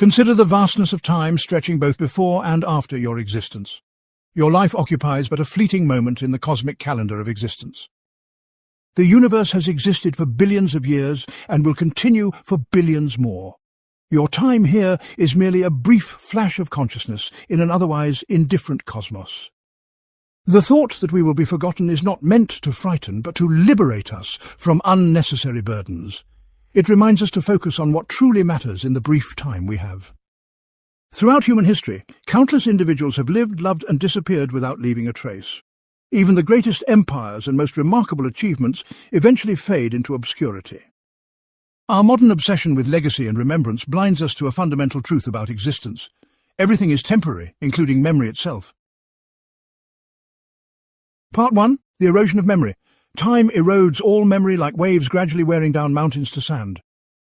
Consider the vastness of time stretching both before and after your existence. Your life occupies but a fleeting moment in the cosmic calendar of existence. The universe has existed for billions of years and will continue for billions more. Your time here is merely a brief flash of consciousness in an otherwise indifferent cosmos. The thought that we will be forgotten is not meant to frighten, but to liberate us from unnecessary burdens. It reminds us to focus on what truly matters in the brief time we have. Throughout human history, countless individuals have lived, loved, and disappeared without leaving a trace. Even the greatest empires and most remarkable achievements eventually fade into obscurity. Our modern obsession with legacy and remembrance blinds us to a fundamental truth about existence. Everything is temporary, including memory itself. Part 1. The erosion of memory. Time erodes all memory like waves gradually wearing down mountains to sand.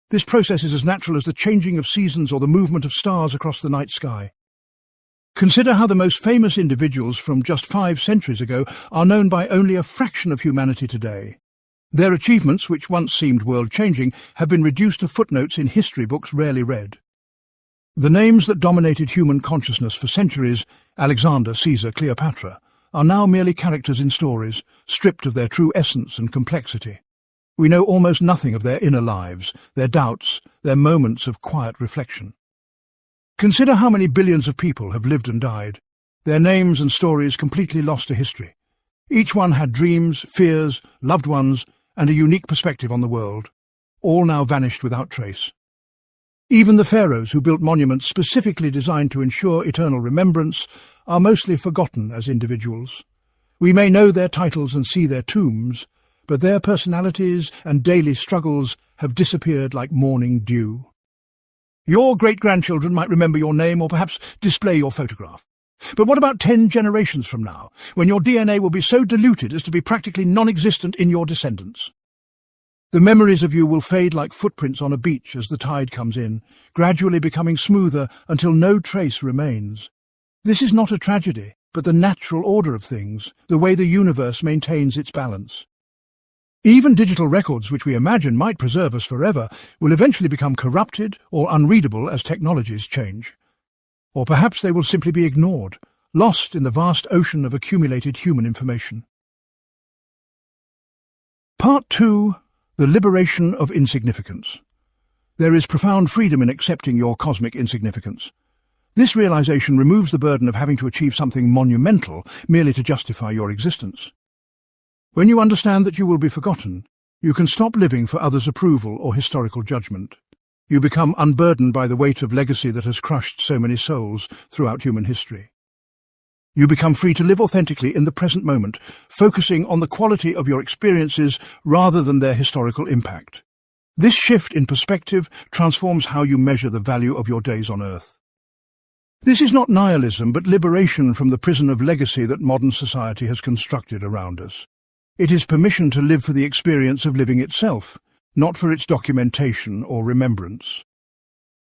This process is as natural as the changing of seasons or the movement of stars across the night sky. Consider how the most famous individuals from just 5 centuries ago are known by only a fraction of humanity today. Their achievements, which once seemed world-changing, have been reduced to footnotes in history books rarely read. The names that dominated human consciousness for centuries, Alexander, Caesar, Cleopatra, are now merely characters in stories, stripped of their true essence and complexity. We know almost nothing of their inner lives, their doubts, their moments of quiet reflection. Consider how many billions of people have lived and died, their names and stories completely lost to history. Each one had dreams, fears, loved ones, and a unique perspective on the world, all now vanished without trace. Even the pharaohs who built monuments specifically designed to ensure eternal remembrance are mostly forgotten as individuals. We may know their titles and see their tombs, but their personalities and daily struggles have disappeared like morning dew. Your great-grandchildren might remember your name or perhaps display your photograph. But what about 10 generations from now, when your DNA will be so diluted as to be practically non-existent in your descendants? The memories of you will fade like footprints on a beach as the tide comes in, gradually becoming smoother until no trace remains. This is not a tragedy, but the natural order of things, the way the universe maintains its balance. Even digital records which we imagine might preserve us forever will eventually become corrupted or unreadable as technologies change. Or perhaps they will simply be ignored, lost in the vast ocean of accumulated human information. Part 2. The Liberation of Insignificance. There is profound freedom in accepting your cosmic insignificance. This realization removes the burden of having to achieve something monumental merely to justify your existence. When you understand that you will be forgotten, you can stop living for others' approval or historical judgment. You become unburdened by the weight of legacy that has crushed so many souls throughout human history. You become free to live authentically in the present moment, focusing on the quality of your experiences rather than their historical impact. This shift in perspective transforms how you measure the value of your days on Earth. This is not nihilism, but liberation from the prison of legacy that modern society has constructed around us. It is permission to live for the experience of living itself, not for its documentation or remembrance.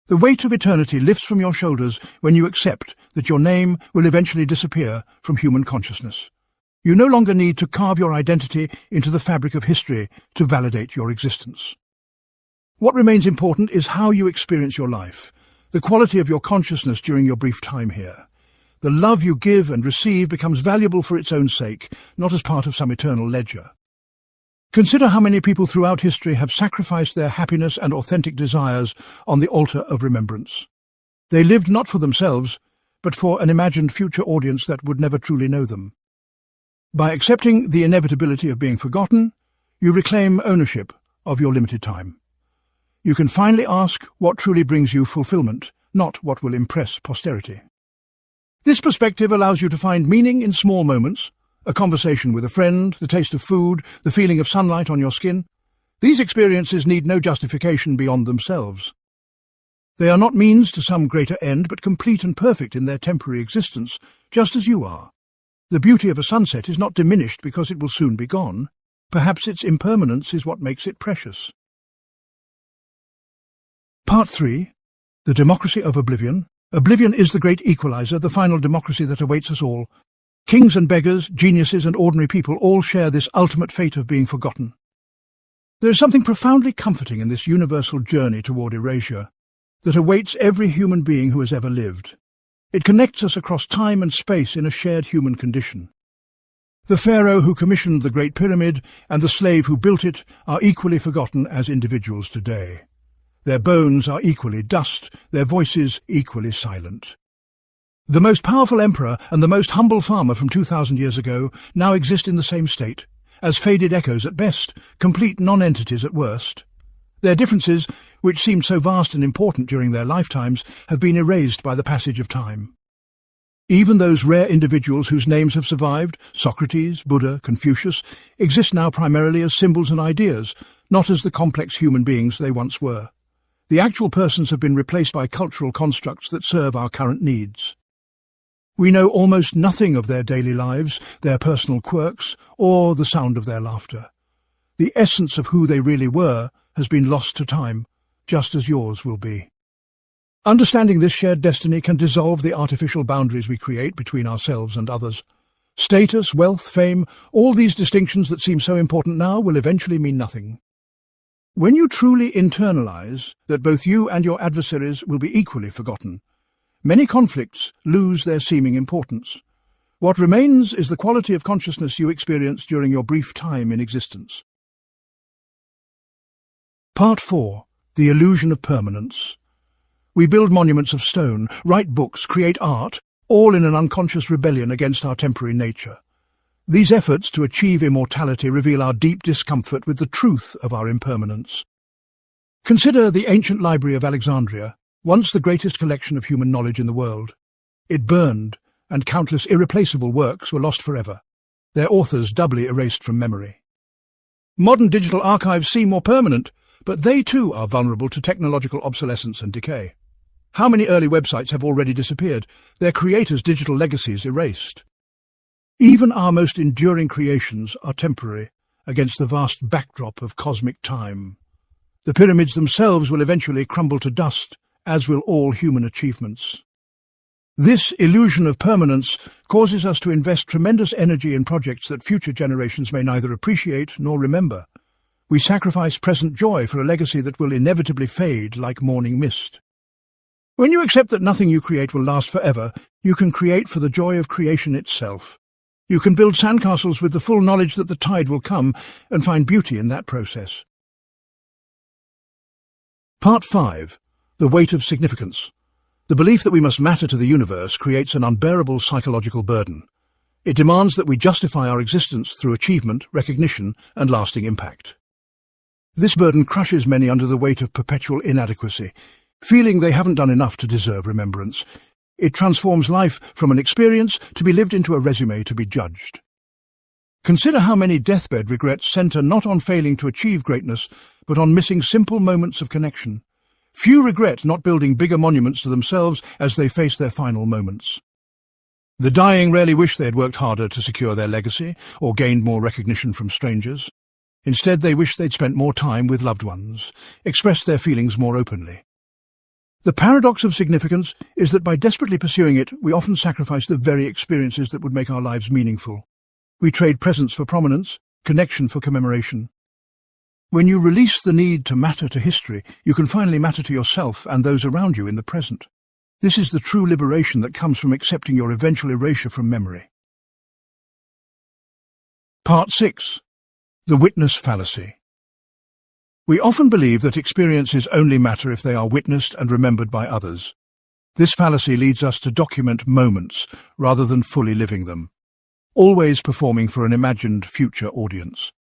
The weight of eternity lifts from your shoulders when you accept that your name will eventually disappear from human consciousness. You no longer need to carve your identity into the fabric of history to validate your existence. What remains important is how you experience your life, the quality of your consciousness during your brief time here. The love you give and receive becomes valuable for its own sake, not as part of some eternal ledger. Consider how many people throughout history have sacrificed their happiness and authentic desires on the altar of remembrance. They lived not for themselves, but for an imagined future audience that would never truly know them. By accepting the inevitability of being forgotten, you reclaim ownership of your limited time. You can finally ask what truly brings you fulfillment, not what will impress posterity. This perspective allows you to find meaning in small moments, a conversation with a friend, the taste of food, the feeling of sunlight on your skin. These experiences need no justification beyond themselves. They are not means to some greater end, but complete and perfect in their temporary existence, just as you are. The beauty of a sunset is not diminished because it will soon be gone. Perhaps its impermanence is what makes it precious. Part 3. The Democracy of Oblivion. Oblivion is the great equalizer, the final democracy that awaits us all. Kings and beggars, geniuses and ordinary people all share this ultimate fate of being forgotten. There is something profoundly comforting in this universal journey toward erasure. that awaits every human being who has ever lived. It connects us across time and space in a shared human condition. The pharaoh who commissioned the Great Pyramid and the slave who built it are equally forgotten as individuals today. Their bones are equally dust, their voices equally silent. The most powerful emperor and the most humble farmer from 2,000 years ago now exist in the same state, as faded echoes at best, complete non-entities at worst. Their differences, which seemed so vast and important during their lifetimes, have been erased by the passage of time. Even those rare individuals whose names have survived, Socrates, Buddha, Confucius, exist now primarily as symbols and ideas, not as the complex human beings they once were. The actual persons have been replaced by cultural constructs that serve our current needs. We know almost nothing of their daily lives, their personal quirks, or the sound of their laughter. The essence of who they really were has been lost to time, just as yours will be. Understanding this shared destiny can dissolve the artificial boundaries we create between ourselves and others. Status, wealth, fame, all these distinctions that seem so important now will eventually mean nothing. When you truly internalize that both you and your adversaries will be equally forgotten, many conflicts lose their seeming importance. What remains is the quality of consciousness you experience during your brief time in existence. Part 4. The Illusion of Permanence. We build monuments of stone, write books, create art, all in an unconscious rebellion against our temporary nature. These efforts to achieve immortality reveal our deep discomfort with the truth of our impermanence. Consider the ancient library of Alexandria, once the greatest collection of human knowledge in the world. It burned, and countless irreplaceable works were lost forever, their authors doubly erased from memory. Modern digital archives seem more permanent, but they too are vulnerable to technological obsolescence and decay. How many early websites have already disappeared, their creators' digital legacies erased? Even our most enduring creations are temporary against the vast backdrop of cosmic time. The pyramids themselves will eventually crumble to dust, as will all human achievements. This illusion of permanence causes us to invest tremendous energy in projects that future generations may neither appreciate nor remember. We sacrifice present joy for a legacy that will inevitably fade like morning mist. When you accept that nothing you create will last forever, you can create for the joy of creation itself. You can build sandcastles with the full knowledge that the tide will come and find beauty in that process. Part 5. The Weight of Significance. The belief that we must matter to the universe creates an unbearable psychological burden. It demands that we justify our existence through achievement, recognition, and lasting impact. This burden crushes many under the weight of perpetual inadequacy, feeling they haven't done enough to deserve remembrance. It transforms life from an experience to be lived into a resume to be judged. Consider how many deathbed regrets center not on failing to achieve greatness, but on missing simple moments of connection. Few regret not building bigger monuments to themselves as they face their final moments. The dying rarely wish they had worked harder to secure their legacy or gained more recognition from strangers. Instead, they wish they'd spent more time with loved ones, expressed their feelings more openly. The paradox of significance is that by desperately pursuing it, we often sacrifice the very experiences that would make our lives meaningful. We trade presence for prominence, connection for commemoration. When you release the need to matter to history, you can finally matter to yourself and those around you in the present. This is the true liberation that comes from accepting your eventual erasure from memory. Part 6. The Witness Fallacy. We often believe that experiences only matter if they are witnessed and remembered by others. This fallacy leads us to document moments rather than fully living them, always performing for an imagined future audience.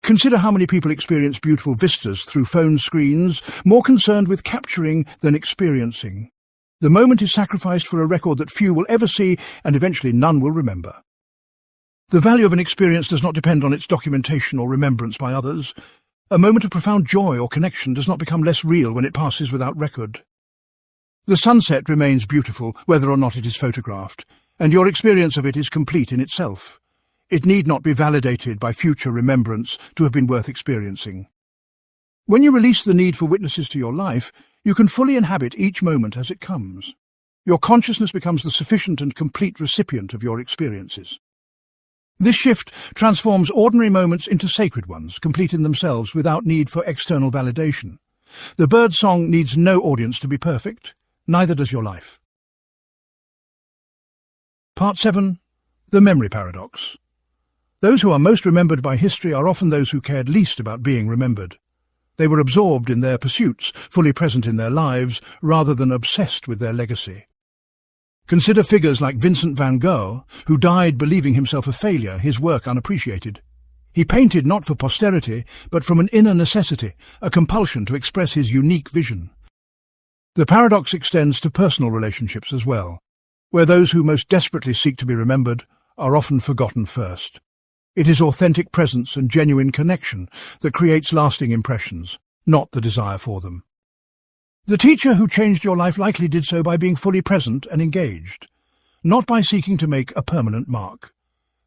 Consider how many people experience beautiful vistas through phone screens, more concerned with capturing than experiencing. The moment is sacrificed for a record that few will ever see and eventually none will remember. The value of an experience does not depend on its documentation or remembrance by others. A moment of profound joy or connection does not become less real when it passes without record. The sunset remains beautiful whether or not it is photographed, and your experience of it is complete in itself. It need not be validated by future remembrance to have been worth experiencing. When you release the need for witnesses to your life, you can fully inhabit each moment as it comes. Your consciousness becomes the sufficient and complete recipient of your experiences. This shift transforms ordinary moments into sacred ones, complete in themselves without need for external validation. The bird song needs no audience to be perfect, neither does your life. Part 7. The Memory Paradox. Those who are most remembered by history are often those who cared least about being remembered. They were absorbed in their pursuits, fully present in their lives, rather than obsessed with their legacy. Consider figures like Vincent van Gogh, who died believing himself a failure, his work unappreciated. He painted not for posterity, but from an inner necessity, a compulsion to express his unique vision. The paradox extends to personal relationships as well, where those who most desperately seek to be remembered are often forgotten first. It is authentic presence and genuine connection that creates lasting impressions, not the desire for them. The teacher who changed your life likely did so by being fully present and engaged, not by seeking to make a permanent mark.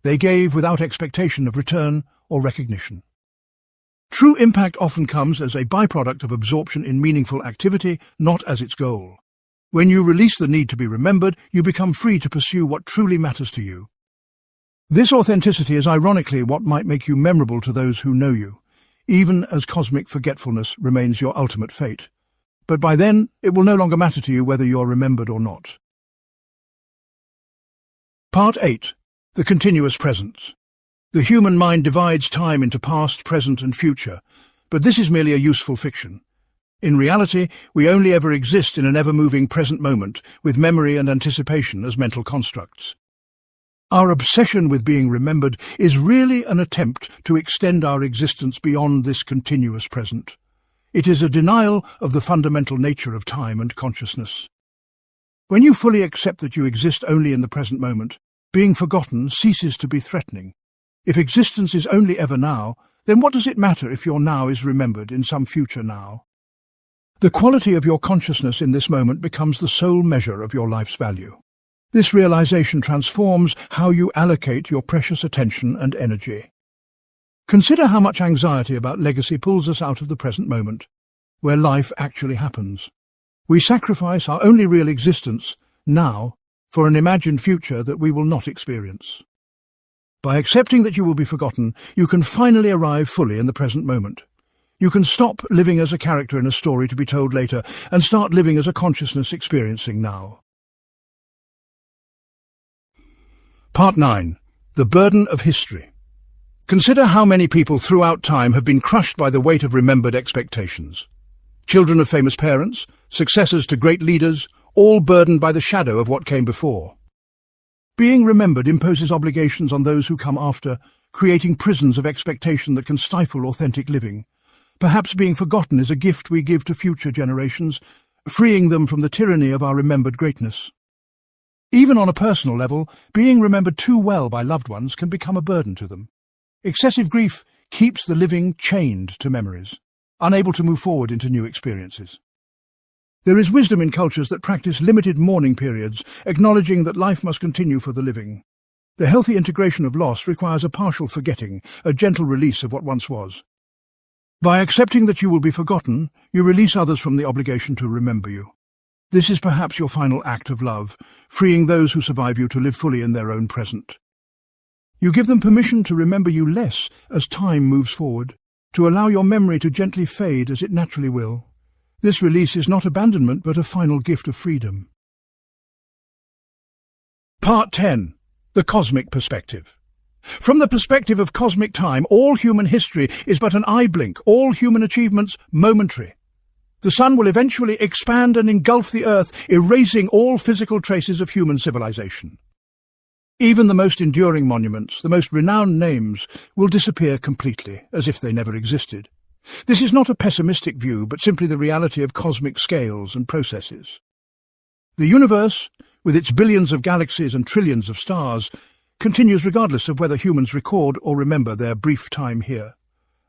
They gave without expectation of return or recognition. True impact often comes as a byproduct of absorption in meaningful activity, not as its goal. When you release the need to be remembered, you become free to pursue what truly matters to you. This authenticity is ironically what might make you memorable to those who know you, even as cosmic forgetfulness remains your ultimate fate. But by then, it will no longer matter to you whether you are remembered or not. Part 8. The Continuous Present. The human mind divides time into past, present and future, but this is merely a useful fiction. In reality, we only ever exist in an ever-moving present moment, with memory and anticipation as mental constructs. Our obsession with being remembered is really an attempt to extend our existence beyond this continuous present. It is a denial of the fundamental nature of time and consciousness. When you fully accept that you exist only in the present moment, being forgotten ceases to be threatening. If existence is only ever now, then what does it matter if your now is remembered in some future now? The quality of your consciousness in this moment becomes the sole measure of your life's value. This realization transforms how you allocate your precious attention and energy. Consider how much anxiety about legacy pulls us out of the present moment, where life actually happens. We sacrifice our only real existence, now, for an imagined future that we will not experience. By accepting that you will be forgotten, you can finally arrive fully in the present moment. You can stop living as a character in a story to be told later and start living as a consciousness experiencing now. Part 9. The Burden of History. Consider how many people throughout time have been crushed by the weight of remembered expectations. Children of famous parents, successors to great leaders, all burdened by the shadow of what came before. Being remembered imposes obligations on those who come after, creating prisons of expectation that can stifle authentic living. Perhaps being forgotten is a gift we give to future generations, freeing them from the tyranny of our remembered greatness. Even on a personal level, being remembered too well by loved ones can become a burden to them. Excessive grief keeps the living chained to memories, unable to move forward into new experiences. There is wisdom in cultures that practice limited mourning periods, acknowledging that life must continue for the living. The healthy integration of loss requires a partial forgetting, a gentle release of what once was. By accepting that you will be forgotten, you release others from the obligation to remember you. This is perhaps your final act of love, freeing those who survive you to live fully in their own present. You give them permission to remember you less as time moves forward, to allow your memory to gently fade as it naturally will. This release is not abandonment, but a final gift of freedom. Part 10. The Cosmic Perspective. From the perspective of cosmic time, all human history is but an eye blink, all human achievements momentary. The sun will eventually expand and engulf the earth, erasing all physical traces of human civilization. Even the most enduring monuments, the most renowned names, will disappear completely, as if they never existed. This is not a pessimistic view, but simply the reality of cosmic scales and processes. The universe, with its billions of galaxies and trillions of stars, continues regardless of whether humans record or remember their brief time here.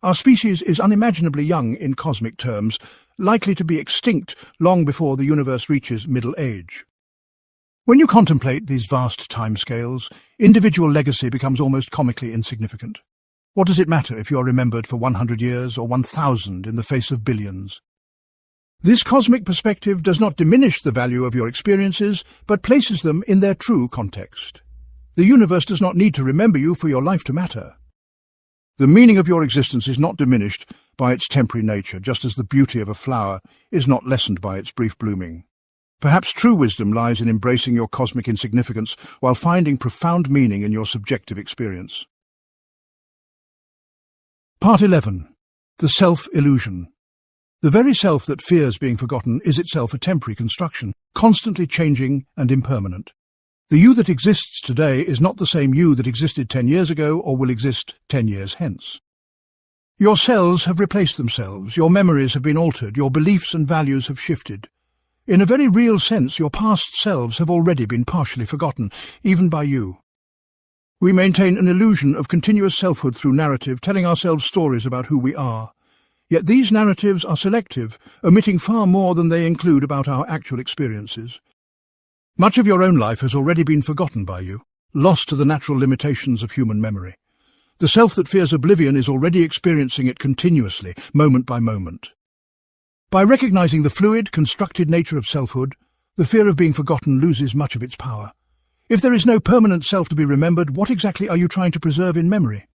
Our species is unimaginably young in cosmic terms, likely to be extinct long before the universe reaches middle age. When you contemplate these vast timescales, individual legacy becomes almost comically insignificant. What does it matter if you are remembered for 100 years or 1,000 in the face of billions? This cosmic perspective does not diminish the value of your experiences, but places them in their true context. The universe does not need to remember you for your life to matter. The meaning of your existence is not diminished by its temporary nature, just as the beauty of a flower is not lessened by its brief blooming. Perhaps true wisdom lies in embracing your cosmic insignificance while finding profound meaning in your subjective experience. Part 11. The self-illusion. The very self that fears being forgotten is itself a temporary construction, constantly changing and impermanent. The you that exists today is not the same you that existed 10 years ago or will exist 10 years hence. Your cells have replaced themselves, your memories have been altered, your beliefs and values have shifted. In a very real sense, your past selves have already been partially forgotten, even by you. We maintain an illusion of continuous selfhood through narrative, telling ourselves stories about who we are. Yet these narratives are selective, omitting far more than they include about our actual experiences. Much of your own life has already been forgotten by you, lost to the natural limitations of human memory. The self that fears oblivion is already experiencing it continuously, moment by moment. By recognizing the fluid, constructed nature of selfhood, the fear of being forgotten loses much of its power. If there is no permanent self to be remembered, what exactly are you trying to preserve in memory?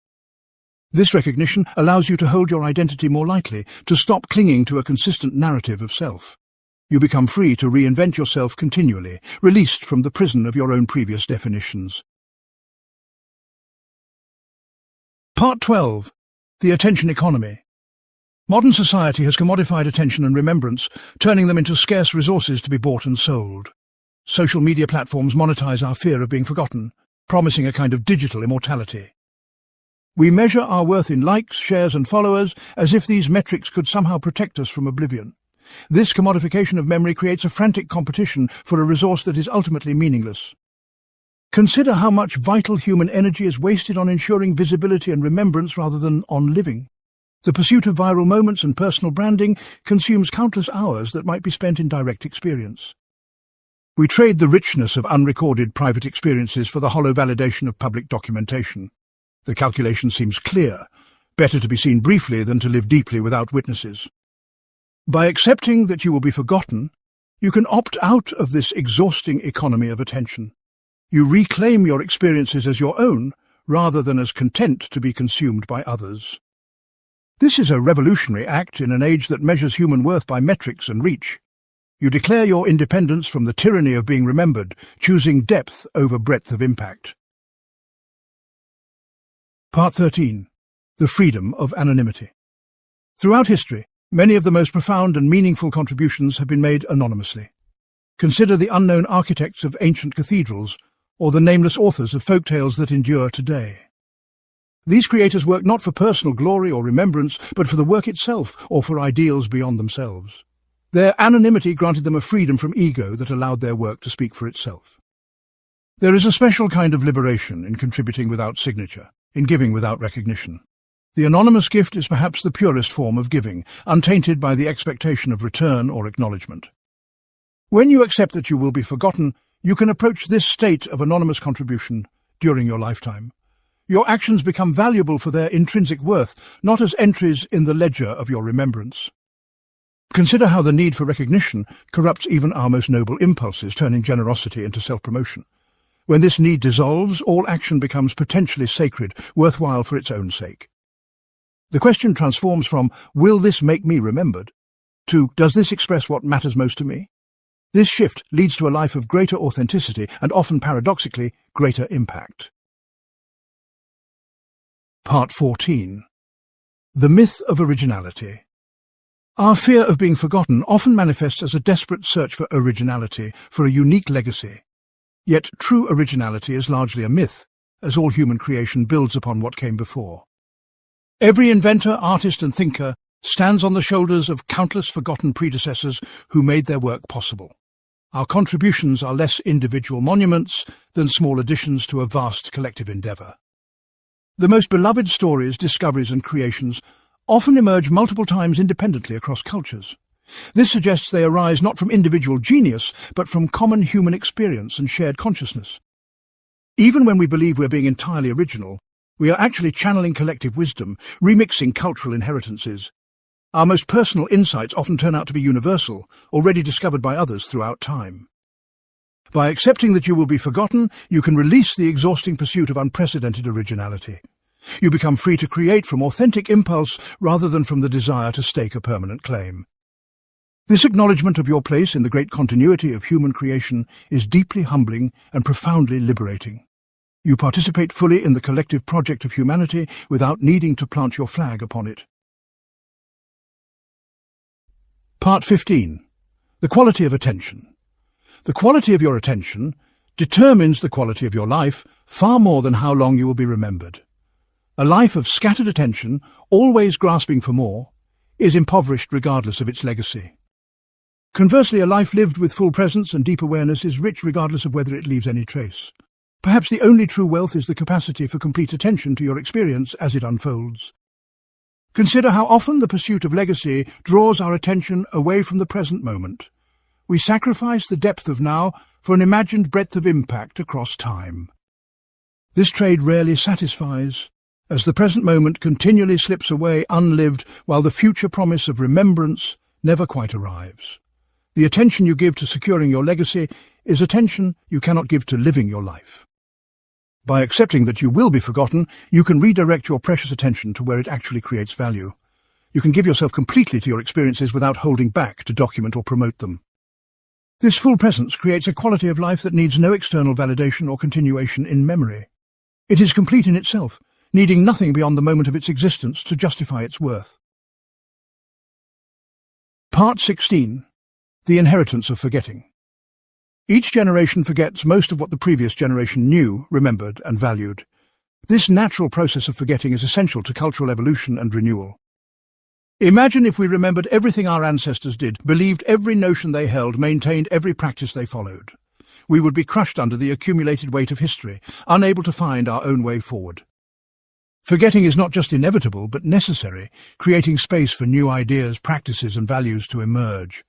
This recognition allows you to hold your identity more lightly, to stop clinging to a consistent narrative of self. You become free to reinvent yourself continually, released from the prison of your own previous definitions. Part 12. The attention economy. Modern society has commodified attention and remembrance, turning them into scarce resources to be bought and sold. Social media platforms monetize our fear of being forgotten, promising a kind of digital immortality. We measure our worth in likes, shares and followers as if these metrics could somehow protect us from oblivion. This commodification of memory creates a frantic competition for a resource that is ultimately meaningless. Consider how much vital human energy is wasted on ensuring visibility and remembrance rather than on living. The pursuit of viral moments and personal branding consumes countless hours that might be spent in direct experience. We trade the richness of unrecorded private experiences for the hollow validation of public documentation. The calculation seems clear. Better to be seen briefly than to live deeply without witnesses. By accepting that you will be forgotten, you can opt out of this exhausting economy of attention. You reclaim your experiences as your own, rather than as content to be consumed by others. This is a revolutionary act in an age that measures human worth by metrics and reach. You declare your independence from the tyranny of being remembered, choosing depth over breadth of impact. Part 13. The freedom of anonymity. Throughout history, many of the most profound and meaningful contributions have been made anonymously. Consider the unknown architects of ancient cathedrals, or the nameless authors of folk tales that endure today. These creators worked not for personal glory or remembrance, but for the work itself, or for ideals beyond themselves. Their anonymity granted them a freedom from ego that allowed their work to speak for itself. There is a special kind of liberation in contributing without signature, in giving without recognition. The anonymous gift is perhaps the purest form of giving, untainted by the expectation of return or acknowledgement. When you accept that you will be forgotten, you can approach this state of anonymous contribution during your lifetime. Your actions become valuable for their intrinsic worth, not as entries in the ledger of your remembrance. Consider how the need for recognition corrupts even our most noble impulses, turning generosity into self-promotion. When this need dissolves, all action becomes potentially sacred, worthwhile for its own sake. The question transforms from, will this make me remembered, to, does this express what matters most to me? This shift leads to a life of greater authenticity and often paradoxically, greater impact. Part 14. The myth of originality. Our fear of being forgotten often manifests as a desperate search for originality, for a unique legacy. Yet true originality is largely a myth, as all human creation builds upon what came before. Every inventor, artist and thinker stands on the shoulders of countless forgotten predecessors who made their work possible. Our contributions are less individual monuments than small additions to a vast collective endeavour. The most beloved stories, discoveries and creations often emerge multiple times independently across cultures. This suggests they arise not from individual genius, but from common human experience and shared consciousness. Even when we believe we're being entirely original, we are actually channeling collective wisdom, remixing cultural inheritances. Our most personal insights often turn out to be universal, already discovered by others throughout time. By accepting that you will be forgotten, you can release the exhausting pursuit of unprecedented originality. You become free to create from authentic impulse rather than from the desire to stake a permanent claim. This acknowledgement of your place in the great continuity of human creation is deeply humbling and profoundly liberating. You participate fully in the collective project of humanity without needing to plant your flag upon it. Part 15. The quality of attention. The quality of your attention determines the quality of your life far more than how long you will be remembered. A life of scattered attention, always grasping for more, is impoverished regardless of its legacy. Conversely, a life lived with full presence and deep awareness is rich regardless of whether it leaves any trace. Perhaps the only true wealth is the capacity for complete attention to your experience as it unfolds. Consider how often the pursuit of legacy draws our attention away from the present moment. We sacrifice the depth of now for an imagined breadth of impact across time. This trade rarely satisfies, as the present moment continually slips away unlived while the future promise of remembrance never quite arrives. The attention you give to securing your legacy is attention you cannot give to living your life. By accepting that you will be forgotten, you can redirect your precious attention to where it actually creates value. You can give yourself completely to your experiences without holding back to document or promote them. This full presence creates a quality of life that needs no external validation or continuation in memory. It is complete in itself, needing nothing beyond the moment of its existence to justify its worth. Part 16. The inheritance of forgetting. Each generation forgets most of what the previous generation knew, remembered, and valued. This natural process of forgetting is essential to cultural evolution and renewal. Imagine if we remembered everything our ancestors did, believed every notion they held, maintained every practice they followed. We would be crushed under the accumulated weight of history, unable to find our own way forward. Forgetting is not just inevitable, but necessary, creating space for new ideas, practices, and values to emerge.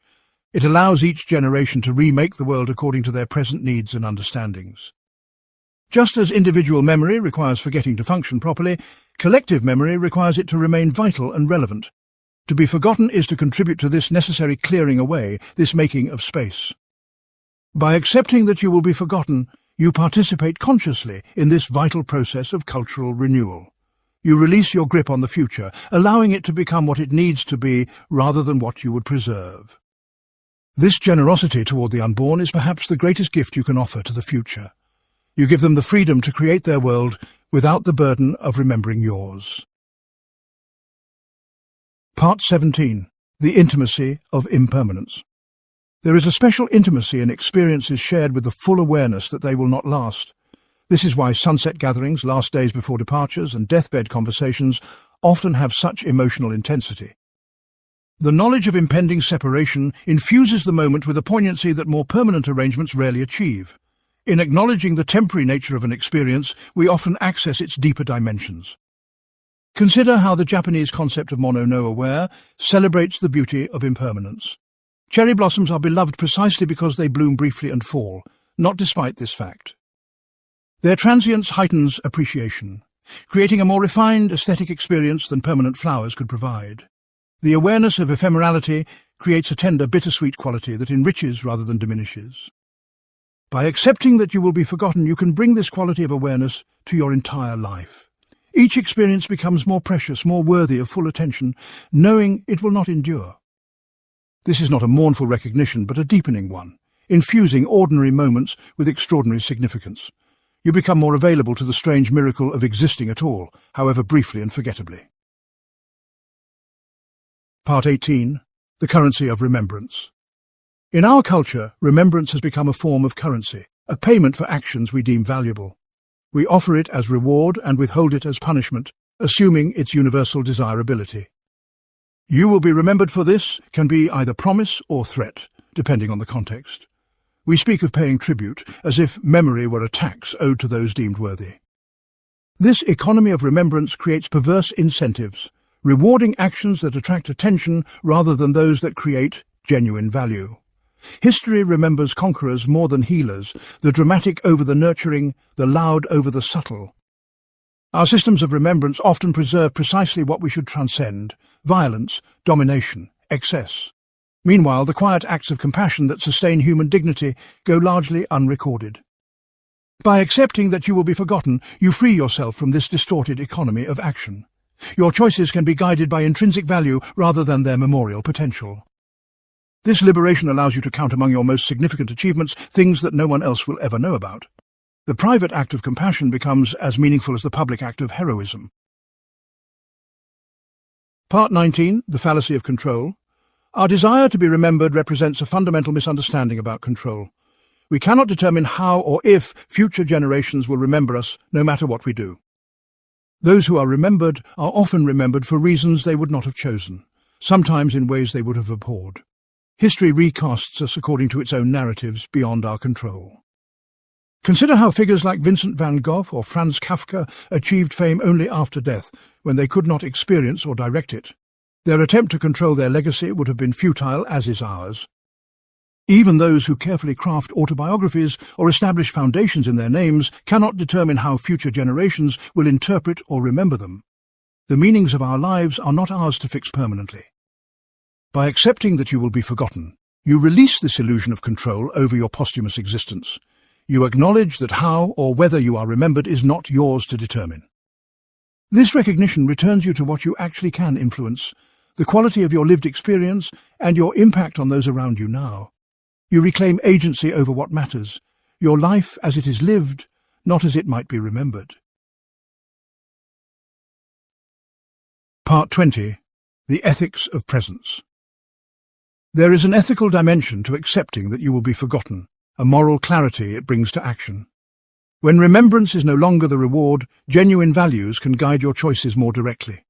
It allows each generation to remake the world according to their present needs and understandings. Just as individual memory requires forgetting to function properly, collective memory requires it to remain vital and relevant. To be forgotten is to contribute to this necessary clearing away, this making of space. By accepting that you will be forgotten, you participate consciously in this vital process of cultural renewal. You release your grip on the future, allowing it to become what it needs to be rather than what you would preserve. This generosity toward the unborn is perhaps the greatest gift you can offer to the future. You give them the freedom to create their world without the burden of remembering yours. Part 17. The intimacy of impermanence. There is a special intimacy in experiences shared with the full awareness that they will not last. This is why sunset gatherings, last days before departures, and deathbed conversations often have such emotional intensity. The knowledge of impending separation infuses the moment with a poignancy that more permanent arrangements rarely achieve. In acknowledging the temporary nature of an experience, we often access its deeper dimensions. Consider how the Japanese concept of mono no aware celebrates the beauty of impermanence. Cherry blossoms are beloved precisely because they bloom briefly and fall, not despite this fact. Their transience heightens appreciation, creating a more refined aesthetic experience than permanent flowers could provide. The awareness of ephemerality creates a tender, bittersweet quality that enriches rather than diminishes. By accepting that you will be forgotten, you can bring this quality of awareness to your entire life. Each experience becomes more precious, more worthy of full attention, knowing it will not endure. This is not a mournful recognition, but a deepening one, infusing ordinary moments with extraordinary significance. You become more available to the strange miracle of existing at all, however briefly and forgettably. Part 18. The currency of remembrance. In our culture, remembrance has become a form of currency, a payment for actions we deem valuable. We offer it as reward and withhold it as punishment, assuming its universal desirability. You will be remembered for this can be either promise or threat, depending on the context. We speak of paying tribute as if memory were a tax owed to those deemed worthy. This economy of remembrance creates perverse incentives, rewarding actions that attract attention rather than those that create genuine value. History remembers conquerors more than healers, the dramatic over the nurturing, the loud over the subtle. Our systems of remembrance often preserve precisely what we should transcend: violence, domination, excess. Meanwhile, the quiet acts of compassion that sustain human dignity go largely unrecorded. By accepting that you will be forgotten, you free yourself from this distorted economy of action. Your choices can be guided by intrinsic value rather than their memorial potential. This liberation allows you to count among your most significant achievements things that no one else will ever know about. The private act of compassion becomes as meaningful as the public act of heroism. Part 19, The Fallacy of Control. Our desire to be remembered represents a fundamental misunderstanding about control. We cannot determine how or if future generations will remember us, no matter what we do. Those who are remembered are often remembered for reasons they would not have chosen, sometimes in ways they would have abhorred. History recasts us according to its own narratives beyond our control. Consider how figures like Vincent van Gogh or Franz Kafka achieved fame only after death, when they could not experience or direct it. Their attempt to control their legacy would have been futile, as is ours. Even those who carefully craft autobiographies or establish foundations in their names cannot determine how future generations will interpret or remember them. The meanings of our lives are not ours to fix permanently. By accepting that you will be forgotten, you release this illusion of control over your posthumous existence. You acknowledge that how or whether you are remembered is not yours to determine. This recognition returns you to what you actually can influence, the quality of your lived experience and your impact on those around you now. You reclaim agency over what matters, your life as it is lived, not as it might be remembered. Part 20. The Ethics of Presence. There is an ethical dimension to accepting that you will be forgotten, a moral clarity it brings to action. When remembrance is no longer the reward, genuine values can guide your choices more directly.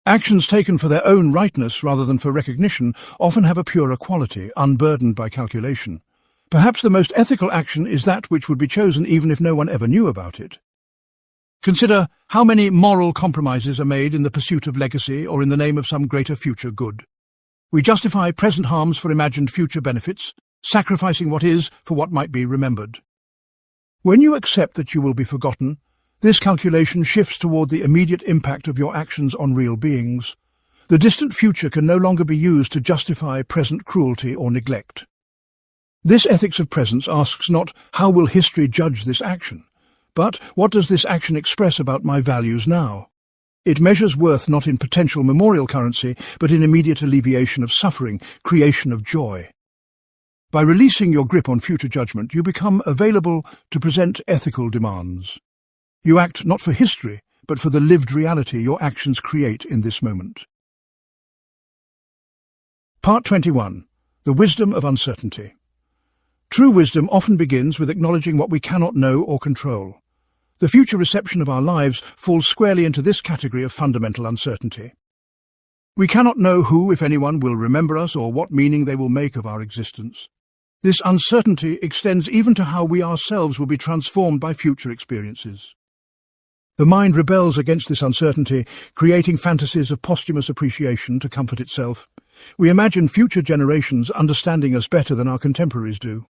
Actions taken for their own rightness rather than for recognition often have a purer quality, unburdened by calculation. Perhaps the most ethical action is that which would be chosen even if no one ever knew about it. Consider how many moral compromises are made in the pursuit of legacy or in the name of some greater future good. We justify present harms for imagined future benefits, sacrificing what is for what might be remembered. When you accept that you will be forgotten, this calculation shifts toward the immediate impact of your actions on real beings. The distant future can no longer be used to justify present cruelty or neglect. This ethics of presence asks not, how will history judge this action, but what does this action express about my values now? It measures worth not in potential memorial currency, but in immediate alleviation of suffering, creation of joy. By releasing your grip on future judgment, you become available to present ethical demands. You act not for history, but for the lived reality your actions create in this moment. Part 21. The Wisdom of Uncertainty. True wisdom often begins with acknowledging what we cannot know or control. The future reception of our lives falls squarely into this category of fundamental uncertainty. We cannot know who, if anyone, will remember us or what meaning they will make of our existence. This uncertainty extends even to how we ourselves will be transformed by future experiences. The mind rebels against this uncertainty, creating fantasies of posthumous appreciation to comfort itself. We imagine future generations understanding us better than our contemporaries do.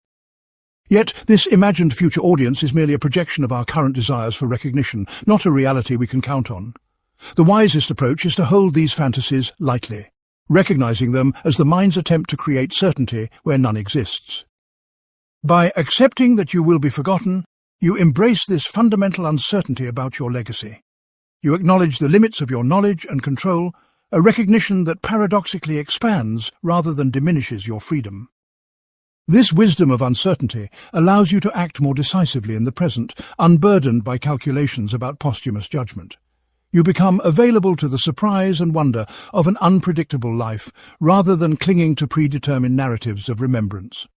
Yet this imagined future audience is merely a projection of our current desires for recognition, not a reality we can count on. The wisest approach is to hold these fantasies lightly, recognizing them as the mind's attempt to create certainty where none exists. By accepting that you will be forgotten, you embrace this fundamental uncertainty about your legacy. You acknowledge the limits of your knowledge and control, a recognition that paradoxically expands rather than diminishes your freedom. This wisdom of uncertainty allows you to act more decisively in the present, unburdened by calculations about posthumous judgment. You become available to the surprise and wonder of an unpredictable life, rather than clinging to predetermined narratives of remembrance.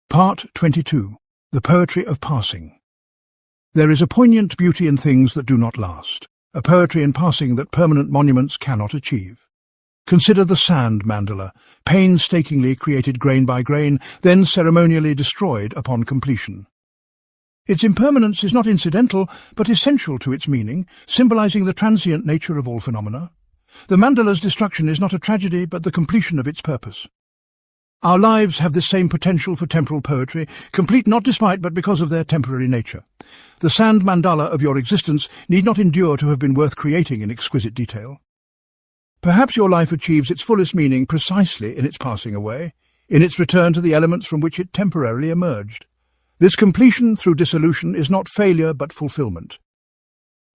Part 22. The Poetry of Passing. There is a poignant beauty in things that do not last, a poetry in passing that permanent monuments cannot achieve. Consider the sand mandala, painstakingly created grain by grain, then ceremonially destroyed upon completion. Its impermanence is not incidental, but essential to its meaning, symbolizing the transient nature of all phenomena. The mandala's destruction is not a tragedy, but the completion of its purpose. Our lives have this same potential for temporal poetry, complete not despite but because of their temporary nature. The sand mandala of your existence need not endure to have been worth creating in exquisite detail. Perhaps your life achieves its fullest meaning precisely in its passing away, in its return to the elements from which it temporarily emerged. This completion through dissolution is not failure but fulfillment.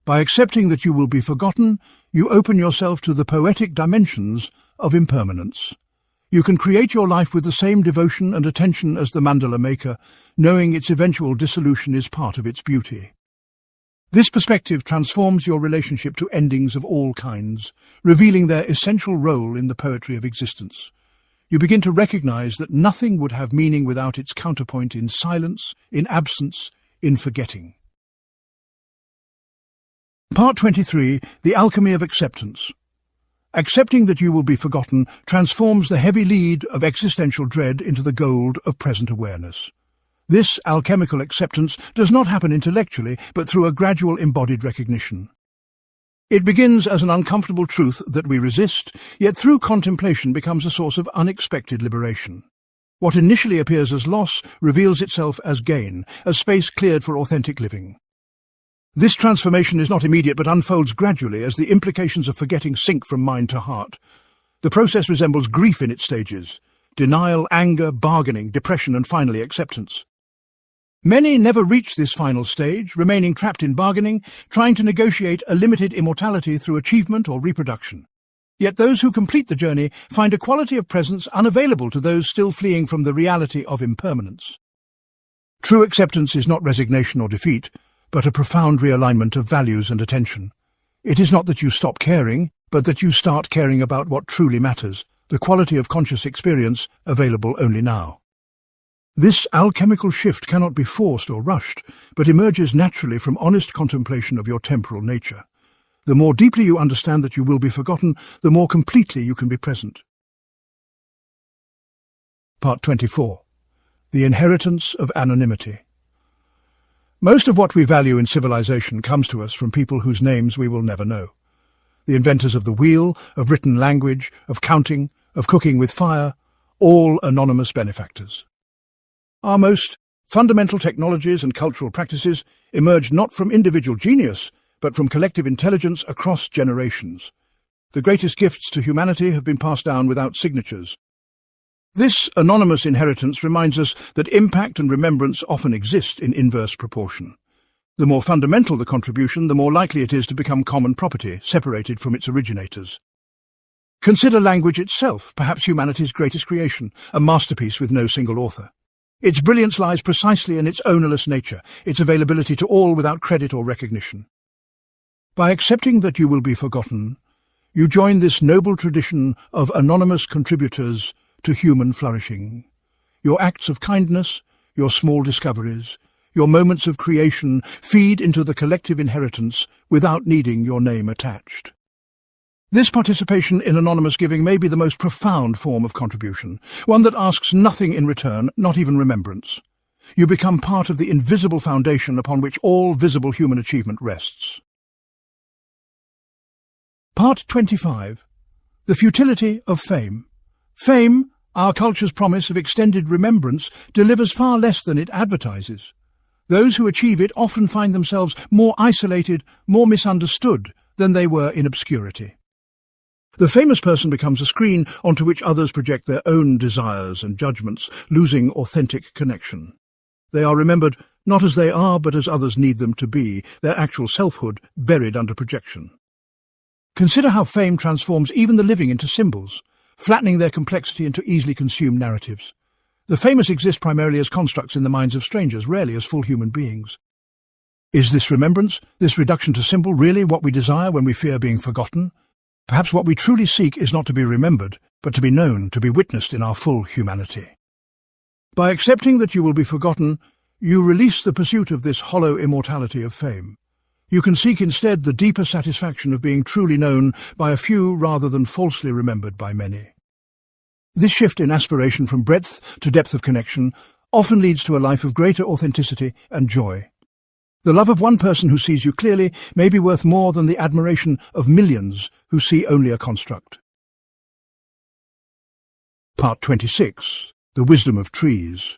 By accepting that you will be forgotten, you open yourself to the poetic dimensions of impermanence. You can create your life with the same devotion and attention as the mandala maker, knowing its eventual dissolution is part of its beauty. This perspective transforms your relationship to endings of all kinds, revealing their essential role in the poetry of existence. You begin to recognize that nothing would have meaning without its counterpoint in silence, in absence, in forgetting. Part 23. The Alchemy of Acceptance. Accepting that you will be forgotten transforms the heavy lead of existential dread into the gold of present awareness. This alchemical acceptance does not happen intellectually, but through a gradual embodied recognition. It begins as an uncomfortable truth that we resist, yet through contemplation becomes a source of unexpected liberation. What initially appears as loss reveals itself as gain, as space cleared for authentic living. This transformation is not immediate but unfolds gradually as the implications of forgetting sink from mind to heart. The process resembles grief in its stages: denial, anger, bargaining, depression, and finally acceptance. Many never reach this final stage, remaining trapped in bargaining, trying to negotiate a limited immortality through achievement or reproduction. Yet those who complete the journey find a quality of presence unavailable to those still fleeing from the reality of impermanence. True acceptance is not resignation or defeat, but a profound realignment of values and attention. It is not that you stop caring, but that you start caring about what truly matters, the quality of conscious experience available only now. This alchemical shift cannot be forced or rushed, but emerges naturally from honest contemplation of your temporal nature. The more deeply you understand that you will be forgotten, the more completely you can be present. Part 24. The Inheritance of Anonymity. Most of what we value in civilization comes to us from people whose names we will never know. The inventors of the wheel, of written language, of counting, of cooking with fire, all anonymous benefactors. Our most fundamental technologies and cultural practices emerged not from individual genius, but from collective intelligence across generations. The greatest gifts to humanity have been passed down without signatures. This anonymous inheritance reminds us that impact and remembrance often exist in inverse proportion. The more fundamental the contribution, the more likely it is to become common property, separated from its originators. Consider language itself, perhaps humanity's greatest creation, a masterpiece with no single author. Its brilliance lies precisely in its ownerless nature, its availability to all without credit or recognition. By accepting that you will be forgotten, you join this noble tradition of anonymous contributors to human flourishing. Your acts of kindness, your small discoveries, your moments of creation feed into the collective inheritance without needing your name attached. This participation in anonymous giving may be the most profound form of contribution, one that asks nothing in return, not even remembrance. You become part of the invisible foundation upon which all visible human achievement rests. Part 25. The Futility of Fame. Fame, our culture's promise of extended remembrance, delivers far less than it advertises. Those who achieve it often find themselves more isolated, more misunderstood than they were in obscurity. The famous person becomes a screen onto which others project their own desires and judgments, losing authentic connection. They are remembered not as they are, but as others need them to be, their actual selfhood buried under projection. Consider how fame transforms even the living into symbols, flattening their complexity into easily consumed narratives. The famous exist primarily as constructs in the minds of strangers, rarely as full human beings. Is this remembrance, this reduction to symbol, really what we desire when we fear being forgotten? Perhaps what we truly seek is not to be remembered, but to be known, to be witnessed in our full humanity. By accepting that you will be forgotten, you release the pursuit of this hollow immortality of fame. You can seek instead the deeper satisfaction of being truly known by a few rather than falsely remembered by many. This shift in aspiration from breadth to depth of connection often leads to a life of greater authenticity and joy. The love of one person who sees you clearly may be worth more than the admiration of millions who see only a construct. Part 26. The Wisdom of Trees.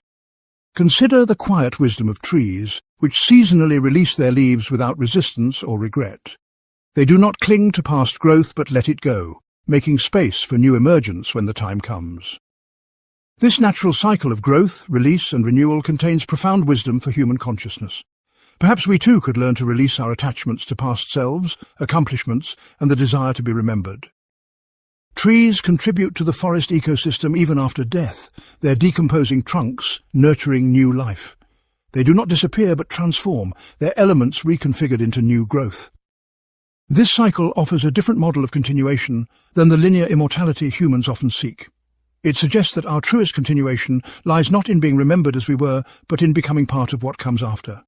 Consider the quiet wisdom of trees, which seasonally release their leaves without resistance or regret. They do not cling to past growth but let it go, making space for new emergence when the time comes. This natural cycle of growth, release and renewal contains profound wisdom for human consciousness. Perhaps we too could learn to release our attachments to past selves, accomplishments, and the desire to be remembered. Trees contribute to the forest ecosystem even after death, their decomposing trunks nurturing new life. They do not disappear but transform, their elements reconfigured into new growth. This cycle offers a different model of continuation than the linear immortality humans often seek. It suggests that our truest continuation lies not in being remembered as we were, but in becoming part of what comes after.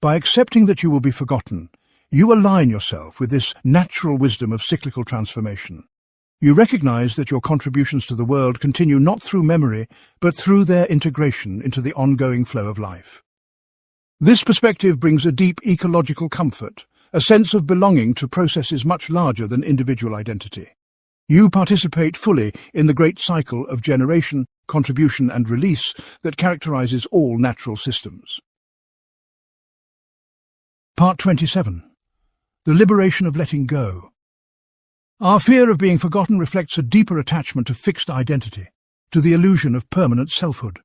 By accepting that you will be forgotten, you align yourself with this natural wisdom of cyclical transformation. You recognize that your contributions to the world continue not through memory, but through their integration into the ongoing flow of life. This perspective brings a deep ecological comfort, a sense of belonging to processes much larger than individual identity. You participate fully in the great cycle of generation, contribution and release that characterizes all natural systems. Part 27. The Liberation of Letting Go. Our fear of being forgotten reflects a deeper attachment to fixed identity, to the illusion of permanent selfhood.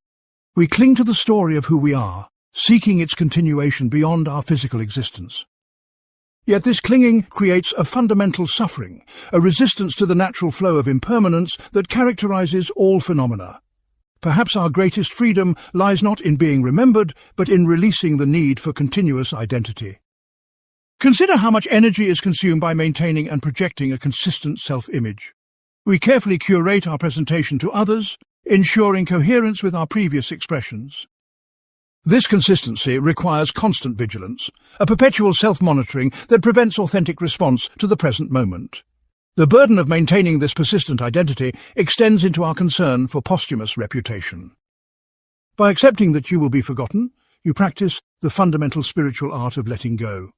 We cling to the story of who we are, seeking its continuation beyond our physical existence. Yet this clinging creates a fundamental suffering, a resistance to the natural flow of impermanence that characterizes all phenomena. Perhaps our greatest freedom lies not in being remembered, but in releasing the need for continuous identity. Consider how much energy is consumed by maintaining and projecting a consistent self-image. We carefully curate our presentation to others, ensuring coherence with our previous expressions. This consistency requires constant vigilance, a perpetual self-monitoring that prevents authentic response to the present moment. The burden of maintaining this persistent identity extends into our concern for posthumous reputation. By accepting that you will be forgotten, you practice the fundamental spiritual art of letting go.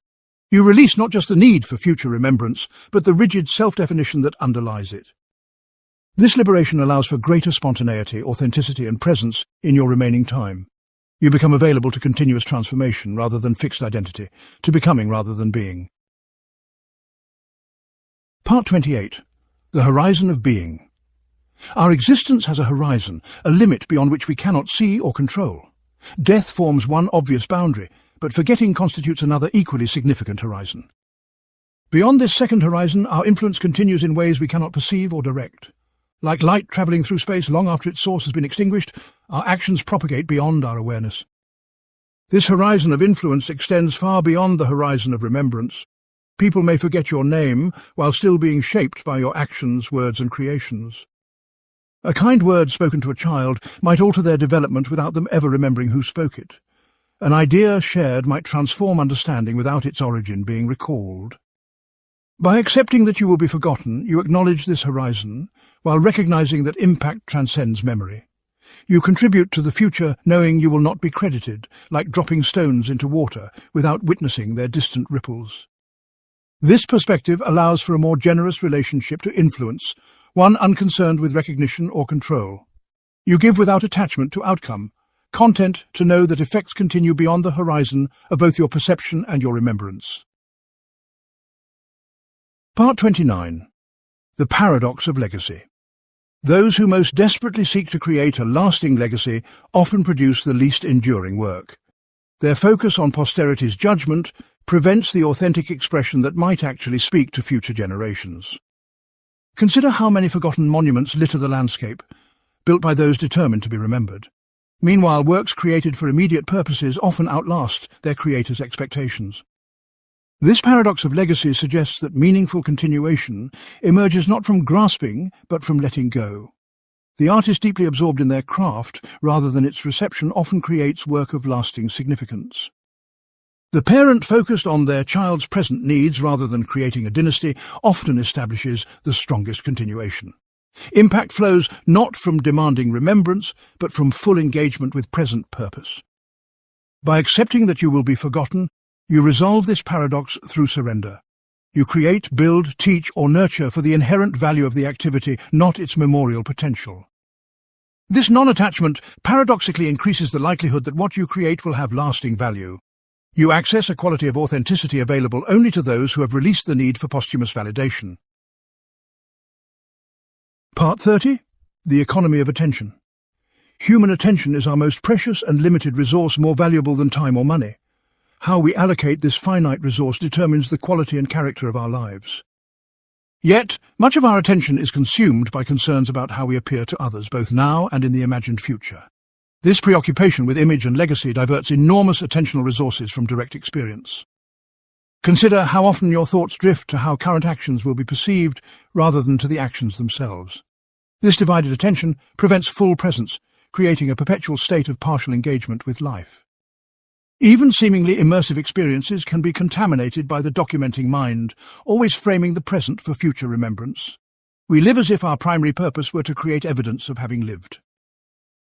You release not just the need for future remembrance, but the rigid self-definition that underlies it. This liberation allows for greater spontaneity, authenticity, and presence in your remaining time. You become available to continuous transformation rather than fixed identity, to becoming rather than being. Part 28. The Horizon of Being. Our existence has a horizon, a limit beyond which we cannot see or control. Death forms one obvious boundary, but forgetting constitutes another equally significant horizon. Beyond this second horizon, our influence continues in ways we cannot perceive or direct. Like light travelling through space long after its source has been extinguished, our actions propagate beyond our awareness. This horizon of influence extends far beyond the horizon of remembrance. People may forget your name while still being shaped by your actions, words, and creations. A kind word spoken to a child might alter their development without them ever remembering who spoke it. An idea shared might transform understanding without its origin being recalled. By accepting that you will be forgotten, you acknowledge this horizon, while recognizing that impact transcends memory. You contribute to the future knowing you will not be credited, like dropping stones into water without witnessing their distant ripples. This perspective allows for a more generous relationship to influence, one unconcerned with recognition or control. You give without attachment to outcome, content to know that effects continue beyond the horizon of both your perception and your remembrance. Part 29. The Paradox of Legacy. Those who most desperately seek to create a lasting legacy often produce the least enduring work. Their focus on posterity's judgment prevents the authentic expression that might actually speak to future generations. Consider how many forgotten monuments litter the landscape, built by those determined to be remembered. Meanwhile, works created for immediate purposes often outlast their creators' expectations. This paradox of legacy suggests that meaningful continuation emerges not from grasping, but from letting go. The artist deeply absorbed in their craft, rather than its reception, often creates work of lasting significance. The parent focused on their child's present needs rather than creating a dynasty often establishes the strongest continuation. Impact flows not from demanding remembrance, but from full engagement with present purpose. By accepting that you will be forgotten, you resolve this paradox through surrender. You create, build, teach, or nurture for the inherent value of the activity, not its memorial potential. This non-attachment paradoxically increases the likelihood that what you create will have lasting value. You access a quality of authenticity available only to those who have released the need for posthumous validation. Part 30. The Economy of Attention. Human attention is our most precious and limited resource, more valuable than time or money. How we allocate this finite resource determines the quality and character of our lives. Yet, much of our attention is consumed by concerns about how we appear to others, both now and in the imagined future. This preoccupation with image and legacy diverts enormous attentional resources from direct experience. Consider how often your thoughts drift to how current actions will be perceived rather than to the actions themselves. This divided attention prevents full presence, creating a perpetual state of partial engagement with life. Even seemingly immersive experiences can be contaminated by the documenting mind, always framing the present for future remembrance. We live as if our primary purpose were to create evidence of having lived.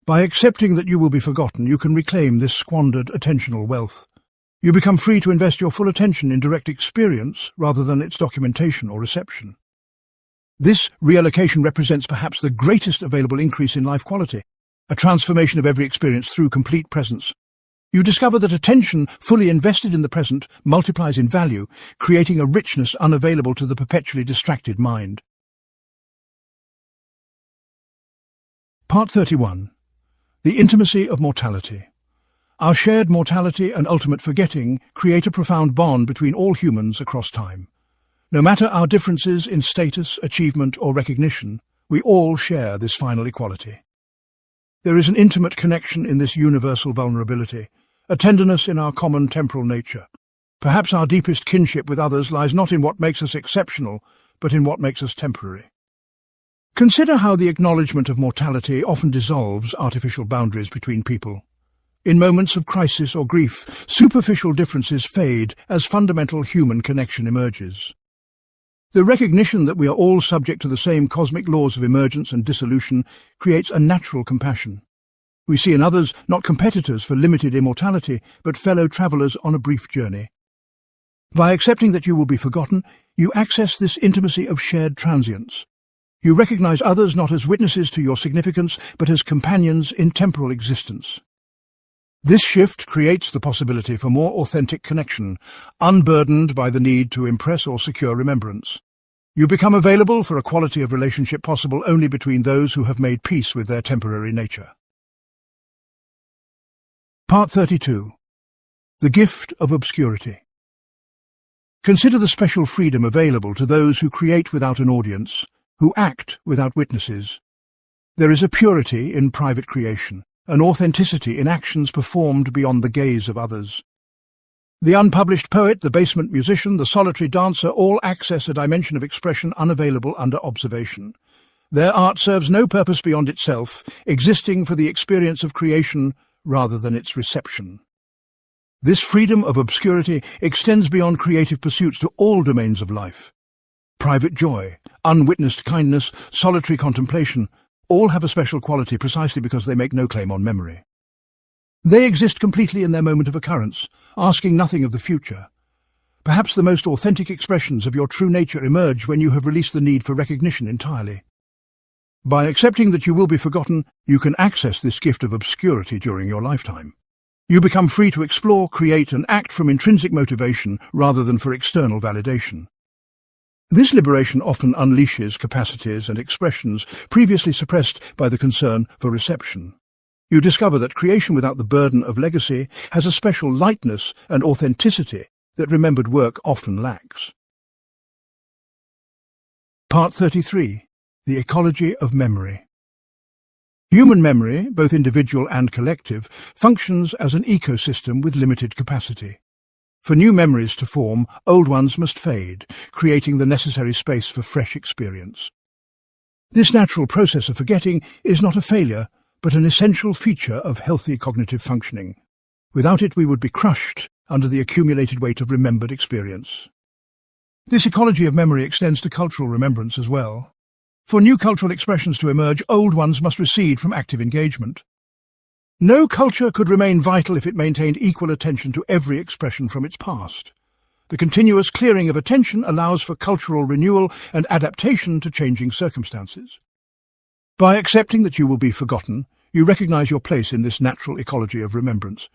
By accepting that you will be forgotten, you can reclaim this squandered attentional wealth. You become free to invest your full attention in direct experience rather than its documentation or reception. This reallocation represents perhaps the greatest available increase in life quality, a transformation of every experience through complete presence. You discover that attention fully invested in the present multiplies in value, creating a richness unavailable to the perpetually distracted mind. Part 31. The intimacy of mortality. Our shared mortality and ultimate forgetting create a profound bond between all humans across time. No matter our differences in status, achievement, or recognition, we all share this final equality. There is an intimate connection in this universal vulnerability, a tenderness in our common temporal nature. Perhaps our deepest kinship with others lies not in what makes us exceptional, but in what makes us temporary. Consider how the acknowledgement of mortality often dissolves artificial boundaries between people. In moments of crisis or grief, superficial differences fade as fundamental human connection emerges. The recognition that we are all subject to the same cosmic laws of emergence and dissolution creates a natural compassion. We see in others not competitors for limited immortality, but fellow travellers on a brief journey. By accepting that you will be forgotten, you access this intimacy of shared transience. You recognize others not as witnesses to your significance, but as companions in temporal existence. This shift creates the possibility for more authentic connection, unburdened by the need to impress or secure remembrance. You become available for a quality of relationship possible only between those who have made peace with their temporary nature. Part 32. The gift of obscurity. Consider the special freedom available to those who create without an audience, who act without witnesses. There is a purity in private creation, an authenticity in actions performed beyond the gaze of others. The unpublished poet, the basement musician, the solitary dancer all access a dimension of expression unavailable under observation. Their art serves no purpose beyond itself, existing for the experience of creation rather than its reception. This freedom of obscurity extends beyond creative pursuits to all domains of life. Private joy, unwitnessed kindness, solitary contemplation, all have a special quality precisely because they make no claim on memory. They exist completely in their moment of occurrence, asking nothing of the future. Perhaps the most authentic expressions of your true nature emerge when you have released the need for recognition entirely. By accepting that you will be forgotten, you can access this gift of obscurity during your lifetime. You become free to explore, create, and act from intrinsic motivation rather than for external validation. This liberation often unleashes capacities and expressions previously suppressed by the concern for reception. You discover that creation without the burden of legacy has a special lightness and authenticity that remembered work often lacks. Part 33. The ecology of memory. Human memory, both individual and collective, functions as an ecosystem with limited capacity. For new memories to form, old ones must fade, creating the necessary space for fresh experience. This natural process of forgetting is not a failure, but an essential feature of healthy cognitive functioning. Without it, we would be crushed under the accumulated weight of remembered experience. This ecology of memory extends to cultural remembrance as well. For new cultural expressions to emerge, old ones must recede from active engagement. No culture could remain vital if it maintained equal attention to every expression from its past. The continuous clearing of attention allows for cultural renewal and adaptation to changing circumstances. By accepting that you will be forgotten, you recognize your place in this natural ecology of remembrance.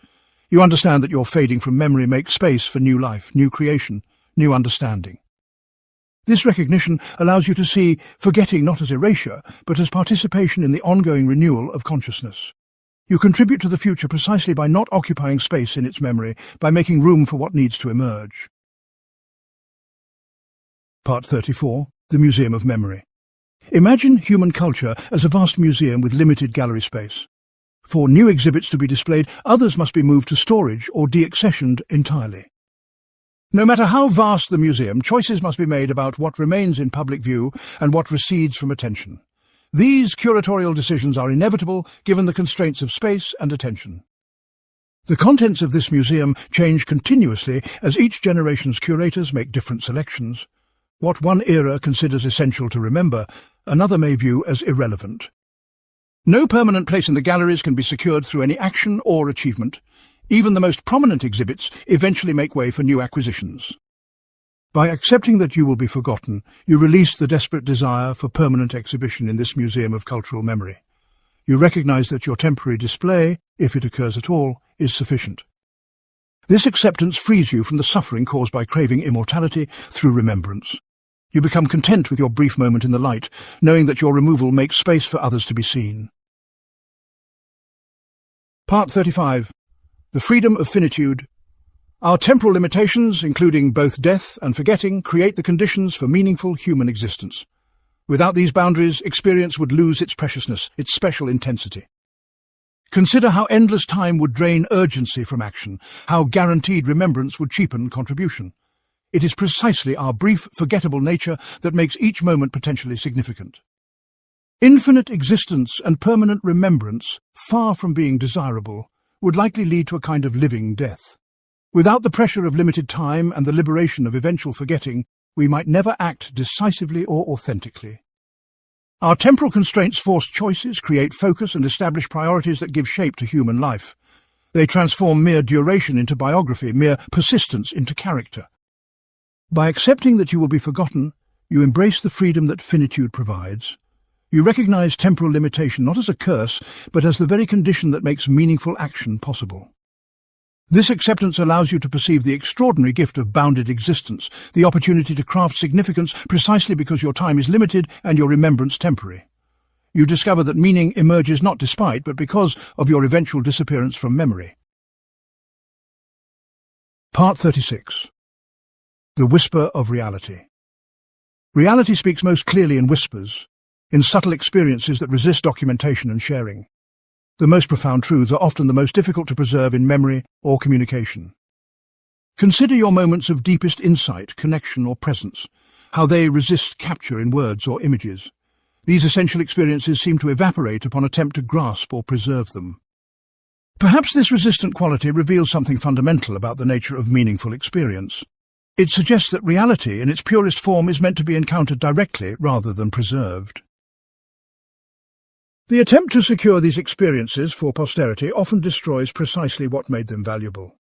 You understand that your fading from memory makes space for new life, new creation, new understanding. This recognition allows you to see forgetting not as erasure, but as participation in the ongoing renewal of consciousness. You contribute to the future precisely by not occupying space in its memory, by making room for what needs to emerge. Part 34. The Museum of Memory. Imagine human culture as a vast museum with limited gallery space. For new exhibits to be displayed, others must be moved to storage or deaccessioned entirely. No matter how vast the museum, choices must be made about what remains in public view and what recedes from attention. These curatorial decisions are inevitable given the constraints of space and attention. The contents of this museum change continuously as each generation's curators make different selections. What one era considers essential to remember, another may view as irrelevant. No permanent place in the galleries can be secured through any action or achievement. Even the most prominent exhibits eventually make way for new acquisitions. By accepting that you will be forgotten, you release the desperate desire for permanent exhibition in this museum of cultural memory. You recognize that your temporary display, if it occurs at all, is sufficient. This acceptance frees you from the suffering caused by craving immortality through remembrance. You become content with your brief moment in the light, knowing that your removal makes space for others to be seen. Part 35. The Freedom of Finitude. Our temporal limitations, including both death and forgetting, create the conditions for meaningful human existence. Without these boundaries, experience would lose its preciousness, its special intensity. Consider how endless time would drain urgency from action, how guaranteed remembrance would cheapen contribution. It is precisely our brief, forgettable nature that makes each moment potentially significant. Infinite existence and permanent remembrance, far from being desirable, would likely lead to a kind of living death. Without the pressure of limited time and the liberation of eventual forgetting, we might never act decisively or authentically. Our temporal constraints force choices, create focus, and establish priorities that give shape to human life. They transform mere duration into biography, mere persistence into character. By accepting that you will be forgotten, you embrace the freedom that finitude provides. You recognize temporal limitation not as a curse, but as the very condition that makes meaningful action possible. This acceptance allows you to perceive the extraordinary gift of bounded existence, the opportunity to craft significance precisely because your time is limited and your remembrance temporary. You discover that meaning emerges not despite, but because of your eventual disappearance from memory. Part 36. The Whisper of Reality. Reality speaks most clearly in whispers, in subtle experiences that resist documentation and sharing. The most profound truths are often the most difficult to preserve in memory or communication. Consider your moments of deepest insight, connection, or presence, how they resist capture in words or images. These essential experiences seem to evaporate upon attempt to grasp or preserve them. Perhaps this resistant quality reveals something fundamental about the nature of meaningful experience. It suggests that reality in its purest form is meant to be encountered directly rather than preserved. The attempt to secure these experiences for posterity often destroys precisely what made them valuable.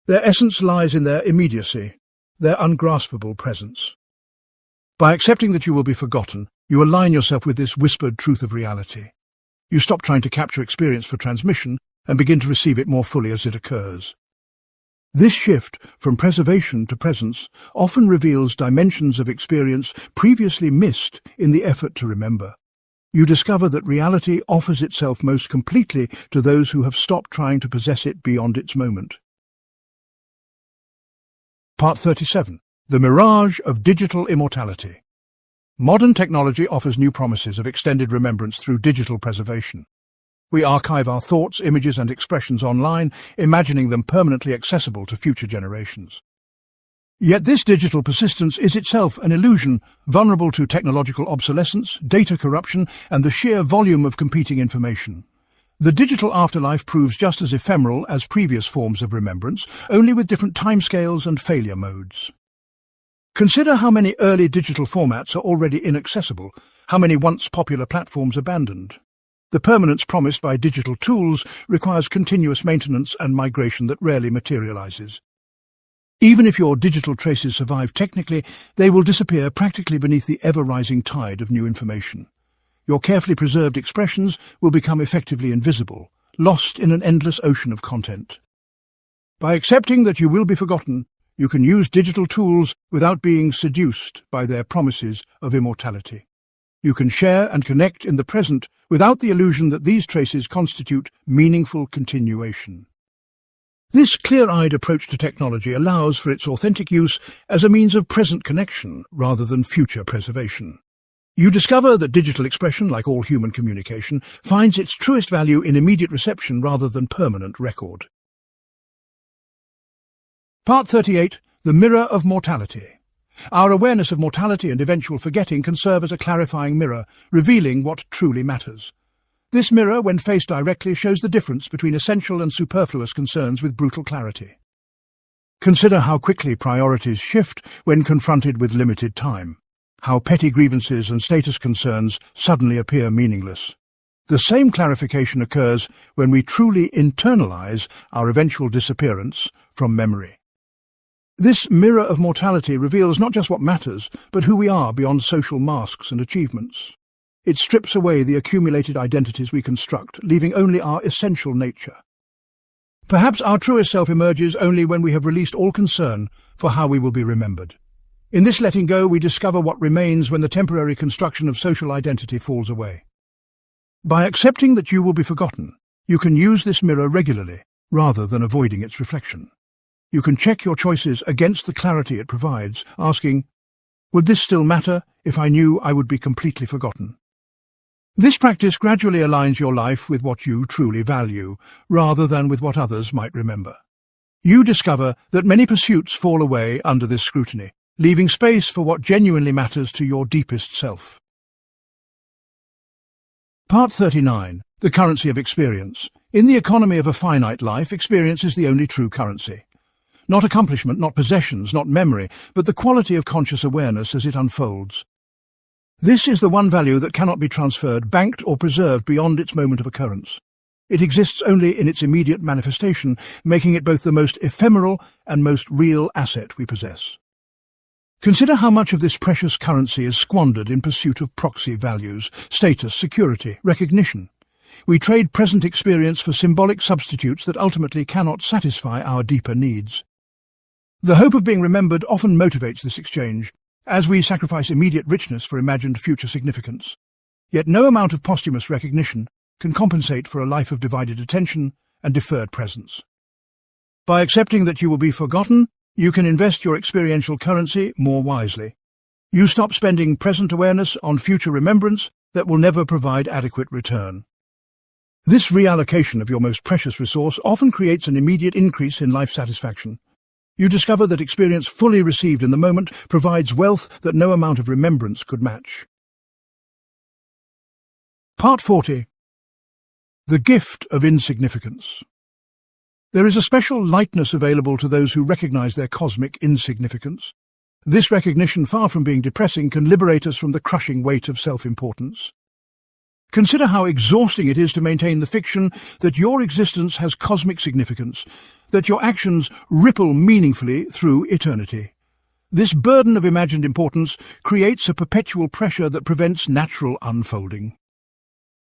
Their essence lies in their immediacy, their ungraspable presence. By accepting that you will be forgotten, you align yourself with this whispered truth of reality. You stop trying to capture experience for transmission and begin to receive it more fully as it occurs. This shift from preservation to presence often reveals dimensions of experience previously missed in the effort to remember. You discover that reality offers itself most completely to those who have stopped trying to possess it beyond its moment. Part 37. The Mirage of Digital Immortality. Modern technology offers new promises of extended remembrance through digital preservation. We archive our thoughts, images, and expressions online, imagining them permanently accessible to future generations. Yet this digital persistence is itself an illusion, vulnerable to technological obsolescence, data corruption, and the sheer volume of competing information. The digital afterlife proves just as ephemeral as previous forms of remembrance, only with different timescales and failure modes. Consider how many early digital formats are already inaccessible, how many once popular platforms abandoned. The permanence promised by digital tools requires continuous maintenance and migration that rarely materializes. Even if your digital traces survive technically, they will disappear practically beneath the ever-rising tide of new information. Your carefully preserved expressions will become effectively invisible, lost in an endless ocean of content. By accepting that you will be forgotten, you can use digital tools without being seduced by their promises of immortality. You can share and connect in the present without the illusion that these traces constitute meaningful continuation. This clear-eyed approach to technology allows for its authentic use as a means of present connection rather than future preservation. You discover that digital expression, like all human communication, finds its truest value in immediate reception rather than permanent record. Part 38. The Mirror of Mortality. Our awareness of mortality and eventual forgetting can serve as a clarifying mirror, revealing what truly matters. This mirror, when faced directly, shows the difference between essential and superfluous concerns with brutal clarity. Consider how quickly priorities shift when confronted with limited time, how petty grievances and status concerns suddenly appear meaningless. The same clarification occurs when we truly internalize our eventual disappearance from memory. This mirror of mortality reveals not just what matters, but who we are beyond social masks and achievements. It strips away the accumulated identities we construct, leaving only our essential nature. Perhaps our truest self emerges only when we have released all concern for how we will be remembered. In this letting go, we discover what remains when the temporary construction of social identity falls away. By accepting that you will be forgotten, you can use this mirror regularly, rather than avoiding its reflection. You can check your choices against the clarity it provides, asking, would this still matter if I knew I would be completely forgotten? This practice gradually aligns your life with what you truly value, rather than with what others might remember. You discover that many pursuits fall away under this scrutiny, leaving space for what genuinely matters to your deepest self. Part 39. The Currency of Experience. In the economy of a finite life, experience is the only true currency. Not accomplishment, not possessions, not memory, but the quality of conscious awareness as it unfolds. This is the one value that cannot be transferred, banked, or preserved beyond its moment of occurrence. It exists only in its immediate manifestation, making it both the most ephemeral and most real asset we possess. Consider how much of this precious currency is squandered in pursuit of proxy values, status, security, recognition. We trade present experience for symbolic substitutes that ultimately cannot satisfy our deeper needs. The hope of being remembered often motivates this exchange, as we sacrifice immediate richness for imagined future significance. Yet no amount of posthumous recognition can compensate for a life of divided attention and deferred presence. By accepting that you will be forgotten, you can invest your experiential currency more wisely. You stop spending present awareness on future remembrance that will never provide adequate return. This reallocation of your most precious resource often creates an immediate increase in life satisfaction. You discover that experience fully received in the moment provides wealth that no amount of remembrance could match. Part 40. The Gift of Insignificance. There is a special lightness available to those who recognize their cosmic insignificance. This recognition, far from being depressing, can liberate us from the crushing weight of self-importance. Consider how exhausting it is to maintain the fiction that your existence has cosmic significance, that your actions ripple meaningfully through eternity. This burden of imagined importance creates a perpetual pressure that prevents natural unfolding.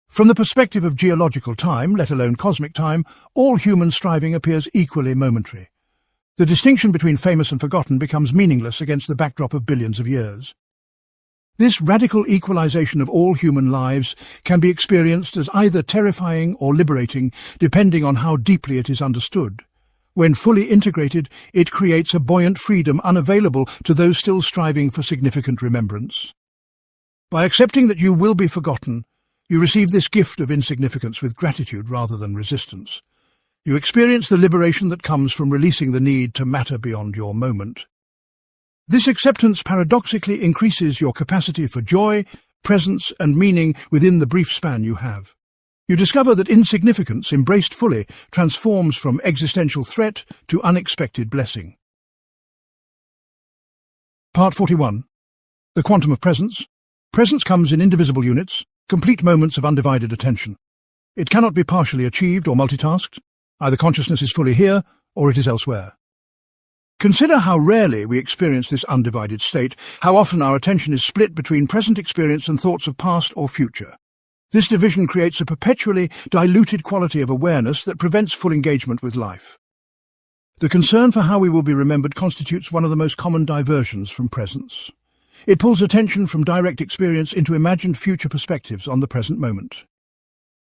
From the perspective of geological time, let alone cosmic time, all human striving appears equally momentary. The distinction between famous and forgotten becomes meaningless against the backdrop of billions of years. This radical equalization of all human lives can be experienced as either terrifying or liberating, depending on how deeply it is understood. When fully integrated, it creates a buoyant freedom unavailable to those still striving for significant remembrance. By accepting that you will be forgotten, you receive this gift of insignificance with gratitude rather than resistance. You experience the liberation that comes from releasing the need to matter beyond your moment. This acceptance paradoxically increases your capacity for joy, presence, and meaning within the brief span you have. You discover that insignificance, embraced fully, transforms from existential threat to unexpected blessing. Part 41. The Quantum of Presence. Presence comes in indivisible units, complete moments of undivided attention. It cannot be partially achieved or multitasked. Either consciousness is fully here, or it is elsewhere. Consider how rarely we experience this undivided state, how often our attention is split between present experience and thoughts of past or future. This division creates a perpetually diluted quality of awareness that prevents full engagement with life. The concern for how we will be remembered constitutes one of the most common diversions from presence. It pulls attention from direct experience into imagined future perspectives on the present moment.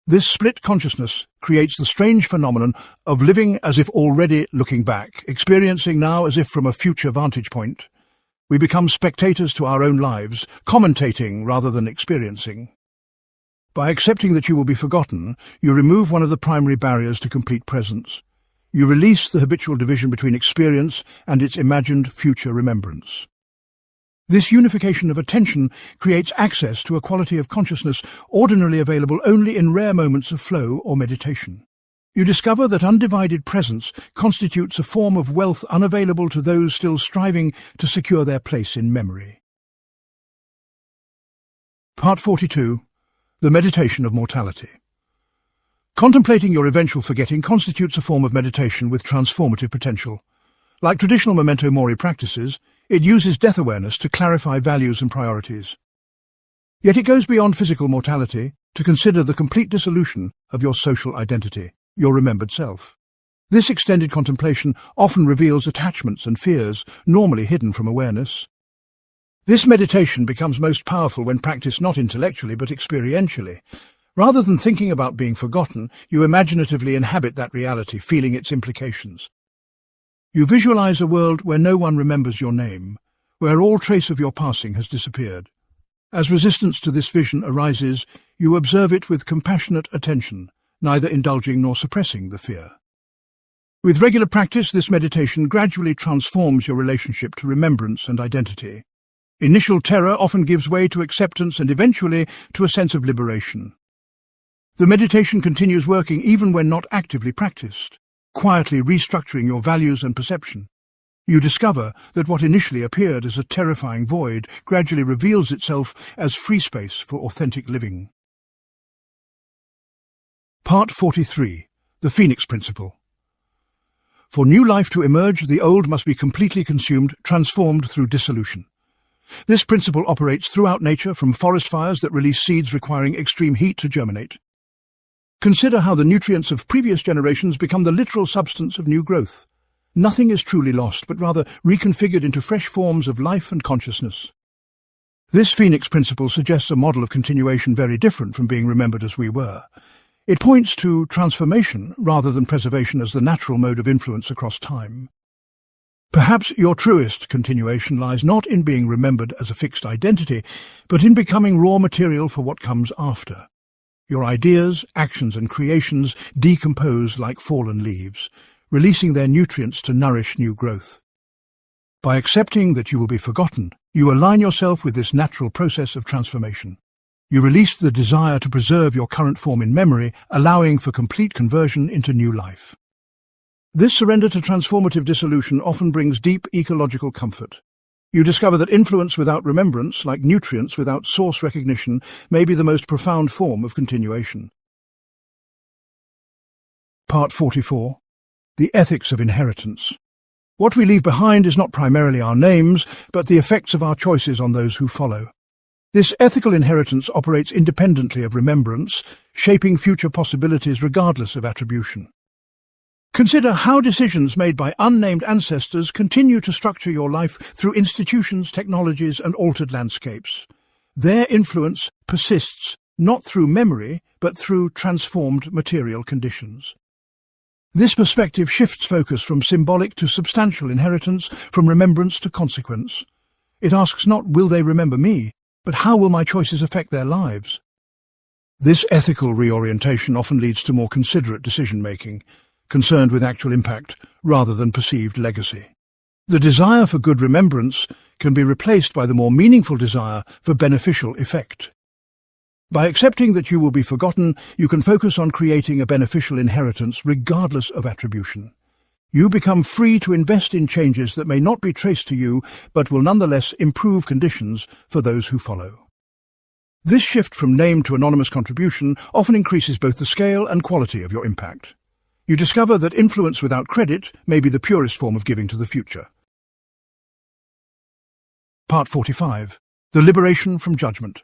This split consciousness creates the strange phenomenon of living as if already looking back, experiencing now as if from a future vantage point. We become spectators to our own lives, commentating rather than experiencing. By accepting that you will be forgotten, you remove one of the primary barriers to complete presence. You release the habitual division between experience and its imagined future remembrance. This unification of attention creates access to a quality of consciousness ordinarily available only in rare moments of flow or meditation. You discover that undivided presence constitutes a form of wealth unavailable to those still striving to secure their place in memory. Part 42. The Meditation of Mortality. Contemplating your eventual forgetting constitutes a form of meditation with transformative potential. Like traditional memento mori practices, it uses death awareness to clarify values and priorities. Yet it goes beyond physical mortality to consider the complete dissolution of your social identity, your remembered self. This extended contemplation often reveals attachments and fears normally hidden from awareness. This meditation becomes most powerful when practiced not intellectually but experientially. Rather than thinking about being forgotten, you imaginatively inhabit that reality, feeling its implications. You visualize a world where no one remembers your name, where all trace of your passing has disappeared. As resistance to this vision arises, you observe it with compassionate attention, neither indulging nor suppressing the fear. With regular practice, this meditation gradually transforms your relationship to remembrance and identity. Initial terror often gives way to acceptance and eventually to a sense of liberation. The meditation continues working even when not actively practiced, quietly restructuring your values and perception. You discover that what initially appeared as a terrifying void gradually reveals itself as free space for authentic living. Part 43. The Phoenix Principle. For new life to emerge, the old must be completely consumed, transformed through dissolution. This principle operates throughout nature, from forest fires that release seeds requiring extreme heat to germinate. Consider how the nutrients of previous generations become the literal substance of new growth. Nothing is truly lost, but rather reconfigured into fresh forms of life and consciousness. This Phoenix Principle suggests a model of continuation very different from being remembered as we were. It points to transformation rather than preservation as the natural mode of influence across time. Perhaps your truest continuation lies not in being remembered as a fixed identity, but in becoming raw material for what comes after. Your ideas, actions and creations decompose like fallen leaves, releasing their nutrients to nourish new growth. By accepting that you will be forgotten, you align yourself with this natural process of transformation. You release the desire to preserve your current form in memory, allowing for complete conversion into new life. This surrender to transformative dissolution often brings deep ecological comfort. You discover that influence without remembrance, like nutrients without source recognition, may be the most profound form of continuation. Part 44. The Ethics of Inheritance. What we leave behind is not primarily our names, but the effects of our choices on those who follow. This ethical inheritance operates independently of remembrance, shaping future possibilities regardless of attribution. Consider how decisions made by unnamed ancestors continue to structure your life through institutions, technologies, and altered landscapes. Their influence persists not through memory, but through transformed material conditions. This perspective shifts focus from symbolic to substantial inheritance, from remembrance to consequence. It asks not, will they remember me, but how will my choices affect their lives? This ethical reorientation often leads to more considerate decision-making, concerned with actual impact rather than perceived legacy. The desire for good remembrance can be replaced by the more meaningful desire for beneficial effect. By accepting that you will be forgotten, you can focus on creating a beneficial inheritance regardless of attribution. You become free to invest in changes that may not be traced to you, but will nonetheless improve conditions for those who follow. This shift from name to anonymous contribution often increases both the scale and quality of your impact. You discover that influence without credit may be the purest form of giving to the future. Part 45. The Liberation from Judgment.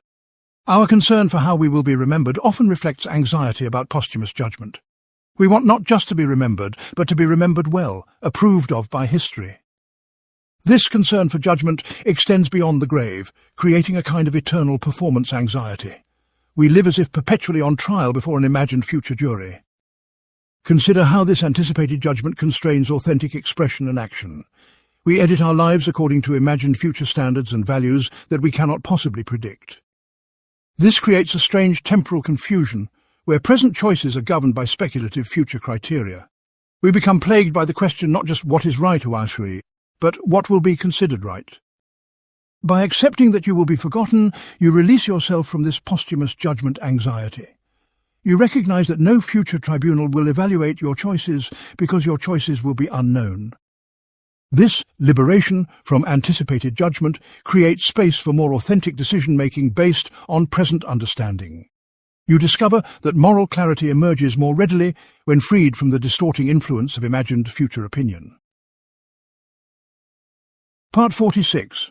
Our concern for how we will be remembered often reflects anxiety about posthumous judgment. We want not just to be remembered, but to be remembered well, approved of by history. This concern for judgment extends beyond the grave, creating a kind of eternal performance anxiety. We live as if perpetually on trial before an imagined future jury. Consider how this anticipated judgment constrains authentic expression and action. We edit our lives according to imagined future standards and values that we cannot possibly predict. This creates a strange temporal confusion, where present choices are governed by speculative future criteria. We become plagued by the question not just what is right or actually, but what will be considered right. By accepting that you will be forgotten, you release yourself from this posthumous judgment anxiety. You recognize that no future tribunal will evaluate your choices because your choices will be unknown. This liberation from anticipated judgment creates space for more authentic decision-making based on present understanding. You discover that moral clarity emerges more readily when freed from the distorting influence of imagined future opinion. Part 46.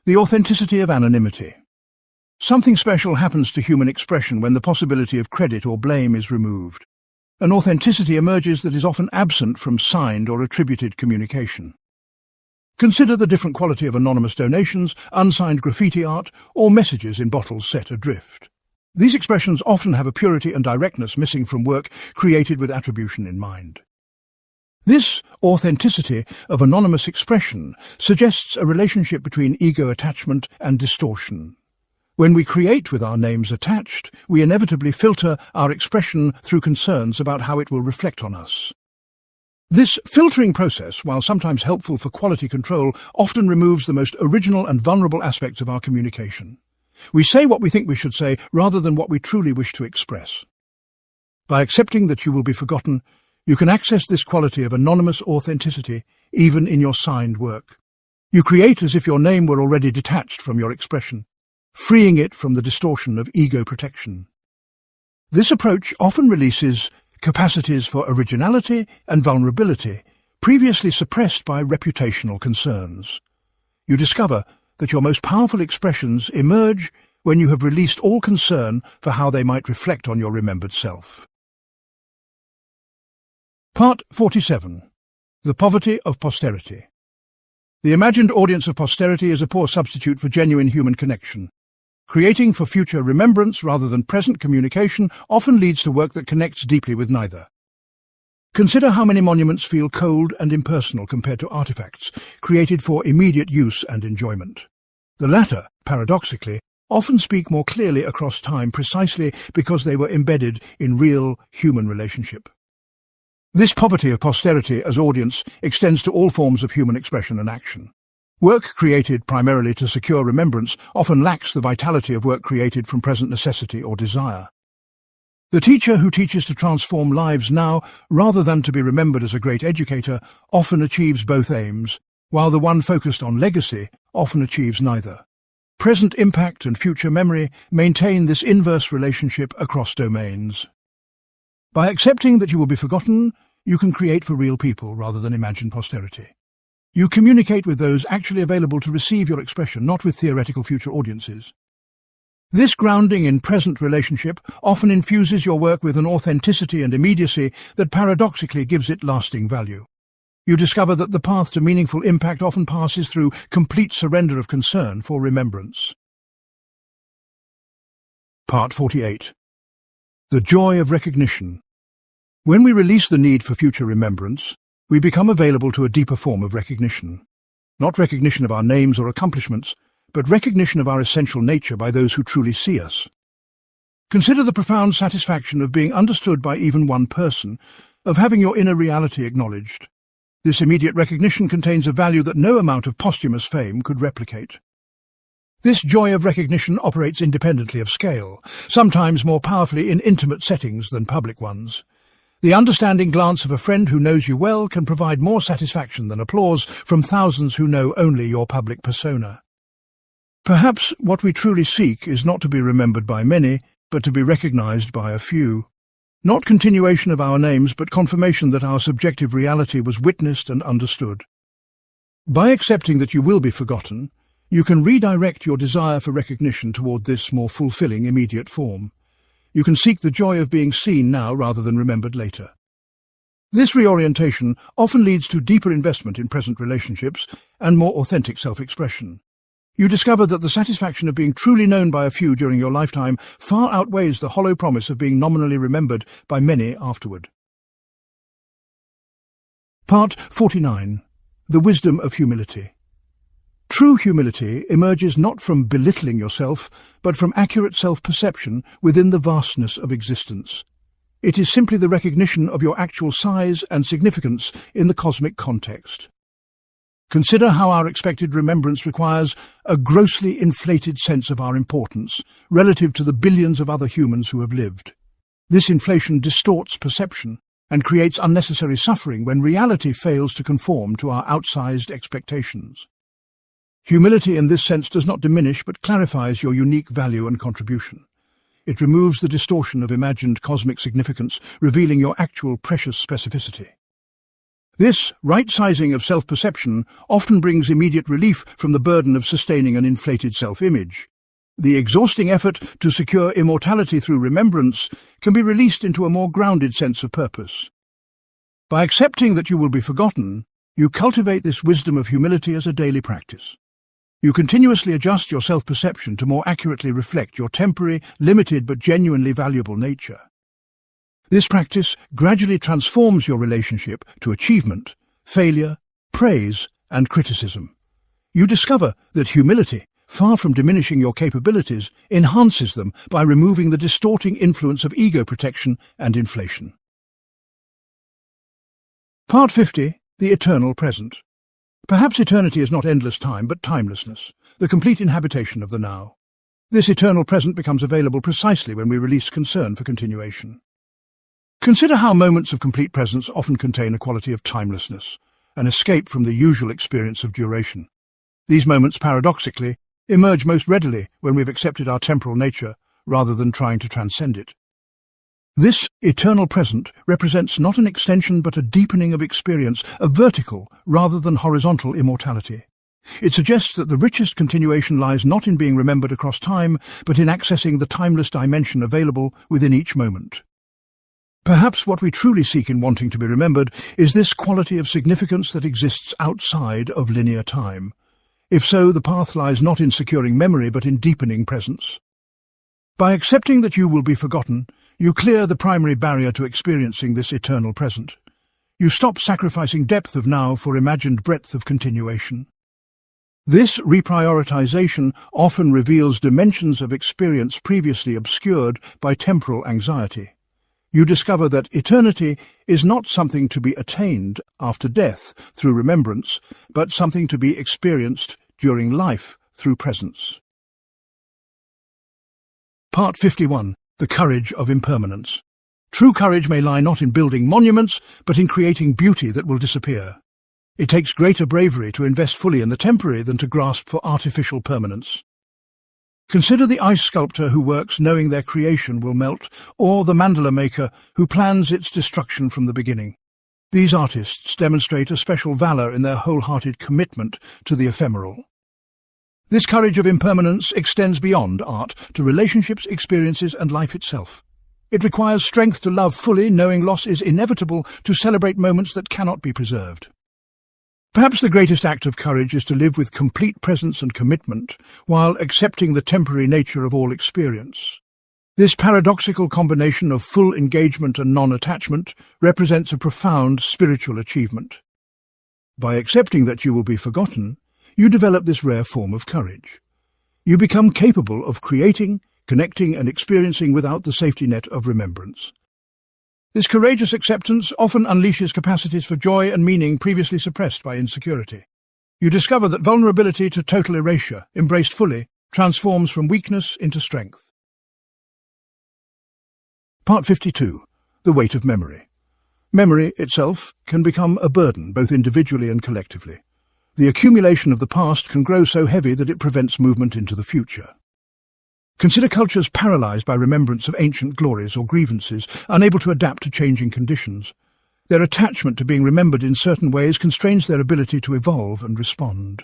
The authenticity of anonymity. Something special happens to human expression when the possibility of credit or blame is removed. An authenticity emerges that is often absent from signed or attributed communication. Consider the different quality of anonymous donations, unsigned graffiti art, or messages in bottles set adrift. These expressions often have a purity and directness missing from work created with attribution in mind. This authenticity of anonymous expression suggests a relationship between ego attachment and distortion. When we create with our names attached, we inevitably filter our expression through concerns about how it will reflect on us. This filtering process, while sometimes helpful for quality control, often removes the most original and vulnerable aspects of our communication. We say what we think we should say rather than what we truly wish to express. By accepting that you will be forgotten, you can access this quality of anonymous authenticity even in your signed work. You create as if your name were already detached from your expression, freeing it from the distortion of ego protection. This approach often releases capacities for originality and vulnerability previously suppressed by reputational concerns. You discover that your most powerful expressions emerge when you have released all concern for how they might reflect on your remembered self. Part 47. The poverty of posterity. The imagined audience of posterity is a poor substitute for genuine human connection. Creating for future remembrance rather than present communication often leads to work that connects deeply with neither. Consider how many monuments feel cold and impersonal compared to artifacts created for immediate use and enjoyment. The latter, paradoxically, often speak more clearly across time precisely because they were embedded in real human relationship. This poverty of posterity as audience extends to all forms of human expression and action. Work created primarily to secure remembrance often lacks the vitality of work created from present necessity or desire. The teacher who teaches to transform lives now, rather than to be remembered as a great educator, often achieves both aims, while the one focused on legacy often achieves neither. Present impact and future memory maintain this inverse relationship across domains. By accepting that you will be forgotten, you can create for real people rather than imagined posterity. You communicate with those actually available to receive your expression, not with theoretical future audiences. This grounding in present relationship often infuses your work with an authenticity and immediacy that paradoxically gives it lasting value. You discover that the path to meaningful impact often passes through complete surrender of concern for remembrance. Part 48. The joy of recognition. When we release the need for future remembrance, we become available to a deeper form of recognition. Not recognition of our names or accomplishments, but recognition of our essential nature by those who truly see us. Consider the profound satisfaction of being understood by even one person, of having your inner reality acknowledged. This immediate recognition contains a value that no amount of posthumous fame could replicate. This joy of recognition operates independently of scale, sometimes more powerfully in intimate settings than public ones. The understanding glance of a friend who knows you well can provide more satisfaction than applause from thousands who know only your public persona. Perhaps what we truly seek is not to be remembered by many, but to be recognized by a few. Not continuation of our names, but confirmation that our subjective reality was witnessed and understood. By accepting that you will be forgotten, you can redirect your desire for recognition toward this more fulfilling immediate form. You can seek the joy of being seen now rather than remembered later. This reorientation often leads to deeper investment in present relationships and more authentic self-expression. You discover that the satisfaction of being truly known by a few during your lifetime far outweighs the hollow promise of being nominally remembered by many afterward. Part 49. The Wisdom of Humility. True humility emerges not from belittling yourself, but from accurate self-perception within the vastness of existence. It is simply the recognition of your actual size and significance in the cosmic context. Consider how our expected remembrance requires a grossly inflated sense of our importance relative to the billions of other humans who have lived. This inflation distorts perception and creates unnecessary suffering when reality fails to conform to our outsized expectations. Humility in this sense does not diminish but clarifies your unique value and contribution. It removes the distortion of imagined cosmic significance, revealing your actual precious specificity. This right-sizing of self-perception often brings immediate relief from the burden of sustaining an inflated self-image. The exhausting effort to secure immortality through remembrance can be released into a more grounded sense of purpose. By accepting that you will be forgotten, you cultivate this wisdom of humility as a daily practice. You continuously adjust your self-perception to more accurately reflect your temporary, limited but genuinely valuable nature. This practice gradually transforms your relationship to achievement, failure, praise, and criticism. You discover that humility, far from diminishing your capabilities, enhances them by removing the distorting influence of ego protection and inflation. Part 50. The Eternal Present. Perhaps eternity is not endless time, but timelessness, the complete inhabitation of the now. This eternal present becomes available precisely when we release concern for continuation. Consider how moments of complete presence often contain a quality of timelessness, an escape from the usual experience of duration. These moments, paradoxically, emerge most readily when we've accepted our temporal nature rather than trying to transcend it. This eternal present represents not an extension but a deepening of experience, a vertical rather than horizontal immortality. It suggests that the richest continuation lies not in being remembered across time, but in accessing the timeless dimension available within each moment. Perhaps what we truly seek in wanting to be remembered is this quality of significance that exists outside of linear time. If so, the path lies not in securing memory but in deepening presence. By accepting that you will be forgotten, you clear the primary barrier to experiencing this eternal present. You stop sacrificing depth of now for imagined breadth of continuation. This reprioritization often reveals dimensions of experience previously obscured by temporal anxiety. You discover that eternity is not something to be attained after death through remembrance, but something to be experienced during life through presence. Part 51. The Courage of Impermanence. True courage may lie not in building monuments, but in creating beauty that will disappear. It takes greater bravery to invest fully in the temporary than to grasp for artificial permanence. Consider the ice sculptor who works knowing their creation will melt, or the mandala maker who plans its destruction from the beginning. These artists demonstrate a special valor in their wholehearted commitment to the ephemeral. This courage of impermanence extends beyond art to relationships, experiences, and life itself. It requires strength to love fully, knowing loss is inevitable, to celebrate moments that cannot be preserved. Perhaps the greatest act of courage is to live with complete presence and commitment, while accepting the temporary nature of all experience. This paradoxical combination of full engagement and non-attachment represents a profound spiritual achievement. By accepting that you will be forgotten, you develop this rare form of courage. You become capable of creating, connecting, and experiencing without the safety net of remembrance. This courageous acceptance often unleashes capacities for joy and meaning previously suppressed by insecurity. You discover that vulnerability to total erasure, embraced fully, transforms from weakness into strength. Part 52. The Weight of Memory. Memory itself can become a burden, both individually and collectively. The accumulation of the past can grow so heavy that it prevents movement into the future. Consider cultures paralyzed by remembrance of ancient glories or grievances, unable to adapt to changing conditions. Their attachment to being remembered in certain ways constrains their ability to evolve and respond.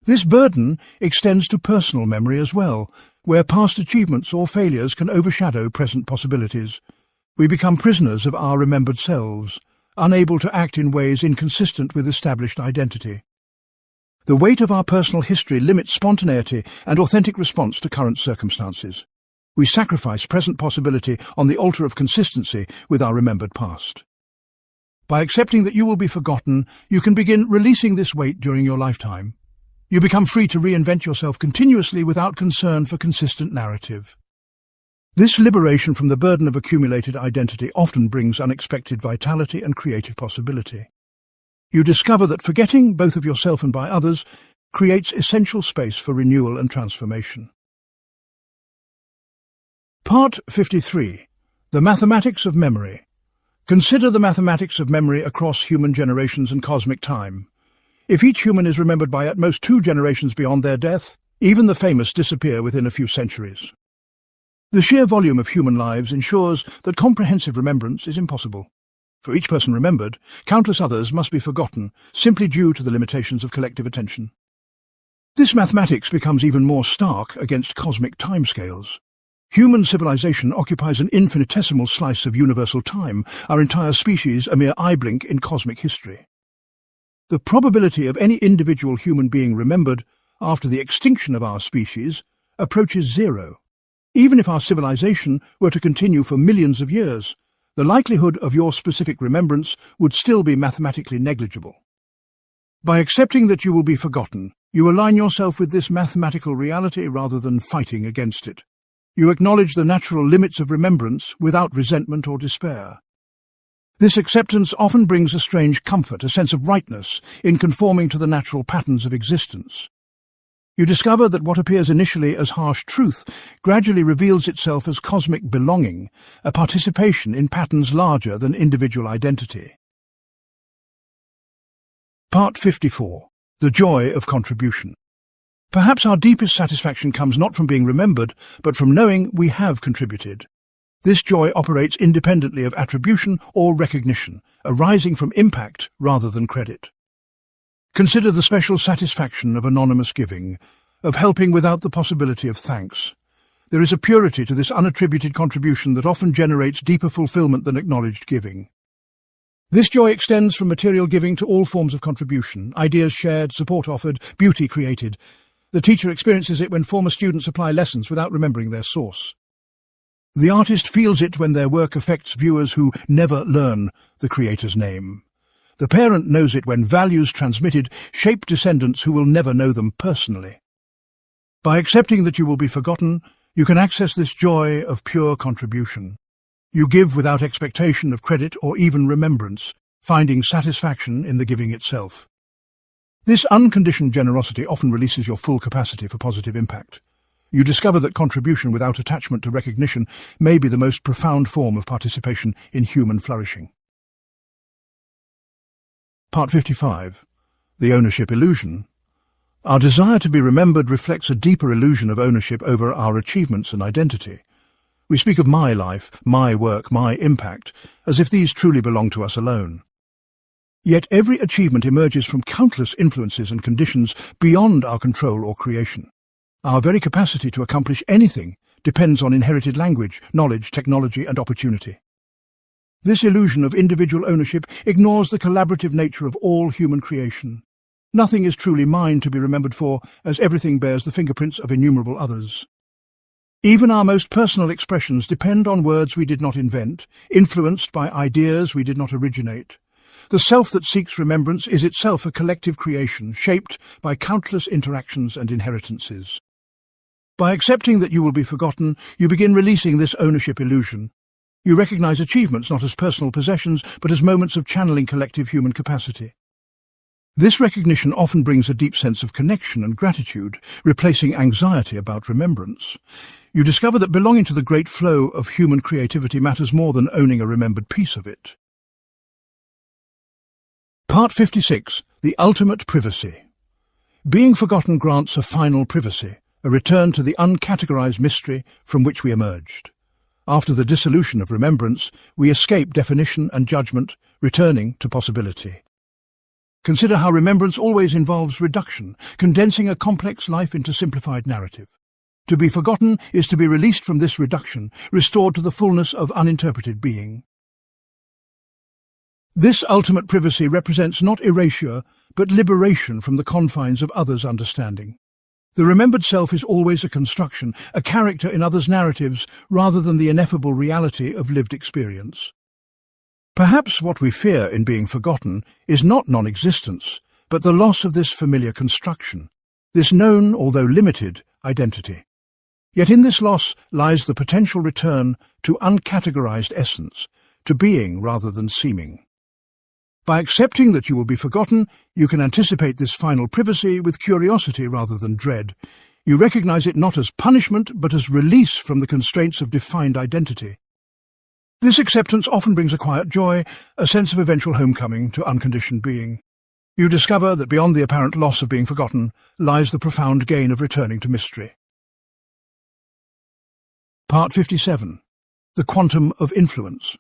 This burden extends to personal memory as well, where past achievements or failures can overshadow present possibilities. We become prisoners of our remembered selves, unable to act in ways inconsistent with established identity. The weight of our personal history limits spontaneity and authentic response to current circumstances. We sacrifice present possibility on the altar of consistency with our remembered past. By accepting that you will be forgotten, you can begin releasing this weight during your lifetime. You become free to reinvent yourself continuously without concern for consistent narrative. This liberation from the burden of accumulated identity often brings unexpected vitality and creative possibility. You discover that forgetting, both of yourself and by others, creates essential space for renewal and transformation. Part 53. The Mathematics of Memory. Consider the mathematics of memory across human generations and cosmic time. If each human is remembered by at most 2 generations beyond their death, even the famous disappear within a few centuries. The sheer volume of human lives ensures that comprehensive remembrance is impossible. For each person remembered, countless others must be forgotten, simply due to the limitations of collective attention. This mathematics becomes even more stark against cosmic timescales. Human civilization occupies an infinitesimal slice of universal time, our entire species a mere eye blink in cosmic history. The probability of any individual human being remembered after the extinction of our species approaches 0. Even if our civilization were to continue for millions of years, the likelihood of your specific remembrance would still be mathematically negligible. By accepting that you will be forgotten, you align yourself with this mathematical reality rather than fighting against it. You acknowledge the natural limits of remembrance without resentment or despair. This acceptance often brings a strange comfort, a sense of rightness in conforming to the natural patterns of existence. You discover that what appears initially as harsh truth gradually reveals itself as cosmic belonging, a participation in patterns larger than individual identity. Part 54. The Joy of Contribution. Perhaps our deepest satisfaction comes not from being remembered, but from knowing we have contributed. This joy operates independently of attribution or recognition, arising from impact rather than credit. Consider the special satisfaction of anonymous giving, of helping without the possibility of thanks. There is a purity to this unattributed contribution that often generates deeper fulfillment than acknowledged giving. This joy extends from material giving to all forms of contribution, ideas shared, support offered, beauty created. The teacher experiences it when former students apply lessons without remembering their source. The artist feels it when their work affects viewers who never learn the creator's name. The parent knows it when values transmitted shape descendants who will never know them personally. By accepting that you will be forgotten, you can access this joy of pure contribution. You give without expectation of credit or even remembrance, finding satisfaction in the giving itself. This unconditioned generosity often releases your full capacity for positive impact. You discover that contribution without attachment to recognition may be the most profound form of participation in human flourishing. Part 55. The Ownership Illusion. Our desire to be remembered reflects a deeper illusion of ownership over our achievements and identity. We speak of my life, my work, my impact, as if these truly belong to us alone. Yet every achievement emerges from countless influences and conditions beyond our control or creation. Our very capacity to accomplish anything depends on inherited language, knowledge, technology, and opportunity. This illusion of individual ownership ignores the collaborative nature of all human creation. Nothing is truly mine to be remembered for, as everything bears the fingerprints of innumerable others. Even our most personal expressions depend on words we did not invent, influenced by ideas we did not originate. The self that seeks remembrance is itself a collective creation, shaped by countless interactions and inheritances. By accepting that you will be forgotten, you begin releasing this ownership illusion. You recognize achievements not as personal possessions, but as moments of channeling collective human capacity. This recognition often brings a deep sense of connection and gratitude, replacing anxiety about remembrance. You discover that belonging to the great flow of human creativity matters more than owning a remembered piece of it. Part 56. The Ultimate Privacy. Being forgotten grants a final privacy, a return to the uncategorized mystery from which we emerged. After the dissolution of remembrance, we escape definition and judgment, returning to possibility. Consider how remembrance always involves reduction, condensing a complex life into simplified narrative. To be forgotten is to be released from this reduction, restored to the fullness of uninterpreted being. This ultimate privacy represents not erasure, but liberation from the confines of others' understanding. The remembered self is always a construction, a character in others' narratives, rather than the ineffable reality of lived experience. Perhaps what we fear in being forgotten is not non-existence, but the loss of this familiar construction, this known, although limited, identity. Yet in this loss lies the potential return to uncategorized essence, to being rather than seeming. By accepting that you will be forgotten, you can anticipate this final privacy with curiosity rather than dread. You recognize it not as punishment, but as release from the constraints of defined identity. This acceptance often brings a quiet joy, a sense of eventual homecoming to unconditioned being. You discover that beyond the apparent loss of being forgotten lies the profound gain of returning to mystery. Part 57. The Quantum of Influence.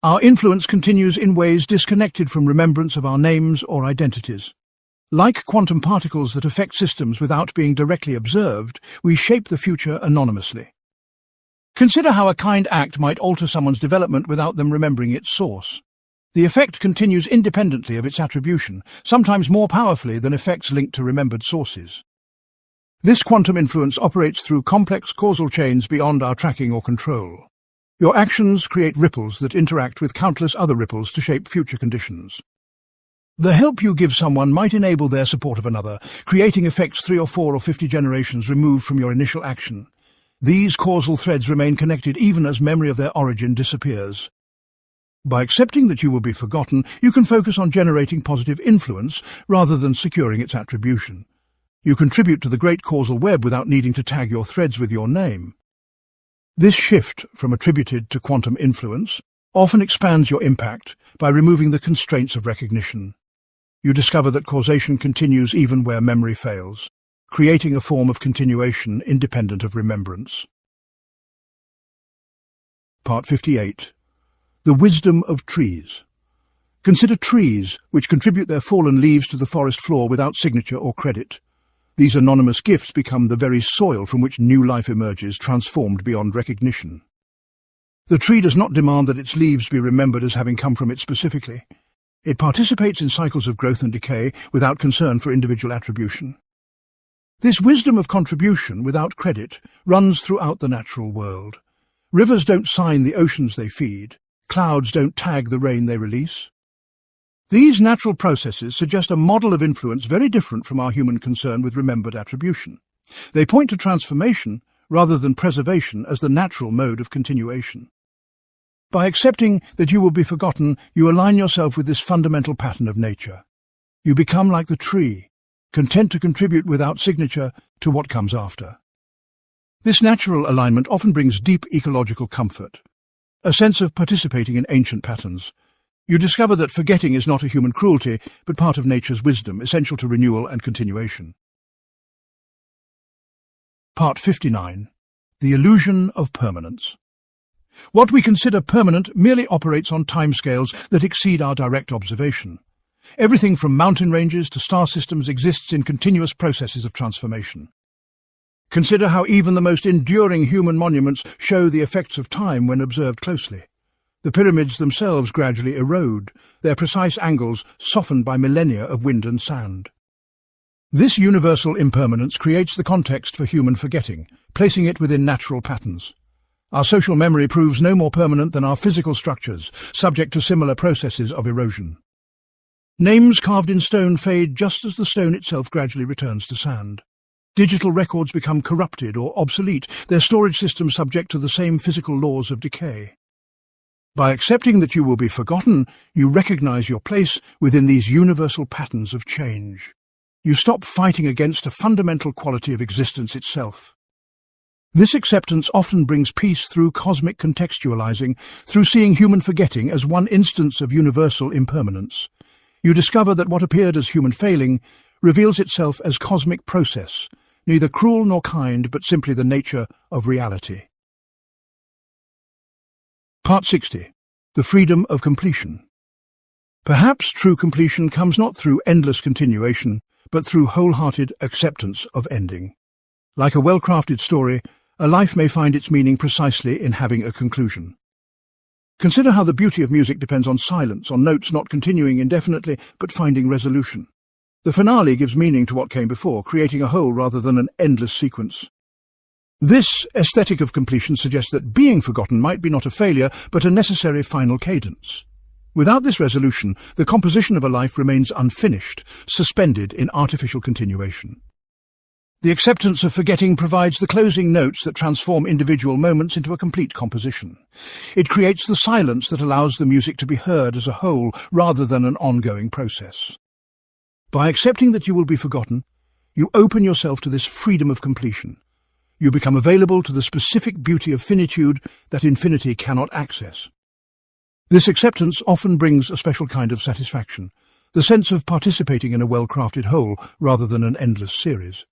Our influence continues in ways disconnected from remembrance of our names or identities. Like quantum particles that affect systems without being directly observed, we shape the future anonymously. Consider how a kind act might alter someone's development without them remembering its source. The effect continues independently of its attribution, sometimes more powerfully than effects linked to remembered sources. This quantum influence operates through complex causal chains beyond our tracking or control. Your actions create ripples that interact with countless other ripples to shape future conditions. The help you give someone might enable their support of another, creating effects 3 or 4 or 50 generations removed from your initial action. These causal threads remain connected even as memory of their origin disappears. By accepting that you will be forgotten, you can focus on generating positive influence rather than securing its attribution. You contribute to the great causal web without needing to tag your threads with your name. This shift from attributed to quantum influence often expands your impact by removing the constraints of recognition. You discover that causation continues even where memory fails, creating a form of continuation independent of remembrance. Part 58. The Wisdom of Trees. Consider trees which contribute their fallen leaves to the forest floor without signature or credit. These anonymous gifts become the very soil from which new life emerges, transformed beyond recognition. The tree does not demand that its leaves be remembered as having come from it specifically. It participates in cycles of growth and decay without concern for individual attribution. This wisdom of contribution without credit runs throughout the natural world. Rivers don't sign the oceans they feed. Clouds don't tag the rain they release. These natural processes suggest a model of influence very different from our human concern with remembered attribution. They point to transformation rather than preservation as the natural mode of continuation. By accepting that you will be forgotten, you align yourself with this fundamental pattern of nature. You become like the tree, content to contribute without signature to what comes after. This natural alignment often brings deep ecological comfort, a sense of participating in ancient patterns. You discover that forgetting is not a human cruelty, but part of nature's wisdom, essential to renewal and continuation. Part 59. The Illusion of Permanence. What we consider permanent merely operates on timescales that exceed our direct observation. Everything from mountain ranges to star systems exists in continuous processes of transformation. Consider how even the most enduring human monuments show the effects of time when observed closely. The pyramids themselves gradually erode, their precise angles softened by millennia of wind and sand. This universal impermanence creates the context for human forgetting, placing it within natural patterns. Our social memory proves no more permanent than our physical structures, subject to similar processes of erosion. Names carved in stone fade just as the stone itself gradually returns to sand. Digital records become corrupted or obsolete, their storage systems subject to the same physical laws of decay. By accepting that you will be forgotten, you recognize your place within these universal patterns of change. You stop fighting against a fundamental quality of existence itself. This acceptance often brings peace through cosmic contextualizing, through seeing human forgetting as one instance of universal impermanence. You discover that what appeared as human failing reveals itself as cosmic process, neither cruel nor kind, but simply the nature of reality. Part 60. The Freedom of Completion. Perhaps true completion comes not through endless continuation, but through wholehearted acceptance of ending. Like a well-crafted story, a life may find its meaning precisely in having a conclusion. Consider how the beauty of music depends on silence, on notes not continuing indefinitely, but finding resolution. The finale gives meaning to what came before, creating a whole rather than an endless sequence. This aesthetic of completion suggests that being forgotten might be not a failure, but a necessary final cadence. Without this resolution, the composition of a life remains unfinished, suspended in artificial continuation. The acceptance of forgetting provides the closing notes that transform individual moments into a complete composition. It creates the silence that allows the music to be heard as a whole rather than an ongoing process. By accepting that you will be forgotten, you open yourself to this freedom of completion. You become available to the specific beauty of finitude that infinity cannot access. This acceptance often brings a special kind of satisfaction, the sense of participating in a well-crafted whole rather than an endless series.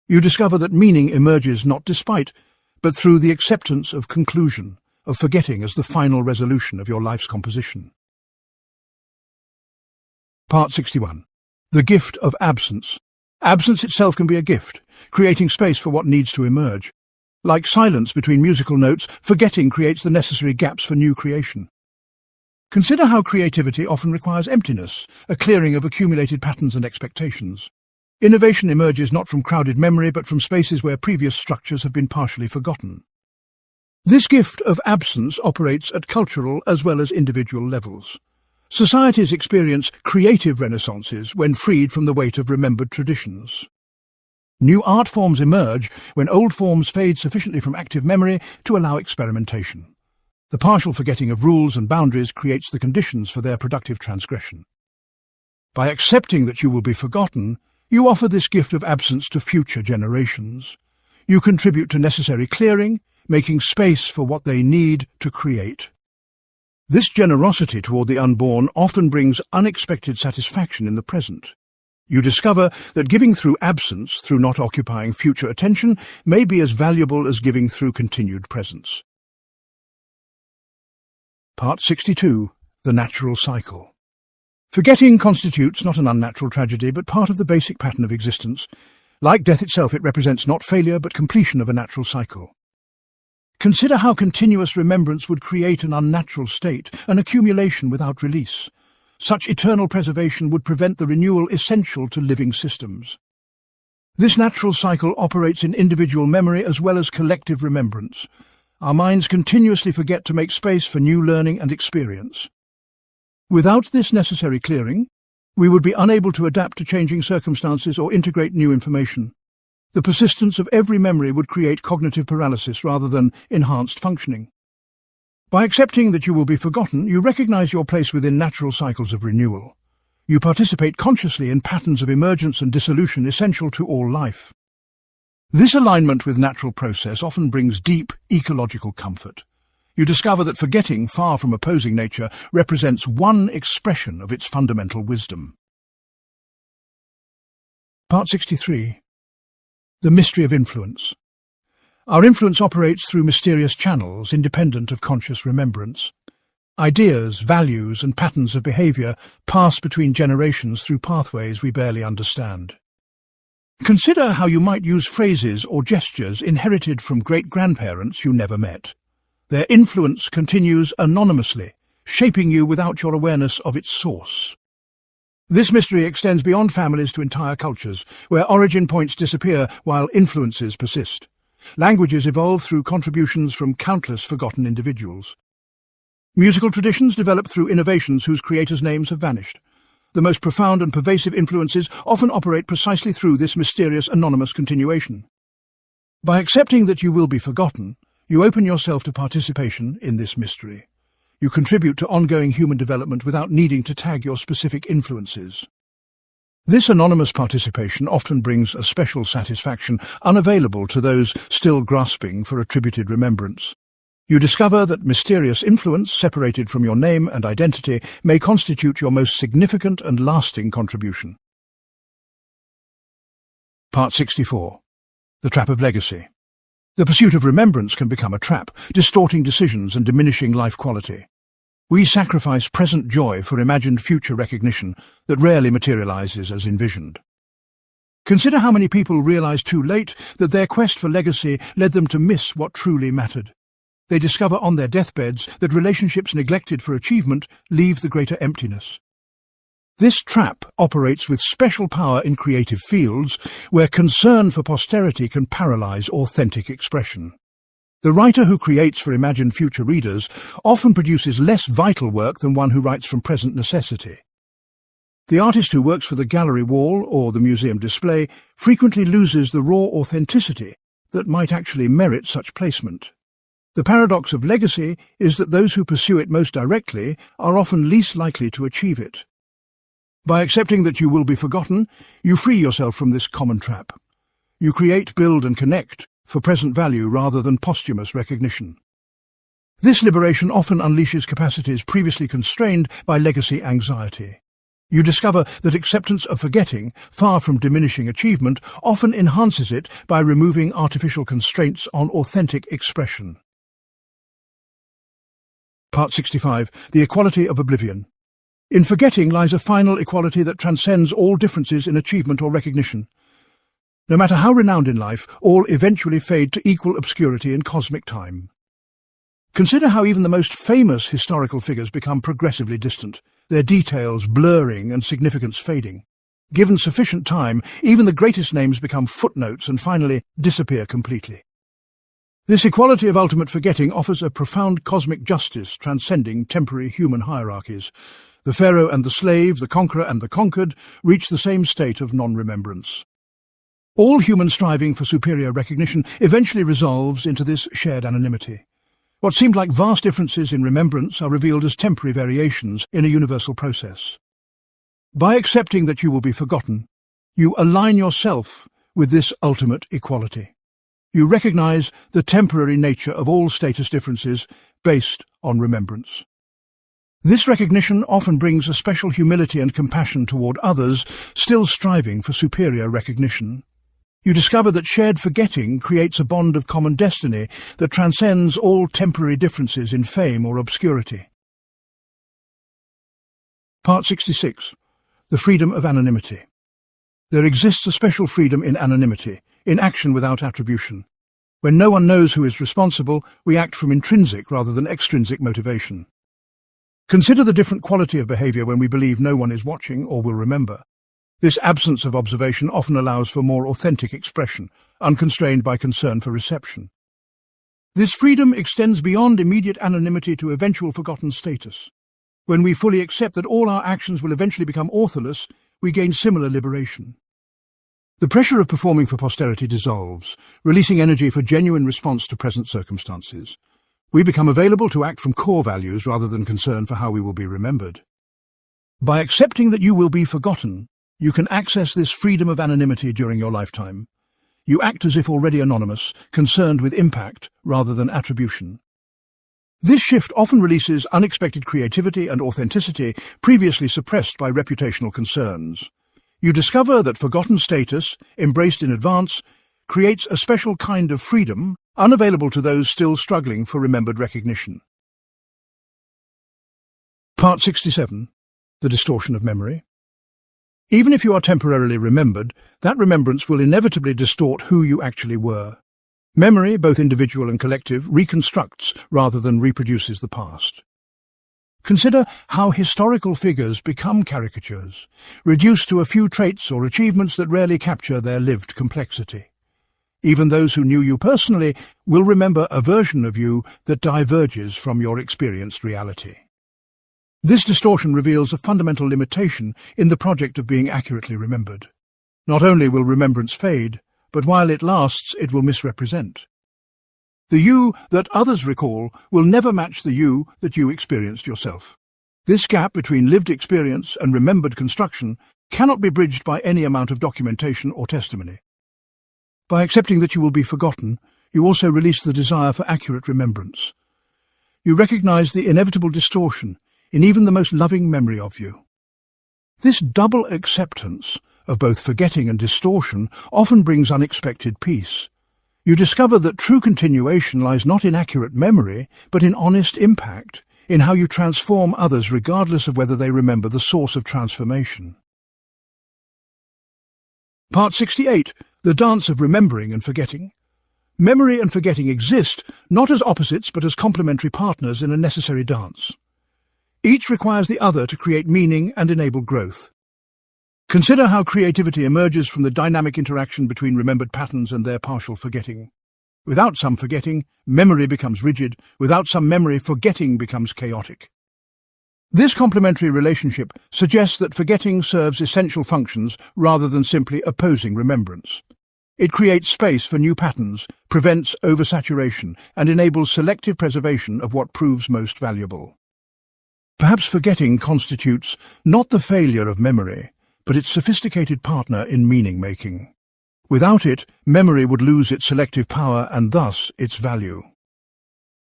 You discover that meaning emerges not despite, but through the acceptance of conclusion, of forgetting as the final resolution of your life's composition. Part 61. The gift of absence. Absence itself can be a gift, creating space for what needs to emerge. Like silence between musical notes, forgetting creates the necessary gaps for new creation. Consider how creativity often requires emptiness, a clearing of accumulated patterns and expectations. Innovation emerges not from crowded memory, but from spaces where previous structures have been partially forgotten. This gift of absence operates at cultural as well as individual levels. Societies experience creative renaissances when freed from the weight of remembered traditions. New art forms emerge when old forms fade sufficiently from active memory to allow experimentation. The partial forgetting of rules and boundaries creates the conditions for their productive transgression. By accepting that you will be forgotten, you offer this gift of absence to future generations. You contribute to necessary clearing, making space for what they need to create. This generosity toward the unborn often brings unexpected satisfaction in the present. You discover that giving through absence, through not occupying future attention, may be as valuable as giving through continued presence. Part 62. The Natural Cycle. Forgetting constitutes not an unnatural tragedy, but part of the basic pattern of existence. Like death itself, it represents not failure, but completion of a natural cycle. Consider how continuous remembrance would create an unnatural state, an accumulation without release. Such eternal preservation would prevent the renewal essential to living systems. This natural cycle operates in individual memory as well as collective remembrance. Our minds continuously forget to make space for new learning and experience. Without this necessary clearing, we would be unable to adapt to changing circumstances or integrate new information. The persistence of every memory would create cognitive paralysis rather than enhanced functioning. By accepting that you will be forgotten, you recognize your place within natural cycles of renewal. You participate consciously in patterns of emergence and dissolution essential to all life. This alignment with natural process often brings deep ecological comfort. You discover that forgetting, far from opposing nature, represents one expression of its fundamental wisdom. Part 63. The Mystery of Influence. Our influence operates through mysterious channels, independent of conscious remembrance. Ideas, values, and patterns of behavior pass between generations through pathways we barely understand. Consider how you might use phrases or gestures inherited from great-grandparents you never met. Their influence continues anonymously, shaping you without your awareness of its source. This mystery extends beyond families to entire cultures, where origin points disappear while influences persist. Languages evolve through contributions from countless forgotten individuals. Musical traditions develop through innovations whose creators' names have vanished. The most profound and pervasive influences often operate precisely through this mysterious anonymous continuation. By accepting that you will be forgotten, you open yourself to participation in this mystery. You contribute to ongoing human development without needing to tag your specific influences. This anonymous participation often brings a special satisfaction unavailable to those still grasping for attributed remembrance. You discover that mysterious influence, separated from your name and identity, may constitute your most significant and lasting contribution. Part 64. The Trap of Legacy. The pursuit of remembrance can become a trap, distorting decisions and diminishing life quality. We sacrifice present joy for imagined future recognition that rarely materializes as envisioned. Consider how many people realize too late that their quest for legacy led them to miss what truly mattered. They discover on their deathbeds that relationships neglected for achievement leave the greater emptiness. This trap operates with special power in creative fields where concern for posterity can paralyze authentic expression. The writer who creates for imagined future readers often produces less vital work than one who writes from present necessity. The artist who works for the gallery wall or the museum display frequently loses the raw authenticity that might actually merit such placement. The paradox of legacy is that those who pursue it most directly are often least likely to achieve it. By accepting that you will be forgotten, you free yourself from this common trap. You create, build and connect for present value rather than posthumous recognition. This liberation often unleashes capacities previously constrained by legacy anxiety. You discover that acceptance of forgetting, far from diminishing achievement, often enhances it by removing artificial constraints on authentic expression. Part 65. The Equality of Oblivion. In forgetting lies a final equality that transcends all differences in achievement or recognition. No matter how renowned in life, all eventually fade to equal obscurity in cosmic time. Consider how even the most famous historical figures become progressively distant, their details blurring and significance fading. Given sufficient time, even the greatest names become footnotes and finally disappear completely. This equality of ultimate forgetting offers a profound cosmic justice transcending temporary human hierarchies. The pharaoh and the slave, the conqueror and the conquered, reach the same state of non-remembrance. All human striving for superior recognition eventually resolves into this shared anonymity. What seemed like vast differences in remembrance are revealed as temporary variations in a universal process. By accepting that you will be forgotten, you align yourself with this ultimate equality. You recognize the temporary nature of all status differences based on remembrance. This recognition often brings a special humility and compassion toward others still striving for superior recognition. You discover that shared forgetting creates a bond of common destiny that transcends all temporary differences in fame or obscurity. Part 66. The Freedom of Anonymity. There exists a special freedom in anonymity, in action without attribution. When no one knows who is responsible, we act from intrinsic rather than extrinsic motivation. Consider the different quality of behavior when we believe no one is watching or will remember. This absence of observation often allows for more authentic expression, unconstrained by concern for reception. This freedom extends beyond immediate anonymity to eventual forgotten status. When we fully accept that all our actions will eventually become authorless, we gain similar liberation. The pressure of performing for posterity dissolves, releasing energy for genuine response to present circumstances. We become available to act from core values rather than concern for how we will be remembered. By accepting that you will be forgotten, you can access this freedom of anonymity during your lifetime. You act as if already anonymous, concerned with impact rather than attribution. This shift often releases unexpected creativity and authenticity previously suppressed by reputational concerns. You discover that forgotten status, embraced in advance, creates a special kind of freedom unavailable to those still struggling for remembered recognition. Part 67. The Distortion of Memory. Even if you are temporarily remembered, that remembrance will inevitably distort who you actually were. Memory, both individual and collective, reconstructs rather than reproduces the past. Consider how historical figures become caricatures, reduced to a few traits or achievements that rarely capture their lived complexity. Even those who knew you personally will remember a version of you that diverges from your experienced reality. This distortion reveals a fundamental limitation in the project of being accurately remembered. Not only will remembrance fade, but while it lasts, it will misrepresent. The you that others recall will never match the you that you experienced yourself. This gap between lived experience and remembered construction cannot be bridged by any amount of documentation or testimony. By accepting that you will be forgotten, you also release the desire for accurate remembrance. You recognize the inevitable distortion in even the most loving memory of you. This double acceptance of both forgetting and distortion often brings unexpected peace. You discover that true continuation lies not in accurate memory, but in honest impact, in how you transform others regardless of whether they remember the source of transformation. Part 68. The Dance of Remembering and Forgetting. Memory and forgetting exist not as opposites but as complementary partners in a necessary dance. Each requires the other to create meaning and enable growth. Consider how creativity emerges from the dynamic interaction between remembered patterns and their partial forgetting. Without some forgetting, memory becomes rigid. Without some memory, forgetting becomes chaotic. This complementary relationship suggests that forgetting serves essential functions rather than simply opposing remembrance. It creates space for new patterns, prevents oversaturation, and enables selective preservation of what proves most valuable. Perhaps forgetting constitutes not the failure of memory, but its sophisticated partner in meaning-making. Without it, memory would lose its selective power and thus its value.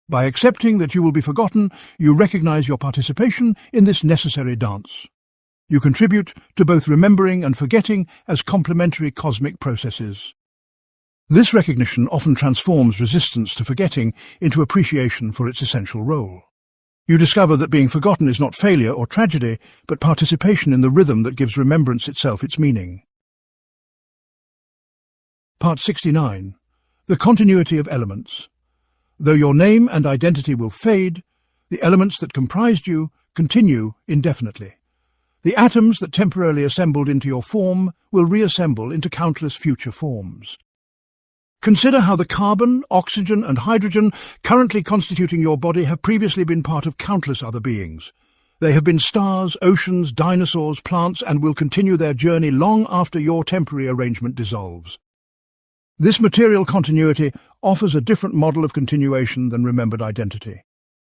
By accepting that you will be forgotten, you recognize your participation in this necessary dance. You contribute to both remembering and forgetting as complementary cosmic processes. This recognition often transforms resistance to forgetting into appreciation for its essential role. You discover that being forgotten is not failure or tragedy, but participation in the rhythm that gives remembrance itself its meaning. Part 69. The continuity of elements. Though your name and identity will fade, the elements that comprised you continue indefinitely. The atoms that temporarily assembled into your form will reassemble into countless future forms. Consider how the carbon, oxygen, and hydrogen currently constituting your body have previously been part of countless other beings. They have been stars, oceans, dinosaurs, plants, and will continue their journey long after your temporary arrangement dissolves. This material continuity offers a different model of continuation than remembered identity.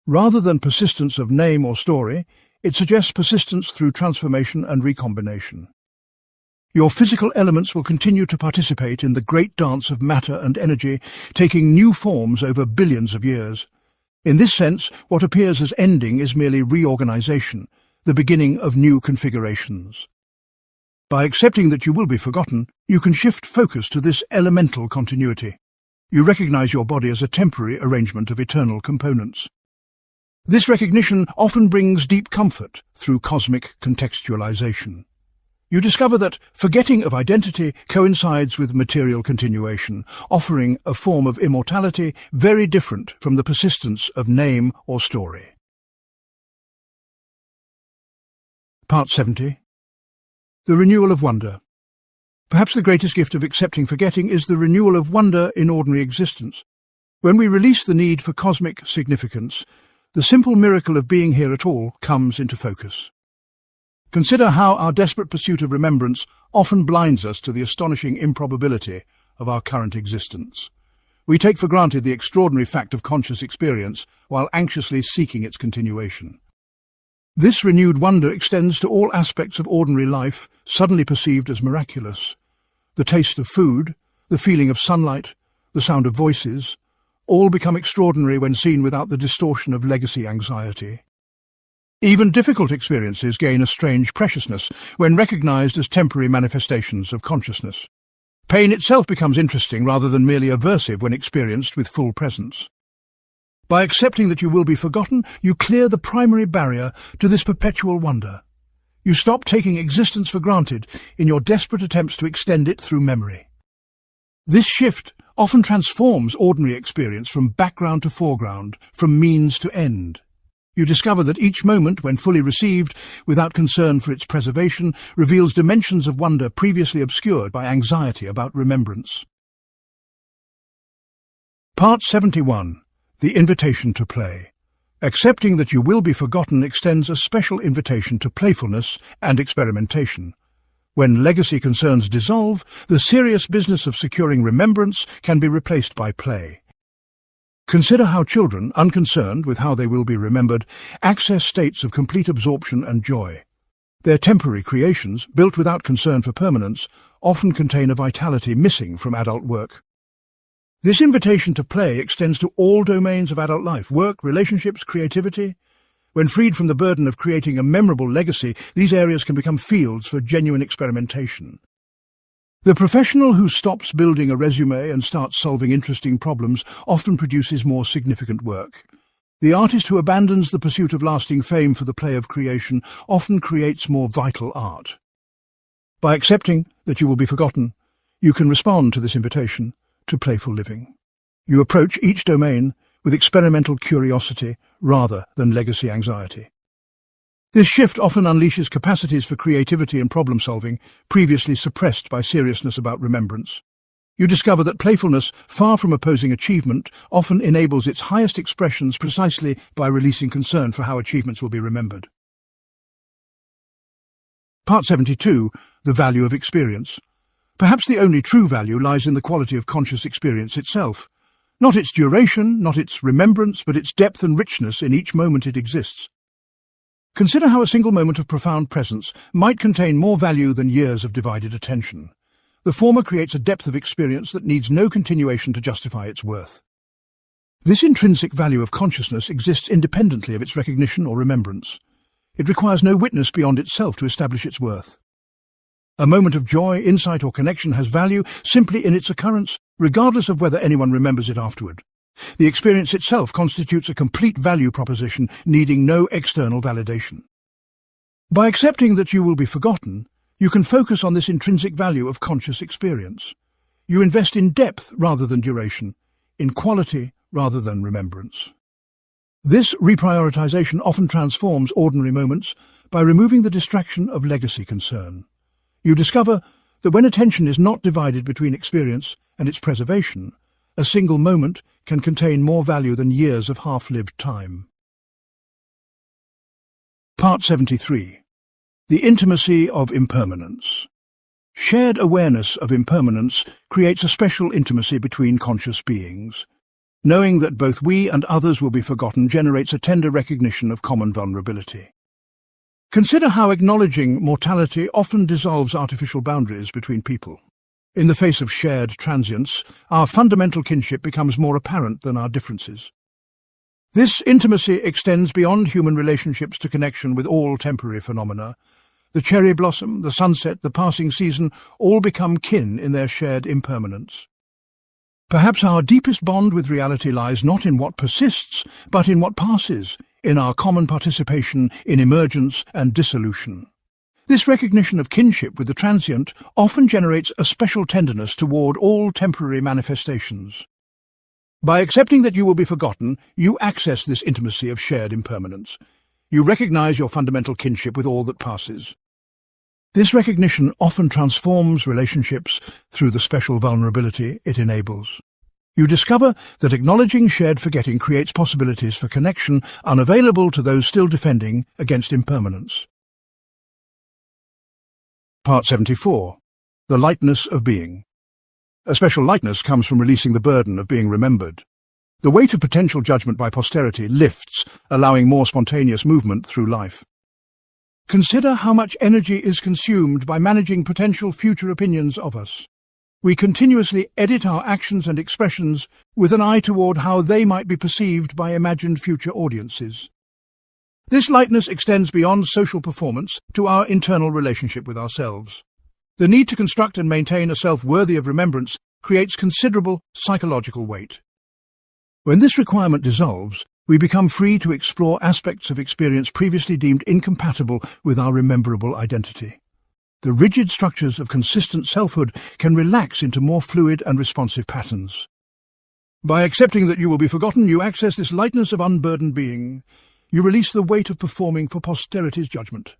Rather than persistence of name or story, it suggests persistence through transformation and recombination. Your physical elements will continue to participate in the great dance of matter and energy, taking new forms over billions of years. In this sense, what appears as ending is merely reorganization, the beginning of new configurations. By accepting that you will be forgotten, you can shift focus to this elemental continuity. You recognize your body as a temporary arrangement of eternal components. This recognition often brings deep comfort through cosmic contextualization. You discover that forgetting of identity coincides with material continuation, offering a form of immortality very different from the persistence of name or story. Part 70. The renewal of wonder. Perhaps the greatest gift of accepting forgetting is the renewal of wonder in ordinary existence. When we release the need for cosmic significance, the simple miracle of being here at all comes into focus. Consider how our desperate pursuit of remembrance often blinds us to the astonishing improbability of our current existence. We take for granted the extraordinary fact of conscious experience while anxiously seeking its continuation. This renewed wonder extends to all aspects of ordinary life, suddenly perceived as miraculous. The taste of food, the feeling of sunlight, the sound of voices, all become extraordinary when seen without the distortion of legacy anxiety. Even difficult experiences gain a strange preciousness when recognized as temporary manifestations of consciousness. Pain itself becomes interesting rather than merely aversive when experienced with full presence. By accepting that you will be forgotten, you clear the primary barrier to this perpetual wonder. You stop taking existence for granted in your desperate attempts to extend it through memory. This shift often transforms ordinary experience from background to foreground, from means to end. You discover that each moment, when fully received, without concern for its preservation, reveals dimensions of wonder previously obscured by anxiety about remembrance. Part 71. The invitation to play. Accepting that you will be forgotten extends a special invitation to playfulness and experimentation. When legacy concerns dissolve, the serious business of securing remembrance can be replaced by play. Consider how children, unconcerned with how they will be remembered, access states of complete absorption and joy. Their temporary creations, built without concern for permanence, often contain a vitality missing from adult work. This invitation to play extends to all domains of adult life: work, relationships, creativity. When freed from the burden of creating a memorable legacy, these areas can become fields for genuine experimentation. The professional who stops building a resume and starts solving interesting problems often produces more significant work. The artist who abandons the pursuit of lasting fame for the play of creation often creates more vital art. By accepting that you will be forgotten, you can respond to this invitation to playful living. You approach each domain with experimental curiosity rather than legacy anxiety. This shift often unleashes capacities for creativity and problem-solving previously suppressed by seriousness about remembrance. You discover that playfulness, far from opposing achievement, often enables its highest expressions precisely by releasing concern for how achievements will be remembered. Part 72. The value of experience. Perhaps the only true value lies in the quality of conscious experience itself. Not its duration, not its remembrance, but its depth and richness in each moment it exists. Consider how a single moment of profound presence might contain more value than years of divided attention. The former creates a depth of experience that needs no continuation to justify its worth. This intrinsic value of consciousness exists independently of its recognition or remembrance. It requires no witness beyond itself to establish its worth. A moment of joy, insight, or connection has value simply in its occurrence, regardless of whether anyone remembers it afterward. The experience itself constitutes a complete value proposition, needing no external validation. By accepting that you will be forgotten, you can focus on this intrinsic value of conscious experience. You invest in depth rather than duration, in quality rather than remembrance. This reprioritization often transforms ordinary moments by removing the distraction of legacy concern. You discover that when attention is not divided between experience and its preservation, a single moment can contain more value than years of half-lived time. Part 73. The intimacy of impermanence. Shared awareness of impermanence creates a special intimacy between conscious beings. Knowing that both we and others will be forgotten generates a tender recognition of common vulnerability. Consider how acknowledging mortality often dissolves artificial boundaries between people. In the face of shared transience, our fundamental kinship becomes more apparent than our differences. This intimacy extends beyond human relationships to connection with all temporary phenomena. The cherry blossom, the sunset, the passing season all become kin in their shared impermanence. Perhaps our deepest bond with reality lies not in what persists, but in what passes, in our common participation in emergence and dissolution. This recognition of kinship with the transient often generates a special tenderness toward all temporary manifestations. By accepting that you will be forgotten, you access this intimacy of shared impermanence. You recognize your fundamental kinship with all that passes. This recognition often transforms relationships through the special vulnerability it enables. You discover that acknowledging shared forgetting creates possibilities for connection unavailable to those still defending against impermanence. Part 74. The lightness of being. A special lightness comes from releasing the burden of being remembered. The weight of potential judgment by posterity lifts, allowing more spontaneous movement through life. Consider how much energy is consumed by managing potential future opinions of us. We continuously edit our actions and expressions with an eye toward how they might be perceived by imagined future audiences. This lightness extends beyond social performance to our internal relationship with ourselves. The need to construct and maintain a self worthy of remembrance creates considerable psychological weight. When this requirement dissolves, we become free to explore aspects of experience previously deemed incompatible with our rememberable identity. The rigid structures of consistent selfhood can relax into more fluid and responsive patterns. By accepting that you will be forgotten, you access this lightness of unburdened being. You release the weight of performing for posterity's judgment.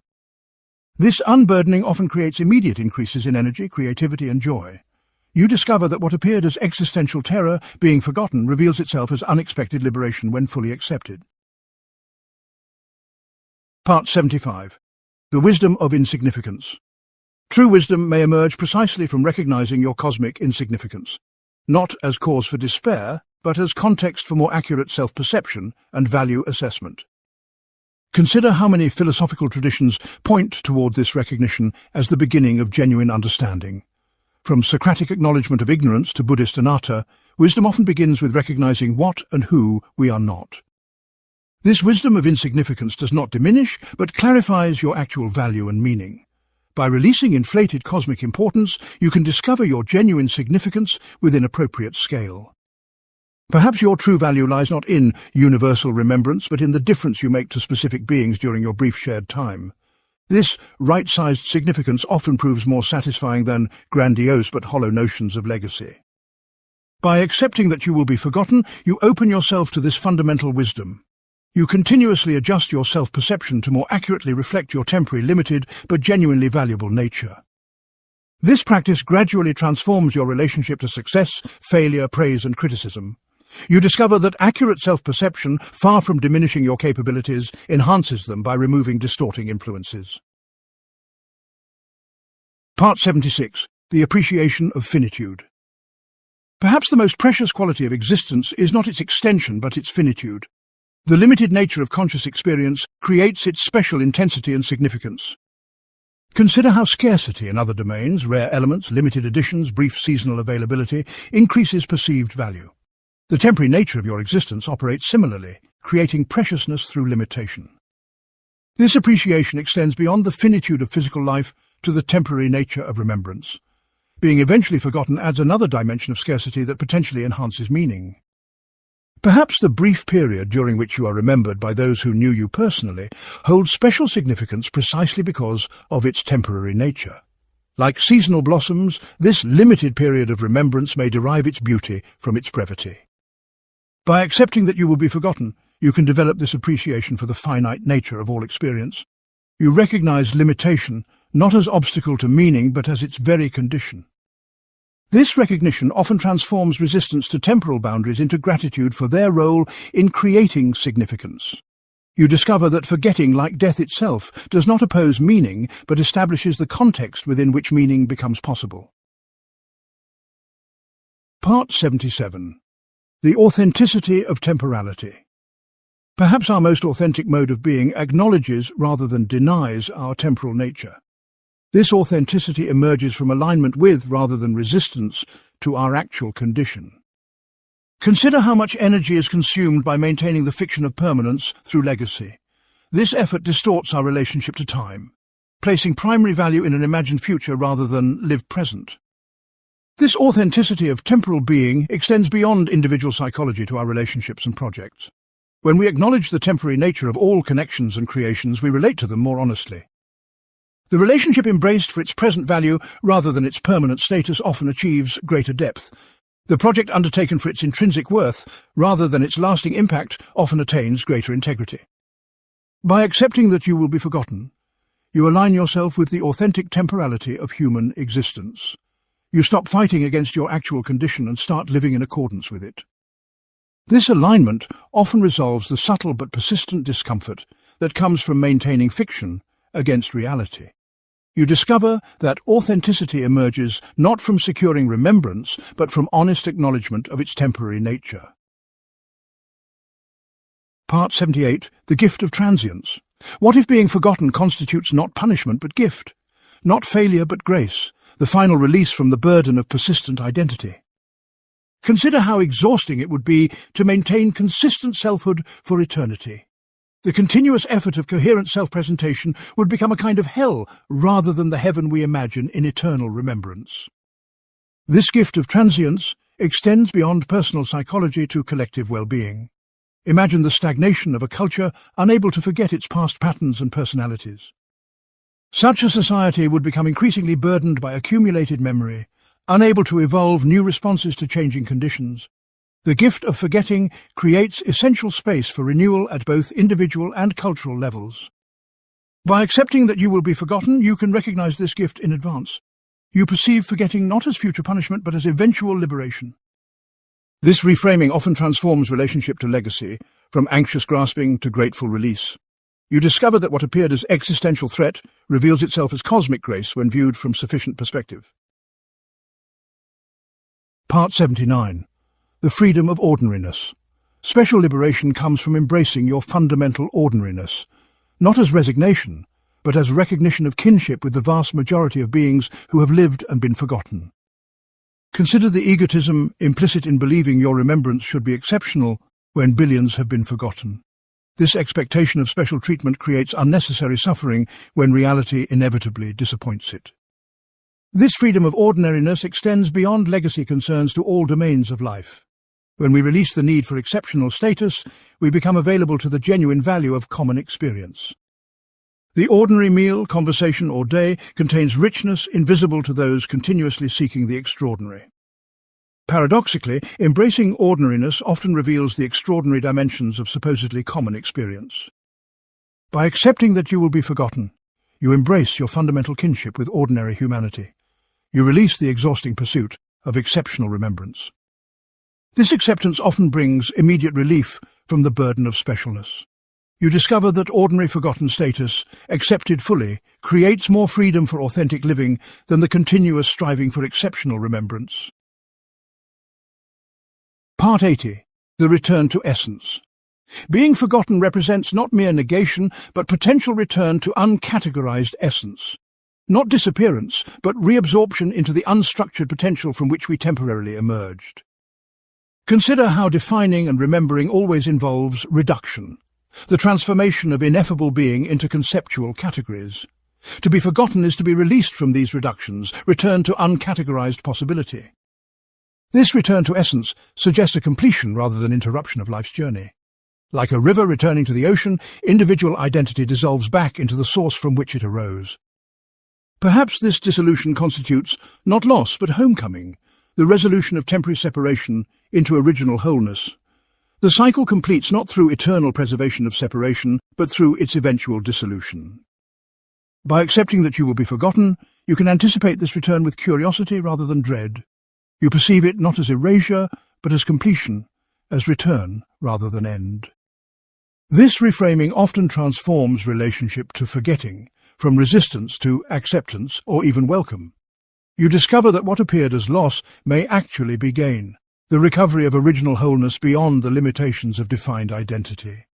This unburdening often creates immediate increases in energy, creativity, and joy. You discover that what appeared as existential terror, being forgotten, reveals itself as unexpected liberation when fully accepted. Part 75. The wisdom of insignificance. True wisdom may emerge precisely from recognizing your cosmic insignificance, not as cause for despair, but as context for more accurate self-perception and value assessment. Consider how many philosophical traditions point toward this recognition as the beginning of genuine understanding. From Socratic acknowledgement of ignorance to Buddhist anatta, wisdom often begins with recognizing what and who we are not. This wisdom of insignificance does not diminish, but clarifies your actual value and meaning. By releasing inflated cosmic importance, you can discover your genuine significance within appropriate scale. Perhaps your true value lies not in universal remembrance, but in the difference you make to specific beings during your brief shared time. This right-sized significance often proves more satisfying than grandiose but hollow notions of legacy. By accepting that you will be forgotten, you open yourself to this fundamental wisdom. You continuously adjust your self-perception to more accurately reflect your temporary, limited, but genuinely valuable nature. This practice gradually transforms your relationship to success, failure, praise, and criticism. You discover that accurate self-perception, far from diminishing your capabilities, enhances them by removing distorting influences. Part 76. The appreciation of finitude. Perhaps the most precious quality of existence is not its extension but its finitude. The limited nature of conscious experience creates its special intensity and significance. Consider how scarcity in other domains, rare elements, limited editions, brief seasonal availability, increases perceived value. The temporary nature of your existence operates similarly, creating preciousness through limitation. This appreciation extends beyond the finitude of physical life to the temporary nature of remembrance. Being eventually forgotten adds another dimension of scarcity that potentially enhances meaning. Perhaps the brief period during which you are remembered by those who knew you personally holds special significance precisely because of its temporary nature. Like seasonal blossoms, this limited period of remembrance may derive its beauty from its brevity. By accepting that you will be forgotten, you can develop this appreciation for the finite nature of all experience. You recognize limitation not as obstacle to meaning but as its very condition. This recognition often transforms resistance to temporal boundaries into gratitude for their role in creating significance. You discover that forgetting, like death itself, does not oppose meaning but establishes the context within which meaning becomes possible. Part 77. The authenticity of temporality. Perhaps our most authentic mode of being acknowledges rather than denies our temporal nature. This authenticity emerges from alignment with, rather than resistance, to our actual condition. Consider how much energy is consumed by maintaining the fiction of permanence through legacy. This effort distorts our relationship to time, placing primary value in an imagined future rather than lived present. This authenticity of temporal being extends beyond individual psychology to our relationships and projects. When we acknowledge the temporary nature of all connections and creations, we relate to them more honestly. The relationship embraced for its present value rather than its permanent status often achieves greater depth. The project undertaken for its intrinsic worth rather than its lasting impact often attains greater integrity. By accepting that you will be forgotten, you align yourself with the authentic temporality of human existence. You stop fighting against your actual condition and start living in accordance with it. This alignment often resolves the subtle but persistent discomfort that comes from maintaining fiction against reality. You discover that authenticity emerges not from securing remembrance, but from honest acknowledgement of its temporary nature. Part 78. The gift of transience. What if being forgotten constitutes not punishment but gift? Not failure but grace, the final release from the burden of persistent identity. Consider how exhausting it would be to maintain consistent selfhood for eternity. The continuous effort of coherent self-presentation would become a kind of hell rather than the heaven we imagine in eternal remembrance. This gift of transience extends beyond personal psychology to collective well-being. Imagine the stagnation of a culture unable to forget its past patterns and personalities. Such a society would become increasingly burdened by accumulated memory, unable to evolve new responses to changing conditions. The gift of forgetting creates essential space for renewal at both individual and cultural levels. By accepting that you will be forgotten, you can recognize this gift in advance. You perceive forgetting not as future punishment but as eventual liberation. This reframing often transforms relationship to legacy, from anxious grasping to grateful release. You discover that what appeared as existential threat reveals itself as cosmic grace when viewed from sufficient perspective. Part 79. The freedom of ordinariness. Special liberation comes from embracing your fundamental ordinariness, not as resignation, but as recognition of kinship with the vast majority of beings who have lived and been forgotten. Consider the egotism implicit in believing your remembrance should be exceptional when billions have been forgotten. This expectation of special treatment creates unnecessary suffering when reality inevitably disappoints it. This freedom of ordinariness extends beyond legacy concerns to all domains of life. When we release the need for exceptional status, we become available to the genuine value of common experience. The ordinary meal, conversation, or day contains richness invisible to those continuously seeking the extraordinary. Paradoxically, embracing ordinariness often reveals the extraordinary dimensions of supposedly common experience. By accepting that you will be forgotten, you embrace your fundamental kinship with ordinary humanity. You release the exhausting pursuit of exceptional remembrance. This acceptance often brings immediate relief from the burden of specialness. You discover that ordinary forgotten status, accepted fully, creates more freedom for authentic living than the continuous striving for exceptional remembrance. Part 80. The return to essence. Being forgotten represents not mere negation, but potential return to uncategorized essence. Not disappearance, but reabsorption into the unstructured potential from which we temporarily emerged. Consider how defining and remembering always involves reduction, the transformation of ineffable being into conceptual categories. To be forgotten is to be released from these reductions, returned to uncategorized possibility. This return to essence suggests a completion rather than interruption of life's journey. Like a river returning to the ocean, individual identity dissolves back into the source from which it arose. Perhaps this dissolution constitutes not loss but homecoming, the resolution of temporary separation into original wholeness. The cycle completes not through eternal preservation of separation, but through its eventual dissolution. By accepting that you will be forgotten, you can anticipate this return with curiosity rather than dread. You perceive it not as erasure, but as completion, as return rather than end. This reframing often transforms relationship to forgetting, from resistance to acceptance or even welcome. You discover that what appeared as loss may actually be gain, the recovery of original wholeness beyond the limitations of defined identity.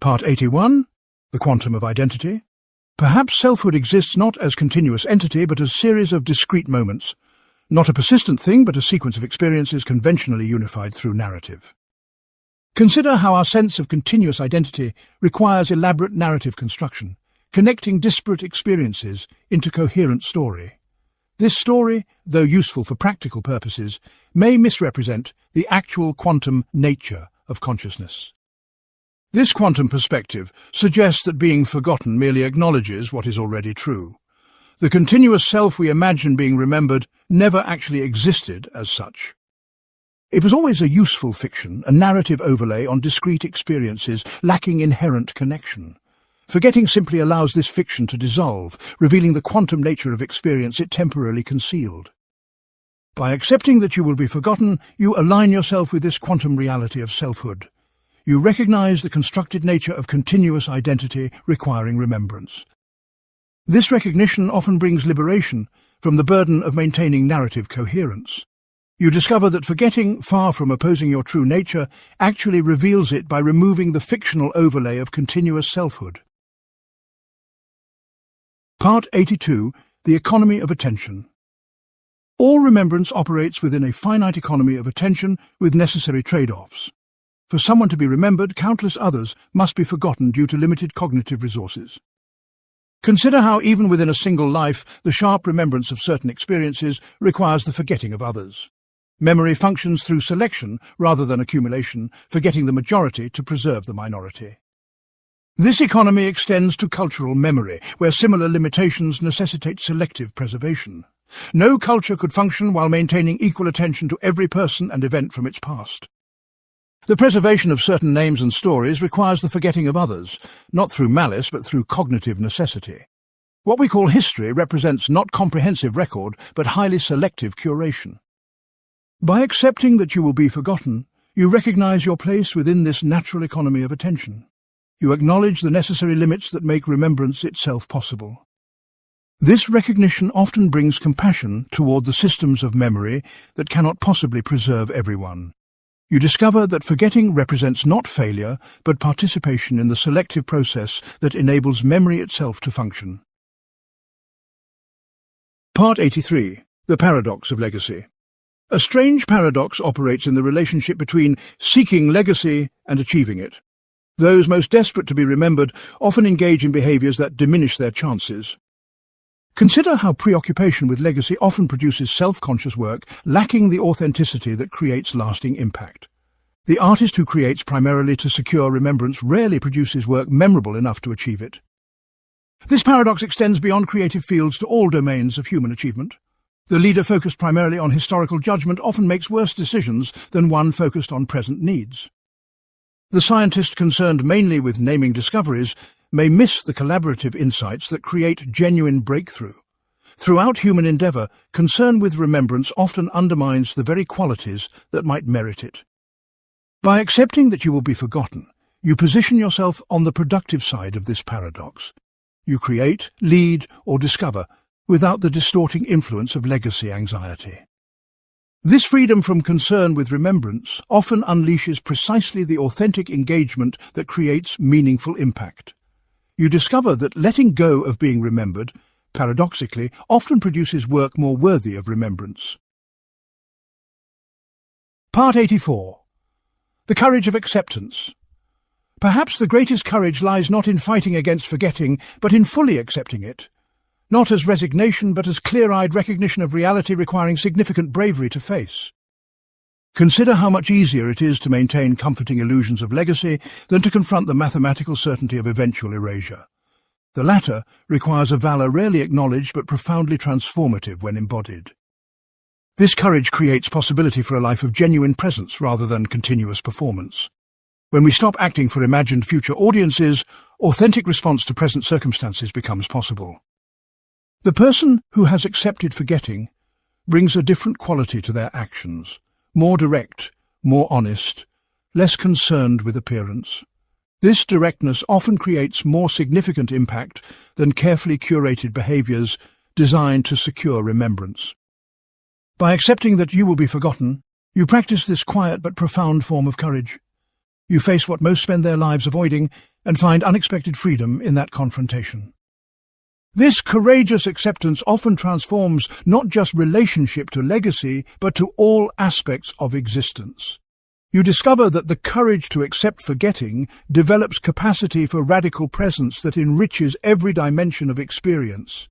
Part 81. The Quantum of Identity. Perhaps selfhood exists not as continuous entity but as series of discrete moments, not a persistent thing but a sequence of experiences conventionally unified through narrative. Consider how our sense of continuous identity requires elaborate narrative construction, connecting disparate experiences into coherent story. This story, though useful for practical purposes, may misrepresent the actual quantum nature of consciousness. This quantum perspective suggests that being forgotten merely acknowledges what is already true. The continuous self we imagine being remembered never actually existed as such. It was always a useful fiction, a narrative overlay on discrete experiences lacking inherent connection. Forgetting simply allows this fiction to dissolve, revealing the quantum nature of experience it temporarily concealed. By accepting that you will be forgotten, you align yourself with this quantum reality of selfhood. You recognize the constructed nature of continuous identity requiring remembrance. This recognition often brings liberation from the burden of maintaining narrative coherence. You discover that forgetting, far from opposing your true nature, actually reveals it by removing the fictional overlay of continuous selfhood. Part 82. The Economy of Attention. All remembrance operates within a finite economy of attention with necessary trade-offs. For someone to be remembered, countless others must be forgotten due to limited cognitive resources. Consider how even within a single life, the sharp remembrance of certain experiences requires the forgetting of others. Memory functions through selection rather than accumulation, forgetting the majority to preserve the minority. This economy extends to cultural memory, where similar limitations necessitate selective preservation. No culture could function while maintaining equal attention to every person and event from its past. The preservation of certain names and stories requires the forgetting of others, not through malice but through cognitive necessity. What we call history represents not comprehensive record but highly selective curation. By accepting that you will be forgotten, you recognize your place within this natural economy of attention. You acknowledge the necessary limits that make remembrance itself possible. This recognition often brings compassion toward the systems of memory that cannot possibly preserve everyone. You discover that forgetting represents not failure, but participation in the selective process that enables memory itself to function. Part 83. The Paradox of Legacy. A strange paradox operates in the relationship between seeking legacy and achieving it. Those most desperate to be remembered often engage in behaviors that diminish their chances. Consider how preoccupation with legacy often produces self-conscious work lacking the authenticity that creates lasting impact. The artist who creates primarily to secure remembrance rarely produces work memorable enough to achieve it. This paradox extends beyond creative fields to all domains of human achievement. The leader focused primarily on historical judgment often makes worse decisions than one focused on present needs. The scientist concerned mainly with naming discoveries may miss the collaborative insights that create genuine breakthrough. Throughout human endeavour, concern with remembrance often undermines the very qualities that might merit it. By accepting that you will be forgotten, you position yourself on the productive side of this paradox. You create, lead, or discover without the distorting influence of legacy anxiety. This freedom from concern with remembrance often unleashes precisely the authentic engagement that creates meaningful impact. You discover that letting go of being remembered, paradoxically, often produces work more worthy of remembrance. Part 84. The courage of acceptance. Perhaps the greatest courage lies not in fighting against forgetting, but in fully accepting it. Not as resignation, but as clear-eyed recognition of reality requiring significant bravery to face. Consider how much easier it is to maintain comforting illusions of legacy than to confront the mathematical certainty of eventual erasure. The latter requires a valour rarely acknowledged but profoundly transformative when embodied. This courage creates possibility for a life of genuine presence rather than continuous performance. When we stop acting for imagined future audiences, authentic response to present circumstances becomes possible. The person who has accepted forgetting brings a different quality to their actions, more direct, more honest, less concerned with appearance. This directness often creates more significant impact than carefully curated behaviours designed to secure remembrance. By accepting that you will be forgotten, you practice this quiet but profound form of courage. You face what most spend their lives avoiding and find unexpected freedom in that confrontation. This courageous acceptance often transforms not just relationship to legacy, but to all aspects of existence. You discover that the courage to accept forgetting develops capacity for radical presence that enriches every dimension of experience.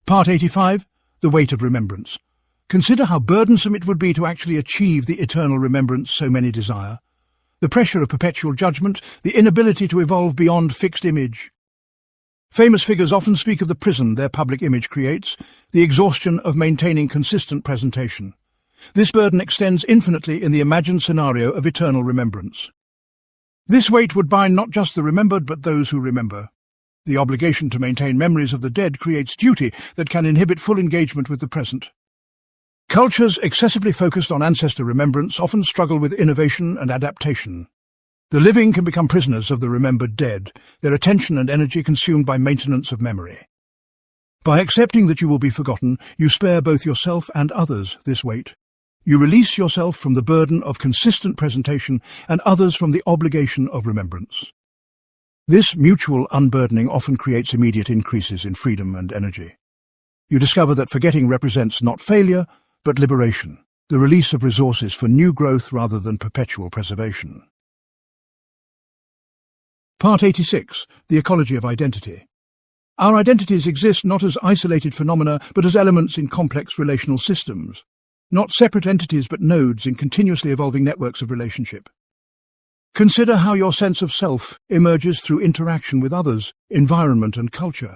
Part 85. The weight of remembrance. Consider how burdensome it would be to actually achieve the eternal remembrance so many desire. The pressure of perpetual judgment, the inability to evolve beyond fixed image. Famous figures often speak of the prison their public image creates, the exhaustion of maintaining consistent presentation. This burden extends infinitely in the imagined scenario of eternal remembrance. This weight would bind not just the remembered, but those who remember. The obligation to maintain memories of the dead creates duty that can inhibit full engagement with the present. Cultures excessively focused on ancestor remembrance often struggle with innovation and adaptation. The living can become prisoners of the remembered dead, their attention and energy consumed by maintenance of memory. By accepting that you will be forgotten, you spare both yourself and others this weight. You release yourself from the burden of consistent presentation and others from the obligation of remembrance. This mutual unburdening often creates immediate increases in freedom and energy. You discover that forgetting represents not failure, but liberation, the release of resources for new growth rather than perpetual preservation. Part 86. The ecology of identity. Our identities exist not as isolated phenomena, but as elements in complex relational systems. Not separate entities, but nodes in continuously evolving networks of relationship. Consider how your sense of self emerges through interaction with others, environment and culture.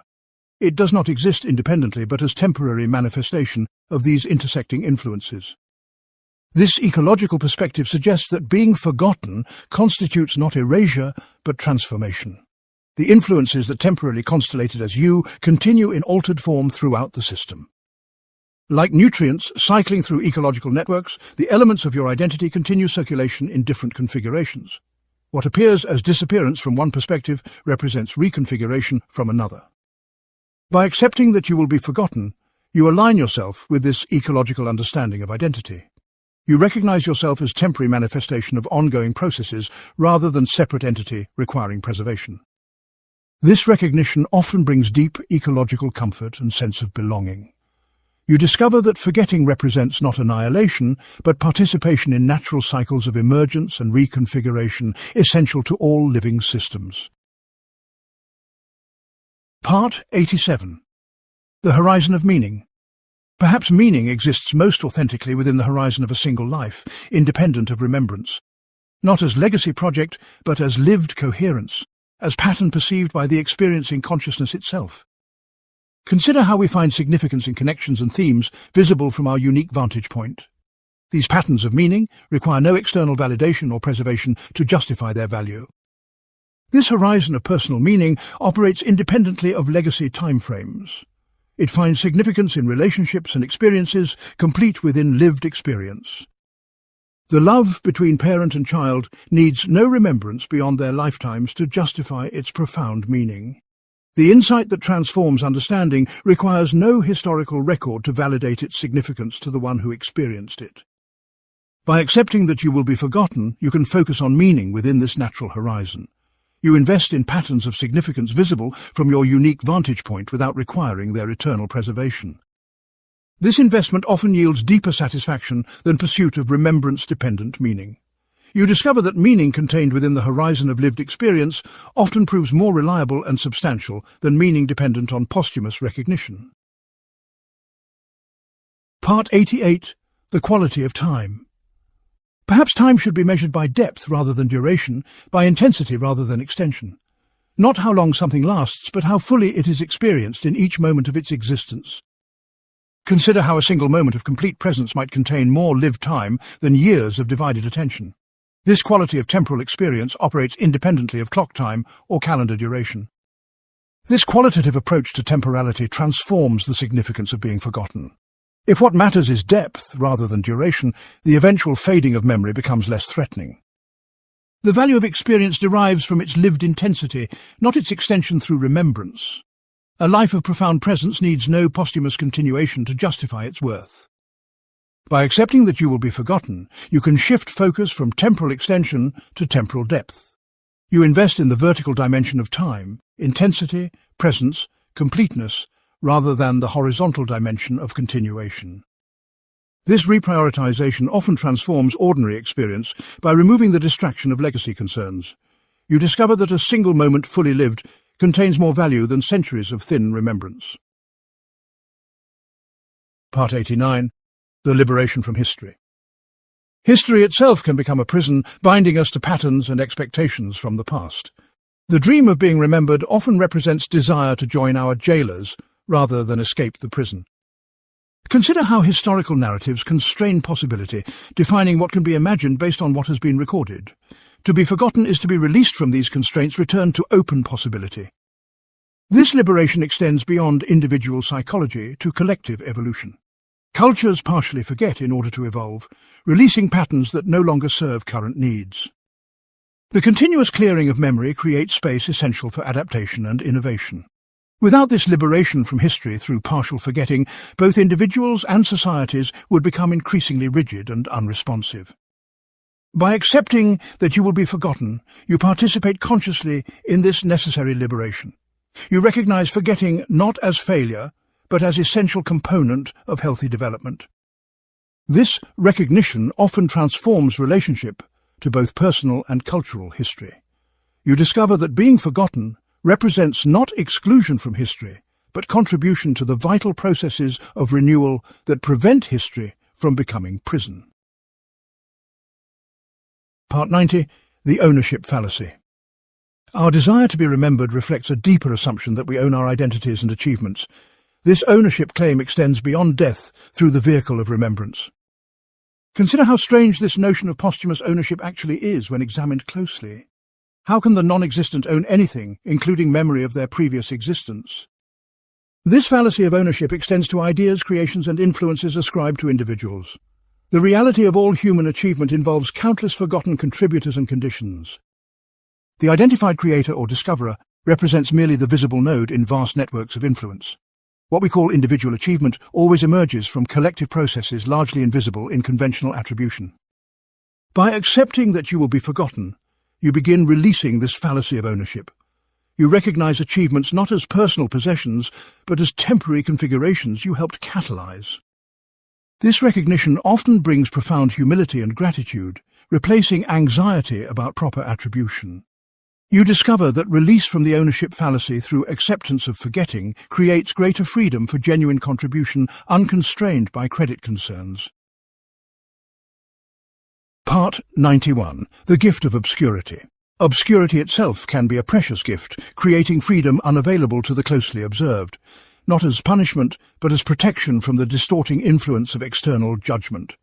It does not exist independently, but as temporary manifestation of these intersecting influences. This ecological perspective suggests that being forgotten constitutes not erasure, but transformation. The influences that temporarily constellated as you continue in altered form throughout the system. Like nutrients cycling through ecological networks, the elements of your identity continue circulation in different configurations. What appears as disappearance from one perspective represents reconfiguration from another. By accepting that you will be forgotten, you align yourself with this ecological understanding of identity. You recognize yourself as temporary manifestation of ongoing processes rather than separate entity requiring preservation. This recognition often brings deep ecological comfort and sense of belonging. You discover that forgetting represents not annihilation, but participation in natural cycles of emergence and reconfiguration essential to all living systems. Part 87. The horizon of meaning. Perhaps meaning exists most authentically within the horizon of a single life, independent of remembrance. Not as legacy project, but as lived coherence, as pattern perceived by the experiencing consciousness itself. Consider how we find significance in connections and themes visible from our unique vantage point. These patterns of meaning require no external validation or preservation to justify their value. This horizon of personal meaning operates independently of legacy timeframes. It finds significance in relationships and experiences complete within lived experience. The love between parent and child needs no remembrance beyond their lifetimes to justify its profound meaning. The insight that transforms understanding requires no historical record to validate its significance to the one who experienced it. By accepting that you will be forgotten, you can focus on meaning within this natural horizon. You invest in patterns of significance visible from your unique vantage point without requiring their eternal preservation. This investment often yields deeper satisfaction than pursuit of remembrance-dependent meaning. You discover that meaning contained within the horizon of lived experience often proves more reliable and substantial than meaning dependent on posthumous recognition. Part 88. The quality of time. Perhaps time should be measured by depth rather than duration, by intensity rather than extension. Not how long something lasts, but how fully it is experienced in each moment of its existence. Consider how a single moment of complete presence might contain more lived time than years of divided attention. This quality of temporal experience operates independently of clock time or calendar duration. This qualitative approach to temporality transforms the significance of being forgotten. If what matters is depth rather than duration, the eventual fading of memory becomes less threatening. The value of experience derives from its lived intensity, not its extension through remembrance. A life of profound presence needs no posthumous continuation to justify its worth. By accepting that you will be forgotten, you can shift focus from temporal extension to temporal depth. You invest in the vertical dimension of time, intensity, presence, completeness, rather than the horizontal dimension of continuation. This reprioritization often transforms ordinary experience by removing the distraction of legacy concerns. You discover that a single moment fully lived contains more value than centuries of thin remembrance. Part 89. The liberation from history. History itself can become a prison, binding us to patterns and expectations from the past. The dream of being remembered often represents desire to join our jailers rather than escape the prison. Consider how historical narratives constrain possibility, defining what can be imagined based on what has been recorded. To be forgotten is to be released from these constraints, returned to open possibility. This liberation extends beyond individual psychology to collective evolution. Cultures partially forget in order to evolve, releasing patterns that no longer serve current needs. The continuous clearing of memory creates space essential for adaptation and innovation. Without this liberation from history through partial forgetting, both individuals and societies would become increasingly rigid and unresponsive. By accepting that you will be forgotten, you participate consciously in this necessary liberation. You recognize forgetting not as failure, but as essential component of healthy development. This recognition often transforms relationship to both personal and cultural history. You discover that being forgotten represents not exclusion from history, but contribution to the vital processes of renewal that prevent history from becoming prison. Part 90. The ownership fallacy. Our desire to be remembered reflects a deeper assumption that we own our identities and achievements. This ownership claim extends beyond death through the vehicle of remembrance. Consider how strange this notion of posthumous ownership actually is when examined closely. How can the non-existent own anything, including memory of their previous existence? This fallacy of ownership extends to ideas, creations, and influences ascribed to individuals. The reality of all human achievement involves countless forgotten contributors and conditions. The identified creator or discoverer represents merely the visible node in vast networks of influence. What we call individual achievement always emerges from collective processes largely invisible in conventional attribution. By accepting that you will be forgotten, you begin releasing this fallacy of ownership. You recognize achievements not as personal possessions, but as temporary configurations you helped catalyze. This recognition often brings profound humility and gratitude, replacing anxiety about proper attribution. You discover that release from the ownership fallacy through acceptance of forgetting creates greater freedom for genuine contribution, unconstrained by credit concerns. Part 91. The gift of obscurity. Obscurity itself can be a precious gift, creating freedom unavailable to the closely observed. not as punishment, but as protection from the distorting influence of external judgment.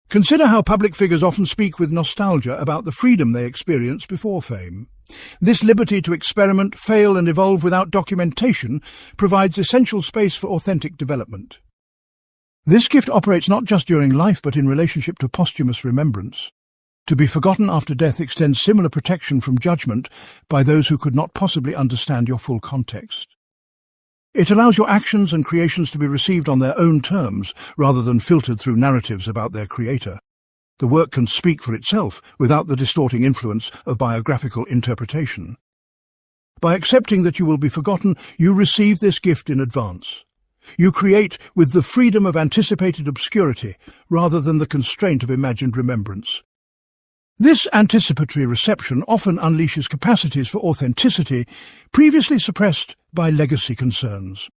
Consider how public figures often speak with nostalgia about the freedom they experienced before fame. This liberty to experiment, fail, and evolve without documentation provides essential space for authentic development. This gift operates not just during life but in relationship to posthumous remembrance. To be forgotten after death extends similar protection from judgment by those who could not possibly understand your full context. It allows your actions and creations to be received on their own terms, rather than filtered through narratives about their creator. The work can speak for itself without the distorting influence of biographical interpretation. By accepting that you will be forgotten, you receive this gift in advance. You create with the freedom of anticipated obscurity, rather than the constraint of imagined remembrance. This anticipatory reception often unleashes capacities for authenticity previously suppressed by legacy concerns.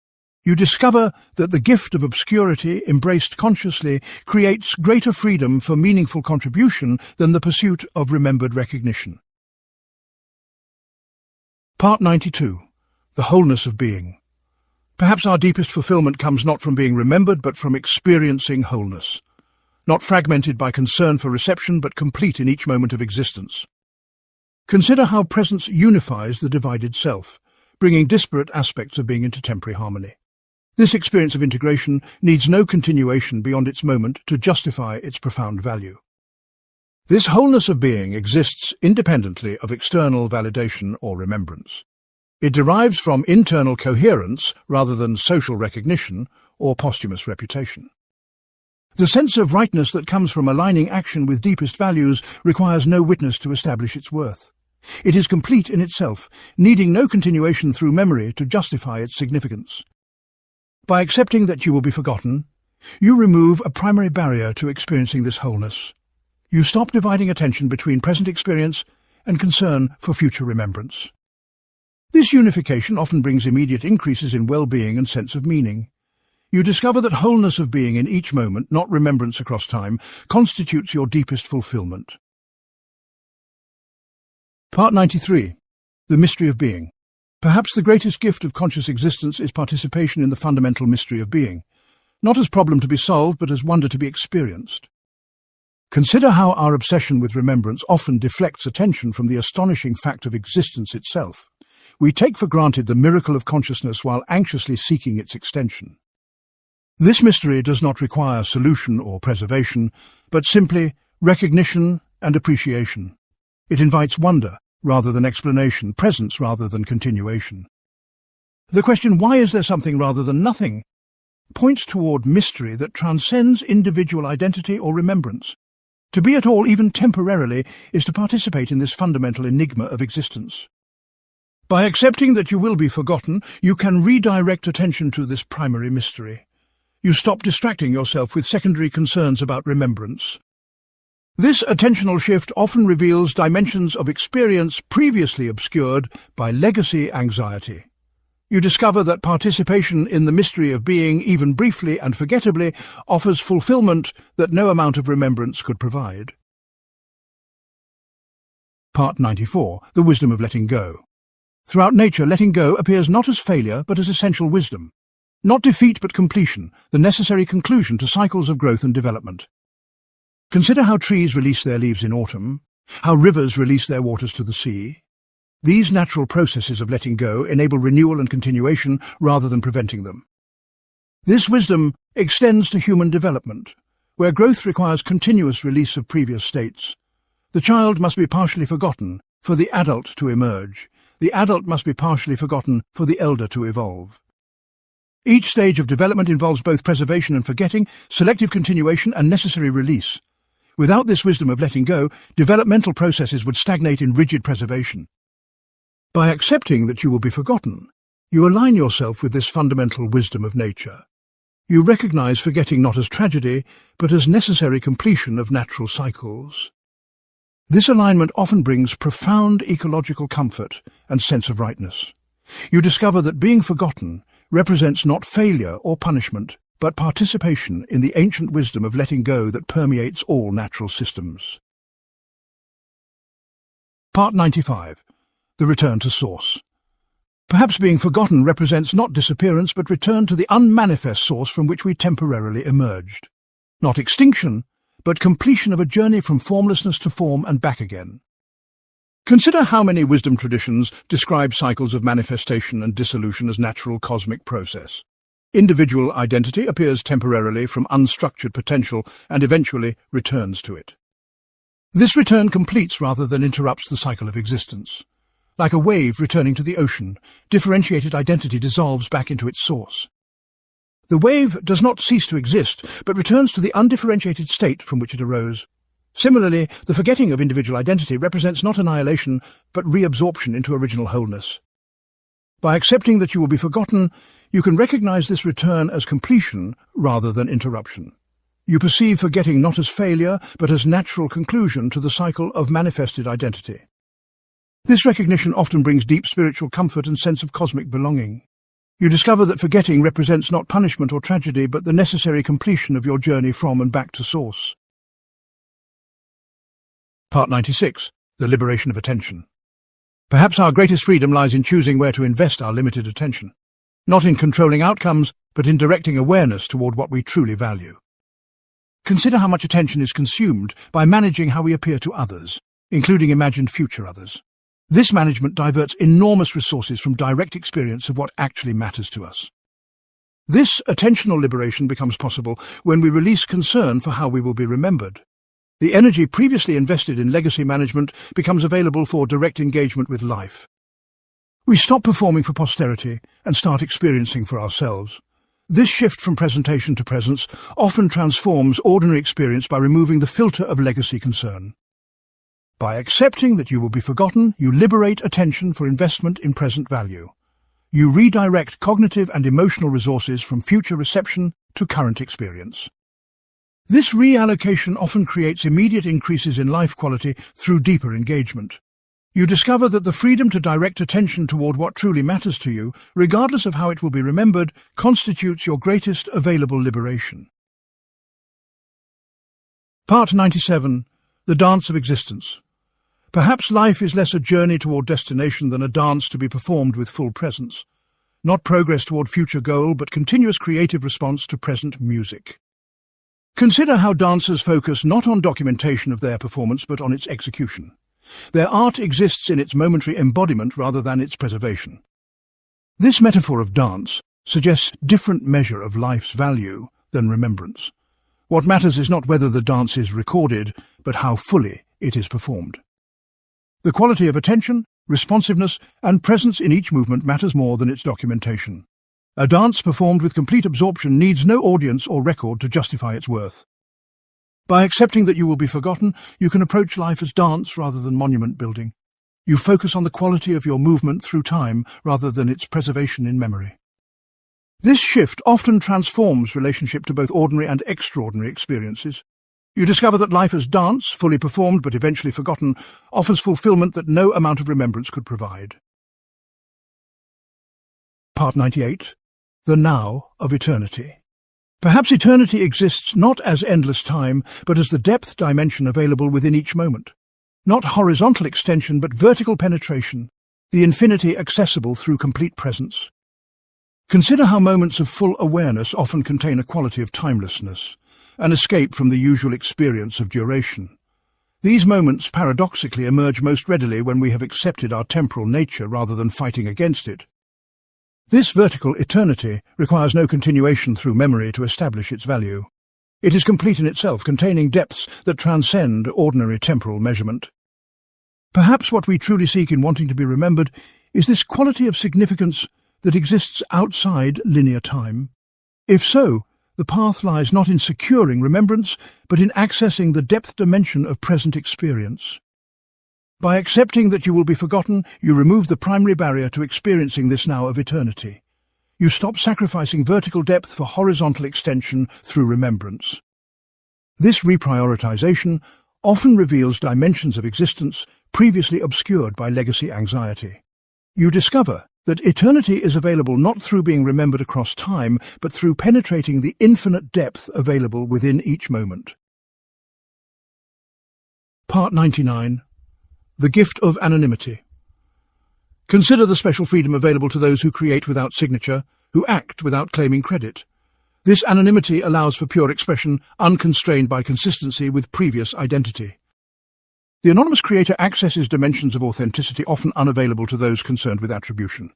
You discover that the gift of obscurity, embraced consciously, creates greater freedom for meaningful contribution than the pursuit of remembered recognition. Part 92. The Wholeness of Being. Perhaps our deepest fulfillment comes not from being remembered, but from experiencing wholeness. Not fragmented by concern for reception, but complete in each moment of existence. Consider how presence unifies the divided self, bringing disparate aspects of being into temporary harmony. This experience of integration needs no continuation beyond its moment to justify its profound value. This wholeness of being exists independently of external validation or remembrance. It derives from internal coherence rather than social recognition or posthumous reputation. The sense of rightness that comes from aligning action with deepest values requires no witness to establish its worth. It is complete in itself, needing no continuation through memory to justify its significance. By accepting that you will be forgotten, you remove a primary barrier to experiencing this wholeness. You stop dividing attention between present experience and concern for future remembrance. This unification often brings immediate increases in well-being and sense of meaning. You discover that wholeness of being in each moment, not remembrance across time, constitutes your deepest fulfillment. Part 93. The Mystery of Being. Perhaps the greatest gift of conscious existence is participation in the fundamental mystery of being, not as problem to be solved, but as wonder to be experienced. Consider how our obsession with remembrance often deflects attention from the astonishing fact of existence itself. We take for granted the miracle of consciousness while anxiously seeking its extension. This mystery does not require solution or preservation, but simply recognition and appreciation. It invites wonder rather than explanation, presence rather than continuation. The question, why is there something rather than nothing, points toward mystery that transcends individual identity or remembrance. To be at all, even temporarily, is to participate in this fundamental enigma of existence. By accepting that you will be forgotten, you can redirect attention to this primary mystery. You stop distracting yourself with secondary concerns about remembrance. This attentional shift often reveals dimensions of experience previously obscured by legacy anxiety. You discover that participation in the mystery of being, even briefly and forgettably, offers fulfillment that no amount of remembrance could provide. Part 94. The Wisdom of Letting Go. Throughout nature, letting go appears not as failure but as essential wisdom. Not defeat but completion, the necessary conclusion to cycles of growth and development. Consider how trees release their leaves in autumn, how rivers release their waters to the sea. These natural processes of letting go enable renewal and continuation rather than preventing them. This wisdom extends to human development, where growth requires continuous release of previous states. The child must be partially forgotten for the adult to emerge. The adult must be partially forgotten for the elder to evolve. Each stage of development involves both preservation and forgetting, selective continuation and necessary release. Without this wisdom of letting go, developmental processes would stagnate in rigid preservation. By accepting that you will be forgotten, you align yourself with this fundamental wisdom of nature. You recognize forgetting not as tragedy, but as necessary completion of natural cycles. This alignment often brings profound ecological comfort and sense of rightness. You discover that being forgotten represents not failure or punishment, but participation in the ancient wisdom of letting go that permeates all natural systems. Part 95. The Return to Source. Perhaps being forgotten represents not disappearance but return to the unmanifest source from which we temporarily emerged. Not extinction, but completion of a journey from formlessness to form and back again. Consider how many wisdom traditions describe cycles of manifestation and dissolution as natural cosmic process. Individual identity appears temporarily from unstructured potential and eventually returns to it. This return completes rather than interrupts the cycle of existence. Like a wave returning to the ocean, differentiated identity dissolves back into its source. The wave does not cease to exist, but returns to the undifferentiated state from which it arose. Similarly, the forgetting of individual identity represents not annihilation, but reabsorption into original wholeness. By accepting that you will be forgotten, you can recognize this return as completion rather than interruption. You perceive forgetting not as failure, but as natural conclusion to the cycle of manifested identity. This recognition often brings deep spiritual comfort and sense of cosmic belonging. You discover that forgetting represents not punishment or tragedy, but the necessary completion of your journey from and back to source. Part 96. The Liberation of Attention. Perhaps our greatest freedom lies in choosing where to invest our limited attention. Not in controlling outcomes, but in directing awareness toward what we truly value. Consider how much attention is consumed by managing how we appear to others, including imagined future others. This management diverts enormous resources from direct experience of what actually matters to us. This attentional liberation becomes possible when we release concern for how we will be remembered. The energy previously invested in legacy management becomes available for direct engagement with life. We stop performing for posterity and start experiencing for ourselves. This shift from presentation to presence often transforms ordinary experience by removing the filter of legacy concern. By accepting that you will be forgotten, you liberate attention for investment in present value. You redirect cognitive and emotional resources from future reception to current experience. This reallocation often creates immediate increases in life quality through deeper engagement. You discover that the freedom to direct attention toward what truly matters to you, regardless of how it will be remembered, constitutes your greatest available liberation. Part 97. The Dance of Existence. Perhaps life is less a journey toward destination than a dance to be performed with full presence. Not progress toward future goal, but continuous creative response to present music. Consider how dancers focus not on documentation of their performance, but on its execution. Their art exists in its momentary embodiment rather than its preservation. This metaphor of dance suggests different measure of life's value than remembrance. What matters is not whether the dance is recorded, but how fully it is performed. The quality of attention, responsiveness, and presence in each movement matters more than its documentation. A dance performed with complete absorption needs no audience or record to justify its worth. By accepting that you will be forgotten, you can approach life as dance rather than monument building. You focus on the quality of your movement through time rather than its preservation in memory. This shift often transforms relationship to both ordinary and extraordinary experiences. You discover that life as dance, fully performed but eventually forgotten, offers fulfillment that no amount of remembrance could provide. Part 98. The Now of Eternity. Perhaps eternity exists not as endless time, but as the depth dimension available within each moment. Not horizontal extension, but vertical penetration, the infinity accessible through complete presence. Consider how moments of full awareness often contain a quality of timelessness, an escape from the usual experience of duration. These moments paradoxically emerge most readily when we have accepted our temporal nature rather than fighting against it. This vertical eternity requires no continuation through memory to establish its value. It is complete in itself, containing depths that transcend ordinary temporal measurement. Perhaps what we truly seek in wanting to be remembered is this quality of significance that exists outside linear time. If so, the path lies not in securing remembrance, but in accessing the depth dimension of present experience. By accepting that you will be forgotten, you remove the primary barrier to experiencing this now of eternity. You stop sacrificing vertical depth for horizontal extension through remembrance. This reprioritization often reveals dimensions of existence previously obscured by legacy anxiety. You discover that eternity is available not through being remembered across time, but through penetrating the infinite depth available within each moment. Part 99. The Gift of Anonymity. Consider the special freedom available to those who create without signature, who act without claiming credit. This anonymity allows for pure expression, unconstrained by consistency with previous identity. The anonymous creator accesses dimensions of authenticity often unavailable to those concerned with attribution.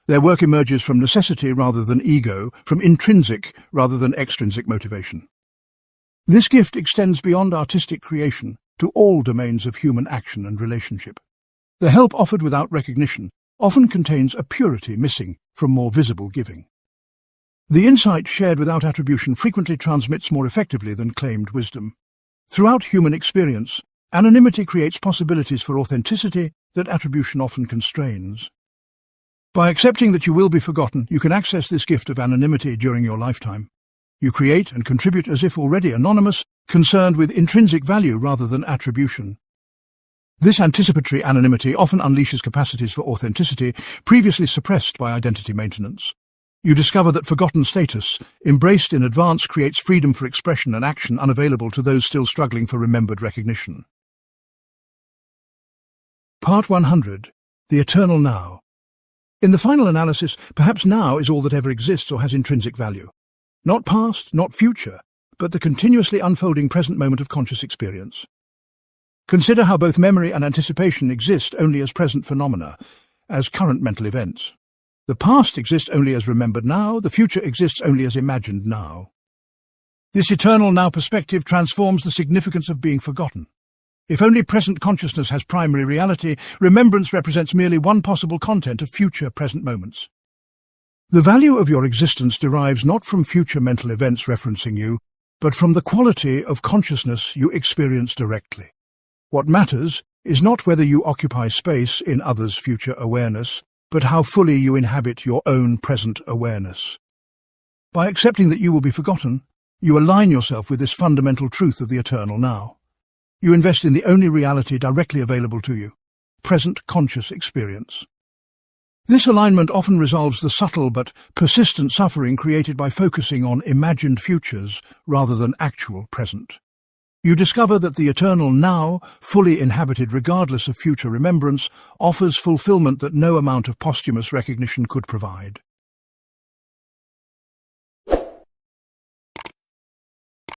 Their work emerges from necessity rather than ego, from intrinsic rather than extrinsic motivation. This gift extends beyond artistic creation to all domains of human action and relationship. The help offered without recognition often contains a purity missing from more visible giving. The insight shared without attribution frequently transmits more effectively than claimed wisdom. Throughout human experience, anonymity creates possibilities for authenticity that attribution often constrains. By accepting that you will be forgotten, you can access this gift of anonymity during your lifetime. You create and contribute as if already anonymous, concerned with intrinsic value rather than attribution. This anticipatory anonymity often unleashes capacities for authenticity previously suppressed by identity maintenance. You discover that forgotten status, embraced in advance, creates freedom for expression and action unavailable to those still struggling for remembered recognition. Part 100. The Eternal Now. In the final analysis, perhaps now is all that ever exists or has intrinsic value. Not past, not future, but the continuously unfolding present moment of conscious experience. Consider how both memory and anticipation exist only as present phenomena, as current mental events. The past exists only as remembered now, the future exists only as imagined now. This eternal now perspective transforms the significance of being forgotten. If only present consciousness has primary reality, remembrance represents merely one possible content of future present moments. The value of your existence derives not from future mental events referencing you, but from the quality of consciousness you experience directly. What matters is not whether you occupy space in others' future awareness, but how fully you inhabit your own present awareness. By accepting that you will be forgotten, you align yourself with this fundamental truth of the eternal now. You invest in the only reality directly available to you, present conscious experience. This alignment often resolves the subtle but persistent suffering created by focusing on imagined futures rather than actual present. You discover that the eternal now, fully inhabited regardless of future remembrance, offers fulfillment that no amount of posthumous recognition could provide.